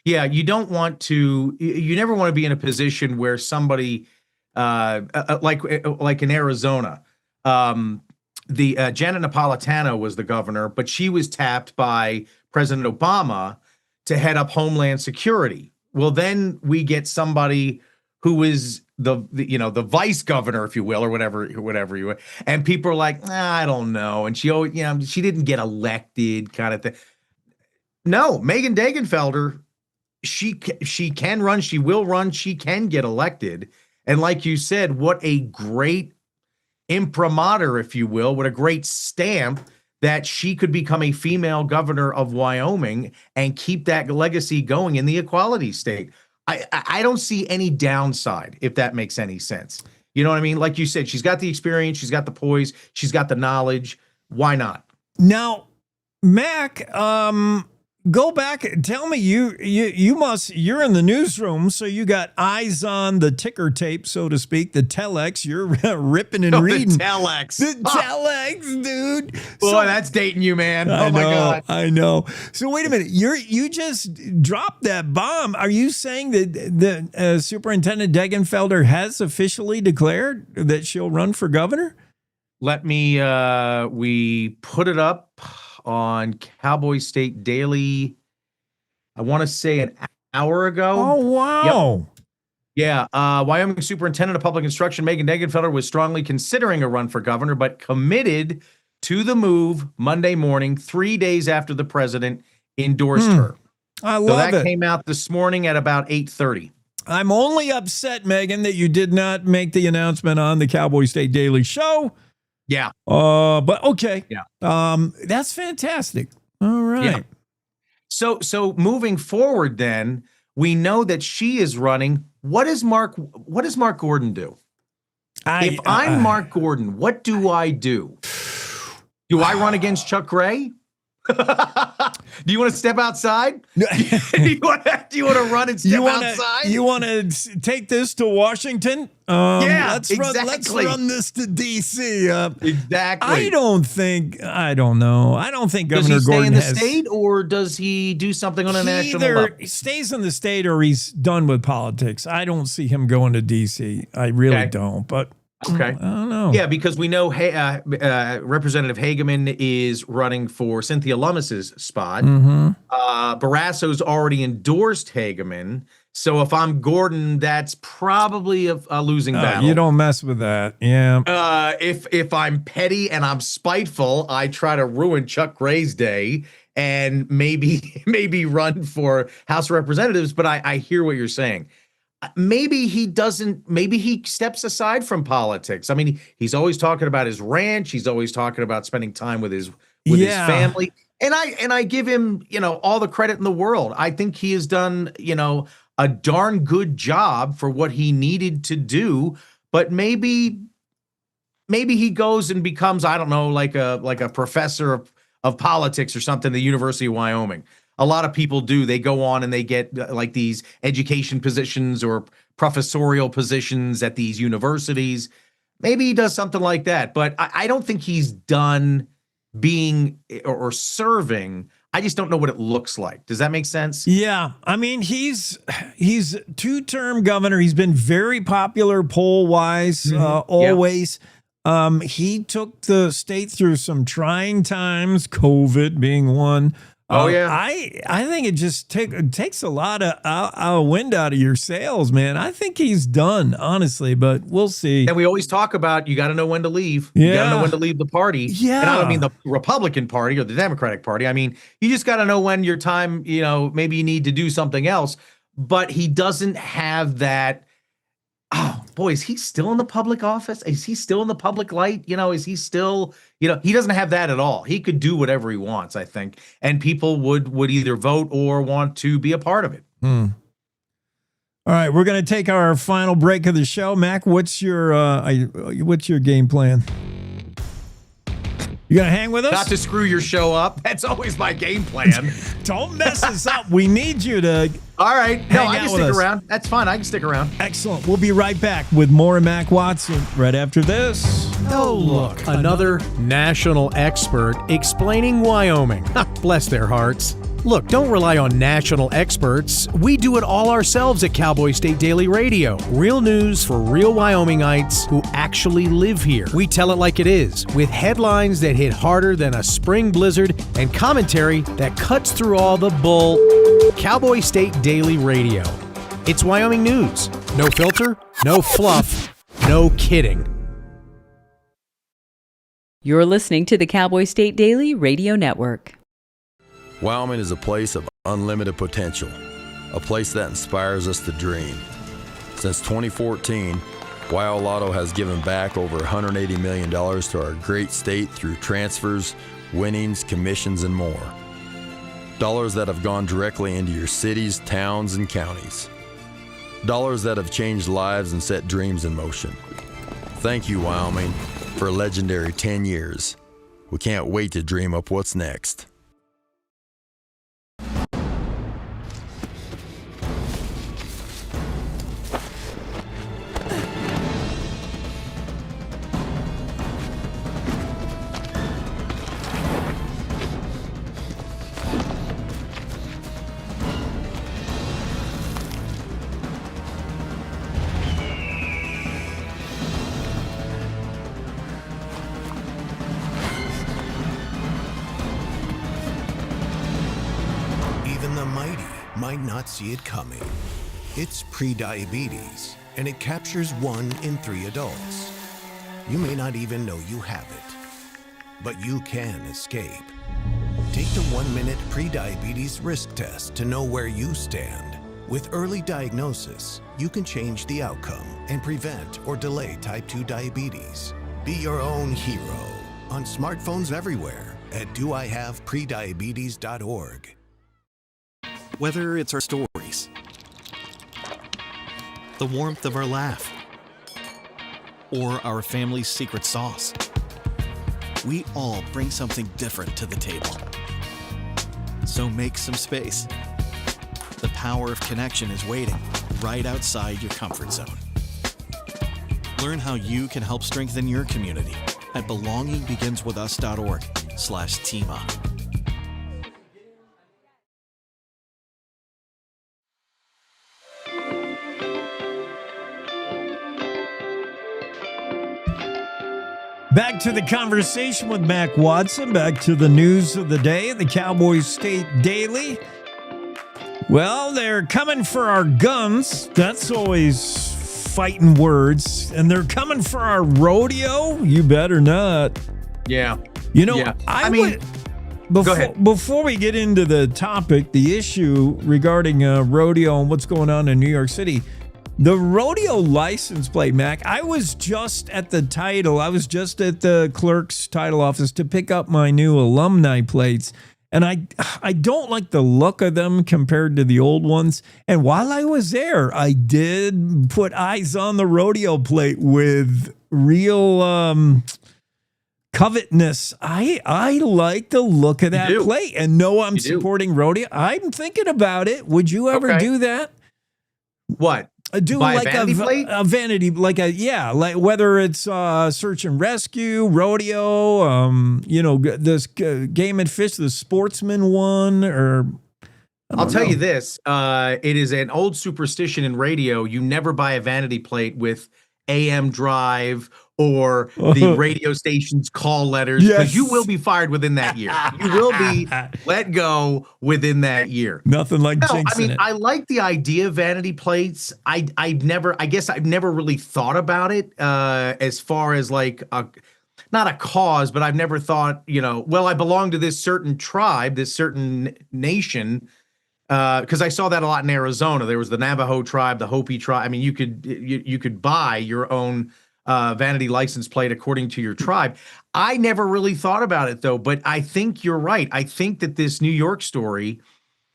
Speaker 2: Yeah, you never want to be in a position where somebody like in Arizona, the Janet Napolitano was the governor, but she was tapped by President Obama to head up Homeland Security. Well, then we get somebody who is the vice governor, if you will, or whatever you, and people are like, I don't know. And she didn't get elected kind of thing. No, Megan Dagenfelder, she can run. She will run. She can get elected. And like you said, what a great imprimatur, if you will, what a great stamp that she could become a female governor of Wyoming and keep that legacy going in the equality state. I don't see any downside, if that makes any sense. You know what I mean? Like you said, she's got the experience, she's got the poise, she's got the knowledge. Why not?
Speaker 1: Now, Mac, go back. Tell me, you're in the newsroom, so you got eyes on the ticker tape, so to speak, the telex. You're ripping and reading.
Speaker 2: The telex.
Speaker 1: The telex, dude.
Speaker 2: Boy,
Speaker 1: So-
Speaker 2: that's dating you, man.
Speaker 1: I
Speaker 2: Oh my
Speaker 1: know,
Speaker 2: God.
Speaker 1: I know. So wait a minute. You just dropped that bomb. Are you saying that Superintendent Degenfelder has officially declared that she'll run for governor?
Speaker 2: Let me, we put it up on Cowboy State Daily, I want to say an hour ago.
Speaker 1: Oh, wow.
Speaker 2: Yep. Yeah. Wyoming Superintendent of Public Instruction Megan Degenfelder was strongly considering a run for governor, but committed to the move Monday morning, 3 days after the president endorsed her.
Speaker 1: I
Speaker 2: So
Speaker 1: love
Speaker 2: that
Speaker 1: it.
Speaker 2: came out this morning at about 8:30.
Speaker 1: I'm only upset, Megan, that you did not make the announcement on the Cowboy State Daily Show.
Speaker 2: Yeah.
Speaker 1: But okay.
Speaker 2: Yeah.
Speaker 1: That's fantastic. All right.
Speaker 2: Yeah. So moving forward, then we know that she is running. What does Mark Gordon do? If I'm Mark Gordon, what do I do? Do I run against Chuck Gray? Do you want to step outside? do you want to run and step outside?
Speaker 1: You want to take this to Washington?
Speaker 2: Yeah,
Speaker 1: let's
Speaker 2: exactly.
Speaker 1: run this to D.C.
Speaker 2: Exactly.
Speaker 1: I don't know. I don't think
Speaker 2: Does
Speaker 1: Governor
Speaker 2: he stay
Speaker 1: Gordon
Speaker 2: in the
Speaker 1: has.
Speaker 2: state, or does he do something on a national
Speaker 1: Either
Speaker 2: level?
Speaker 1: he stays in the state or he's done with politics. I don't see him going to D.C. I really don't. But
Speaker 2: Okay.
Speaker 1: I don't know.
Speaker 2: Yeah, because we know Representative Hageman is running for Cynthia Lummis's spot.
Speaker 1: Mm-hmm.
Speaker 2: Barrasso's already endorsed Hageman. So if I'm Gordon, that's probably a losing battle.
Speaker 1: You don't mess with that. Yeah.
Speaker 2: If I'm petty and I'm spiteful, I try to ruin Chuck Gray's day and maybe run for House of Representatives. But I hear what you're saying. Maybe he doesn't. Maybe he steps aside from politics. I mean, he's always talking about his ranch. He's always talking about spending time with his family. And I give him, all the credit in the world. I think he has done, a darn good job for what he needed to do. But maybe he goes and becomes, I don't know, like a professor of politics or something at the University of Wyoming. A lot of people do. They go on and they get like these education positions or professorial positions at these universities. Maybe he does something like that, but I don't think he's done being or serving. I just don't know what it looks like. Does that make sense?
Speaker 1: Yeah. I mean, he's two-term governor. He's been very popular poll-wise, always. Yeah. He took the state through some trying times, COVID being one.
Speaker 2: Oh, yeah.
Speaker 1: I think it just takes a lot of wind out of your sails, man. I think he's done, honestly, but we'll see.
Speaker 2: And we always talk about you got to know when to leave.
Speaker 1: Yeah.
Speaker 2: You got to know when to leave the party.
Speaker 1: Yeah.
Speaker 2: And I don't mean the Republican Party or the Democratic Party. I mean, you just got to know when your time, maybe you need to do something else. But he doesn't have that. Oh, boy, is he still in the public office? Is he still in the public light? Is he still, he doesn't have that at all. He could do whatever he wants, I think. And people would either vote or want to be a part of it.
Speaker 1: All right, we're going to take our final break of the show. Mac, what's your game plan? You going to hang with us?
Speaker 2: Not to screw your show up. That's always my game plan.
Speaker 1: Don't mess us up. We need you to.
Speaker 2: All right. No, I can stick
Speaker 1: us.
Speaker 2: around. That's fine. I can stick around.
Speaker 1: Excellent. We'll be right back with more of Mac Watson right after this.
Speaker 2: Oh, look. Another national expert explaining Wyoming. Bless their hearts. Look, don't rely on national experts. We do it all ourselves at Cowboy State Daily Radio. Real news for real Wyomingites who actually live here. We tell it like it is, with headlines that hit harder than a spring blizzard and commentary that cuts through all the bull. Cowboy State Daily Radio. It's Wyoming news. No filter, no fluff, no kidding.
Speaker 10: You're listening to the Cowboy State Daily Radio Network.
Speaker 3: Wyoming is a place of unlimited potential, a place that inspires us to dream. Since 2014, Wyo Lotto has given back over $180 million to our great state through transfers, winnings, commissions, and more. Dollars that have gone directly into your cities, towns, and counties. Dollars that have changed lives and set dreams in motion. Thank you, Wyoming, for a legendary 10 years. We can't wait to dream up what's next.
Speaker 4: Might not see it coming. It's prediabetes, and it captures 1 in 3 adults. You may not even know you have it, but you can escape. Take the 1-minute prediabetes risk test to know where you stand. With early diagnosis, you can change the outcome and prevent or delay type 2 diabetes. Be your own hero on smartphones everywhere at doihaveprediabetes.org.
Speaker 5: Whether it's our stories, the warmth of our laugh, or our family's secret sauce, we all bring something different to the table. So make some space. The power of connection is waiting right outside your comfort zone. Learn how you can help strengthen your community at belongingbeginswithus.org/teamup.
Speaker 1: Back to the conversation with Mac Watson. Back to the news of the day, the Cowboy State Daily. Well, they're coming for our guns. That's always fighting words. And they're coming for our rodeo. You better not.
Speaker 2: Yeah.
Speaker 1: You know,
Speaker 2: yeah.
Speaker 1: Go ahead. Before we get into the topic, the issue regarding rodeo and what's going on in New York City, the rodeo license plate, Mac, I was just at the clerk's title office to pick up my new alumni plates. And I don't like the look of them compared to the old ones. And while I was there, I did put eyes on the rodeo plate with real covetousness. I like the look of that plate. And no, I'm supporting rodeo. I'm thinking about it. Would you ever do that?
Speaker 2: What?
Speaker 1: Do
Speaker 2: Buy
Speaker 1: like
Speaker 2: a vanity plate?
Speaker 1: A vanity, like whether it's search and rescue, rodeo, this game and fish, the sportsman one, or
Speaker 2: I'll tell you this: it is an old superstition in radio. You never buy a vanity plate with AM drive or the radio station's call letters, because you will be fired within that year. You will be let go within that year.
Speaker 1: Nothing like jinxing it.
Speaker 2: I like the idea of vanity plates. I've never really thought about it as far as like not a cause, but I've never thought, I belong to this certain tribe, this certain nation. Because I saw that a lot in Arizona. There was the Navajo tribe, the Hopi tribe. I mean, you could buy your own vanity license plate according to your tribe. I never really thought about it, though, but I think you're right. I think that this New York story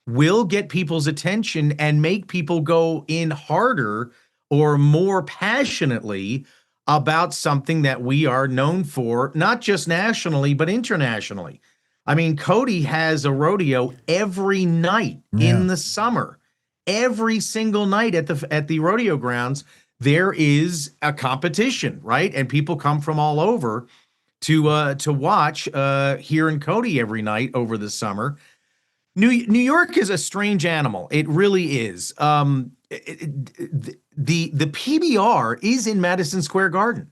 Speaker 2: will get people's attention and make people go in harder or more passionately about something that we are known for, not just nationally, but internationally. I mean, Cody has a rodeo every night in the summer. Every single night at the rodeo grounds, there is a competition, right? And people come from all over to watch here in Cody every night over the summer. New York is a strange animal. It really is. The PBR is in Madison Square Garden.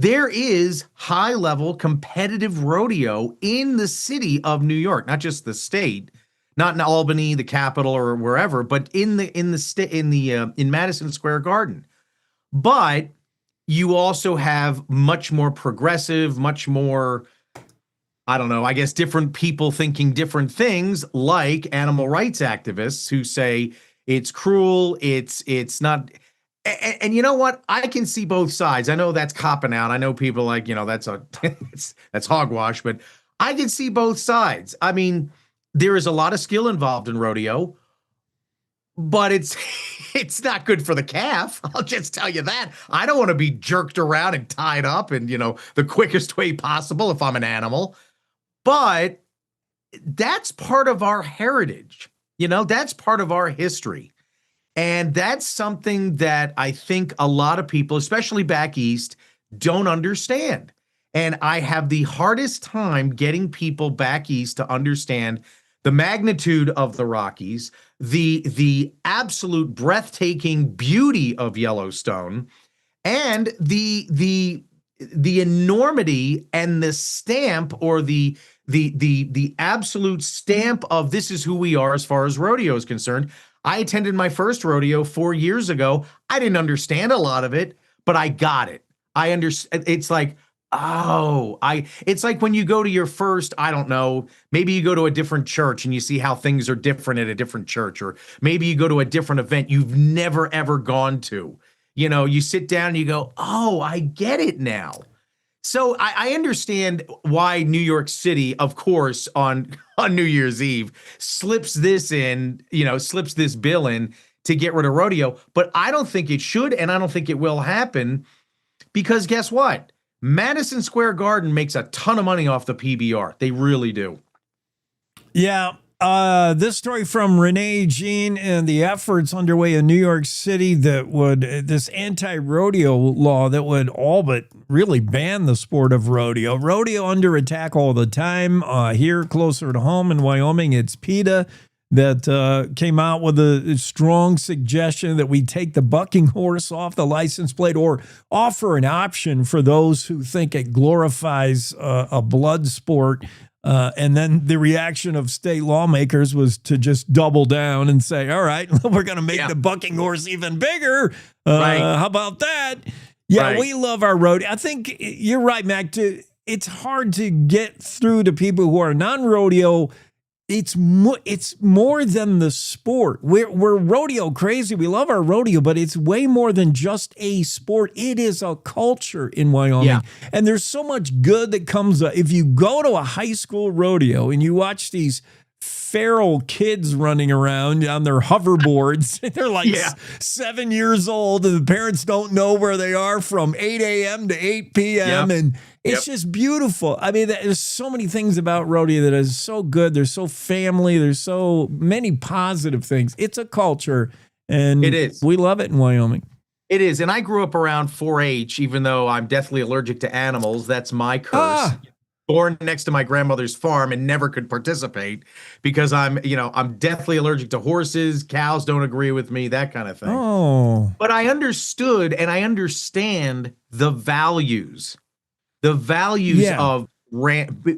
Speaker 2: There is high-level competitive rodeo in the city of New York, not just the state, not in Albany, the capital, or wherever, but in Madison Square Garden. But you also have much more progressive, much more, I don't know, I guess different people thinking different things, like animal rights activists who say it's cruel, it's not. And you know what? I can see both sides. I know that's copping out. I know people like, that's hogwash, but I can see both sides. I mean, there is a lot of skill involved in rodeo, but it's not good for the calf. I'll just tell you that. I don't want to be jerked around and tied up in, the quickest way possible if I'm an animal. But that's part of our heritage. That's part of our history. And that's something that I think a lot of people, especially back east, don't understand. And I have the hardest time getting people back east to understand the magnitude of the Rockies, the absolute breathtaking beauty of Yellowstone, and the enormity and the stamp, or the absolute stamp of this is who we are as far as rodeo is concerned. I attended my first rodeo 4 years ago. I didn't understand a lot of it, but I got it. I understand. It's like, it's like when you go to your first, I don't know, maybe you go to a different church and you see how things are different at a different church, or maybe you go to a different event you've never, ever gone to. You sit down and you go, oh, I get it now. So I understand why New York City, of course, on New Year's Eve slips this bill in to get rid of rodeo. But I don't think it should, and I don't think it will happen, because guess what? Madison Square Garden makes a ton of money off the PBR. They really do.
Speaker 1: Yeah. This story from Renee Jean and the efforts underway in New York City this anti-rodeo law that would all but really ban the sport of rodeo. Rodeo under attack all the time. Here, closer to home in Wyoming, it's PETA that came out with a strong suggestion that we take the bucking horse off the license plate, or offer an option for those who think it glorifies a blood sport. And then the reaction of state lawmakers was to just double down and say, all right, we're going to make the bucking horse even bigger. Right. How about that? Yeah, right. We love our rodeo. I think you're right, Mac. It's hard to get through to people who are non-rodeo. It's more than the sport. We're rodeo crazy. We love our rodeo, but it's way more than just a sport. It is a culture in Wyoming. Yeah. And there's so much good that comes up. If you go to a high school rodeo and you watch these feral kids running around on their hoverboards, they're like 7 years old, and the parents don't know where they are from 8 a.m. to 8 p.m. And it's just beautiful. I mean, there's so many things about rodeo that is so good. There's so family. There's so many positive things. It's a culture, and it is. We love it in Wyoming.
Speaker 2: It is. And I grew up around 4-H, even though I'm deathly allergic to animals. That's my curse. Born next to my grandmother's farm and never could participate because I'm deathly allergic to horses. Cows don't agree with me, that kind of thing.
Speaker 1: Oh.
Speaker 2: But I understood, and I understand the values of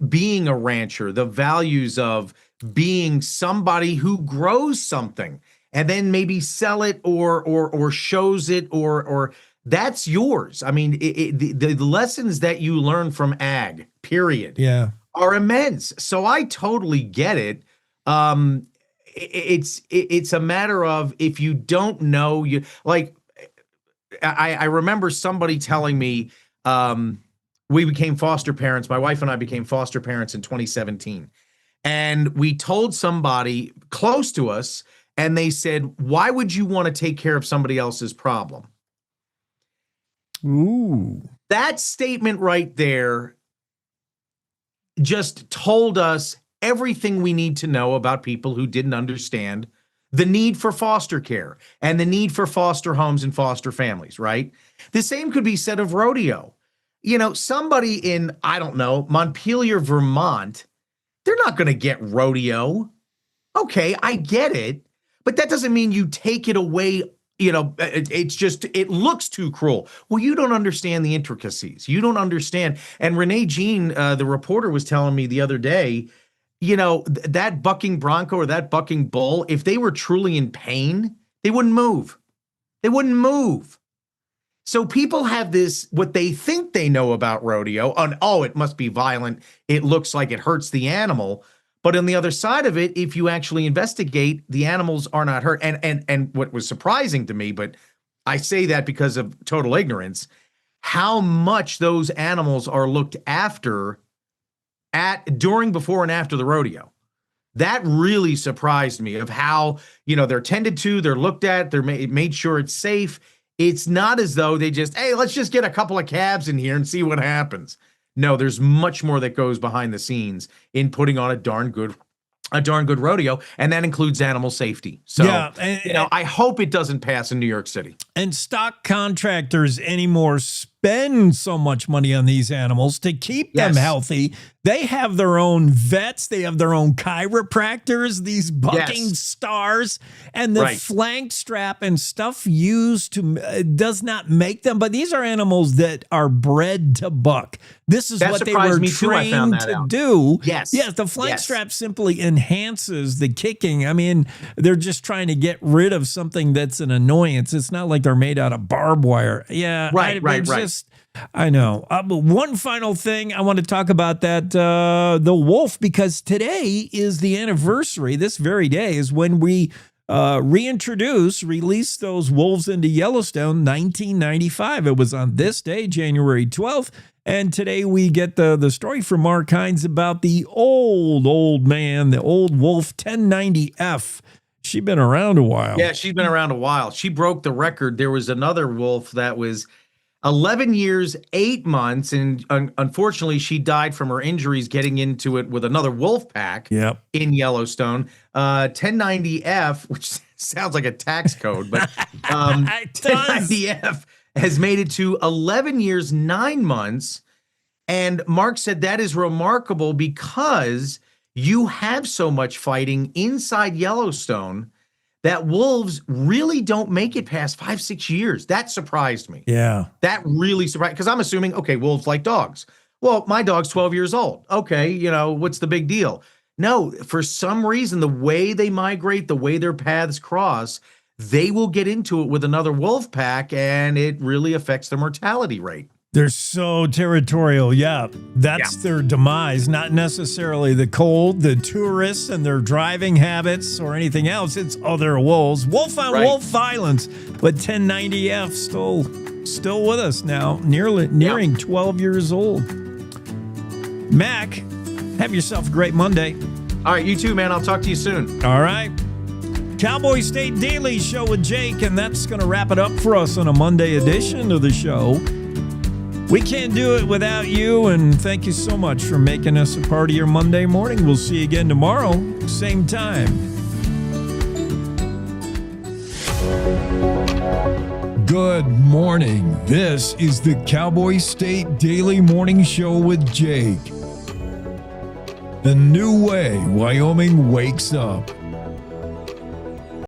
Speaker 2: being a rancher, the values of being somebody who grows something and then maybe sell it or shows it or that's yours. I mean, the lessons that you learn from ag, period, are immense. So I totally get it. It's a matter of, if you don't know, I remember somebody telling me, we became foster parents. My wife and I became foster parents in 2017. And we told somebody close to us, and they said, why would you want to take care of somebody else's problem?
Speaker 1: Ooh.
Speaker 2: That statement right there just told us everything we need to know about people who didn't understand the need for foster care and the need for foster homes and foster families, right? The same could be said of rodeo. Somebody in, I don't know, Montpelier, Vermont, they're not going to get rodeo. Okay, I get it. But that doesn't mean you take it away. It's just, it looks too cruel. Well, you don't understand the intricacies. You don't understand. And Renee Jean, the reporter, was telling me the other day, that bucking bronco or that bucking bull, if they were truly in pain, they wouldn't move. They wouldn't move. So people have this, what they think they know about rodeo, on, it must be violent. It looks like it hurts the animal. But on the other side of it, if you actually investigate, the animals are not hurt. And what was surprising to me, but I say that because of total ignorance, how much those animals are looked after during, before, and after the rodeo. That really surprised me of how, they're tended to, they're looked at, they're made sure it's safe. It's not as though they just, hey, let's just get a couple of calves in here and see what happens. No, there's much more that goes behind the scenes in putting on a darn good rodeo, and that includes animal safety. So, I hope it doesn't pass in New York City.
Speaker 1: And stock contractors anymore spend so much money on these animals to keep them healthy. They have their own vets. They have their own chiropractors, these bucking stars, and the flank strap and stuff used to does not make them. But these are animals that are bred to buck. This is what they were trained to do. Yes, the flank strap simply enhances the kicking. I mean, they're just trying to get rid of something that's an annoyance. It's not like they're made out of barbed wire. Yeah, right. I know. But one final thing I want to talk about that the wolf, because today is the anniversary. This very day is when we release those wolves into Yellowstone, 1995. It was on this day, January 12th. And today we get the story from Mark Hines about the old man, the old wolf 1090F. She's been around a while.
Speaker 2: Yeah, she's been around a while. She broke the record. There was another wolf that was 11 years, 8 months, and unfortunately, she died from her injuries getting into it with another wolf pack in Yellowstone. 1090F, which sounds like a tax code, but 1090F has made it to 11 years, 9 months. And Mark said that is remarkable because you have so much fighting inside Yellowstone that wolves really don't make it past 5-6 years. That surprised me.
Speaker 1: Yeah.
Speaker 2: That really surprised, because I'm assuming, okay, wolves like dogs. Well, my dog's 12 years old. Okay, what's the big deal? No, for some reason, the way they migrate, the way their paths cross, they will get into it with another wolf pack, and it really affects their mortality rate.
Speaker 1: They're so territorial. Yeah, that's their demise, not necessarily the cold, the tourists and their driving habits or anything else. It's other wolves. Wolf on wolf violence. But 1090F still with us now, nearing 12 years old. Mac, have yourself a great Monday.
Speaker 2: All right, you too, man. I'll talk to you soon.
Speaker 1: All right. Cowboy State Daily Show with Jake, and that's going to wrap it up for us on a Monday edition of the show. We can't do it without you, and thank you so much for making us a part of your Monday morning. We'll see you again tomorrow, same time. Good morning. This is the Cowboy State Daily Morning Show with Jake. The new way Wyoming wakes up.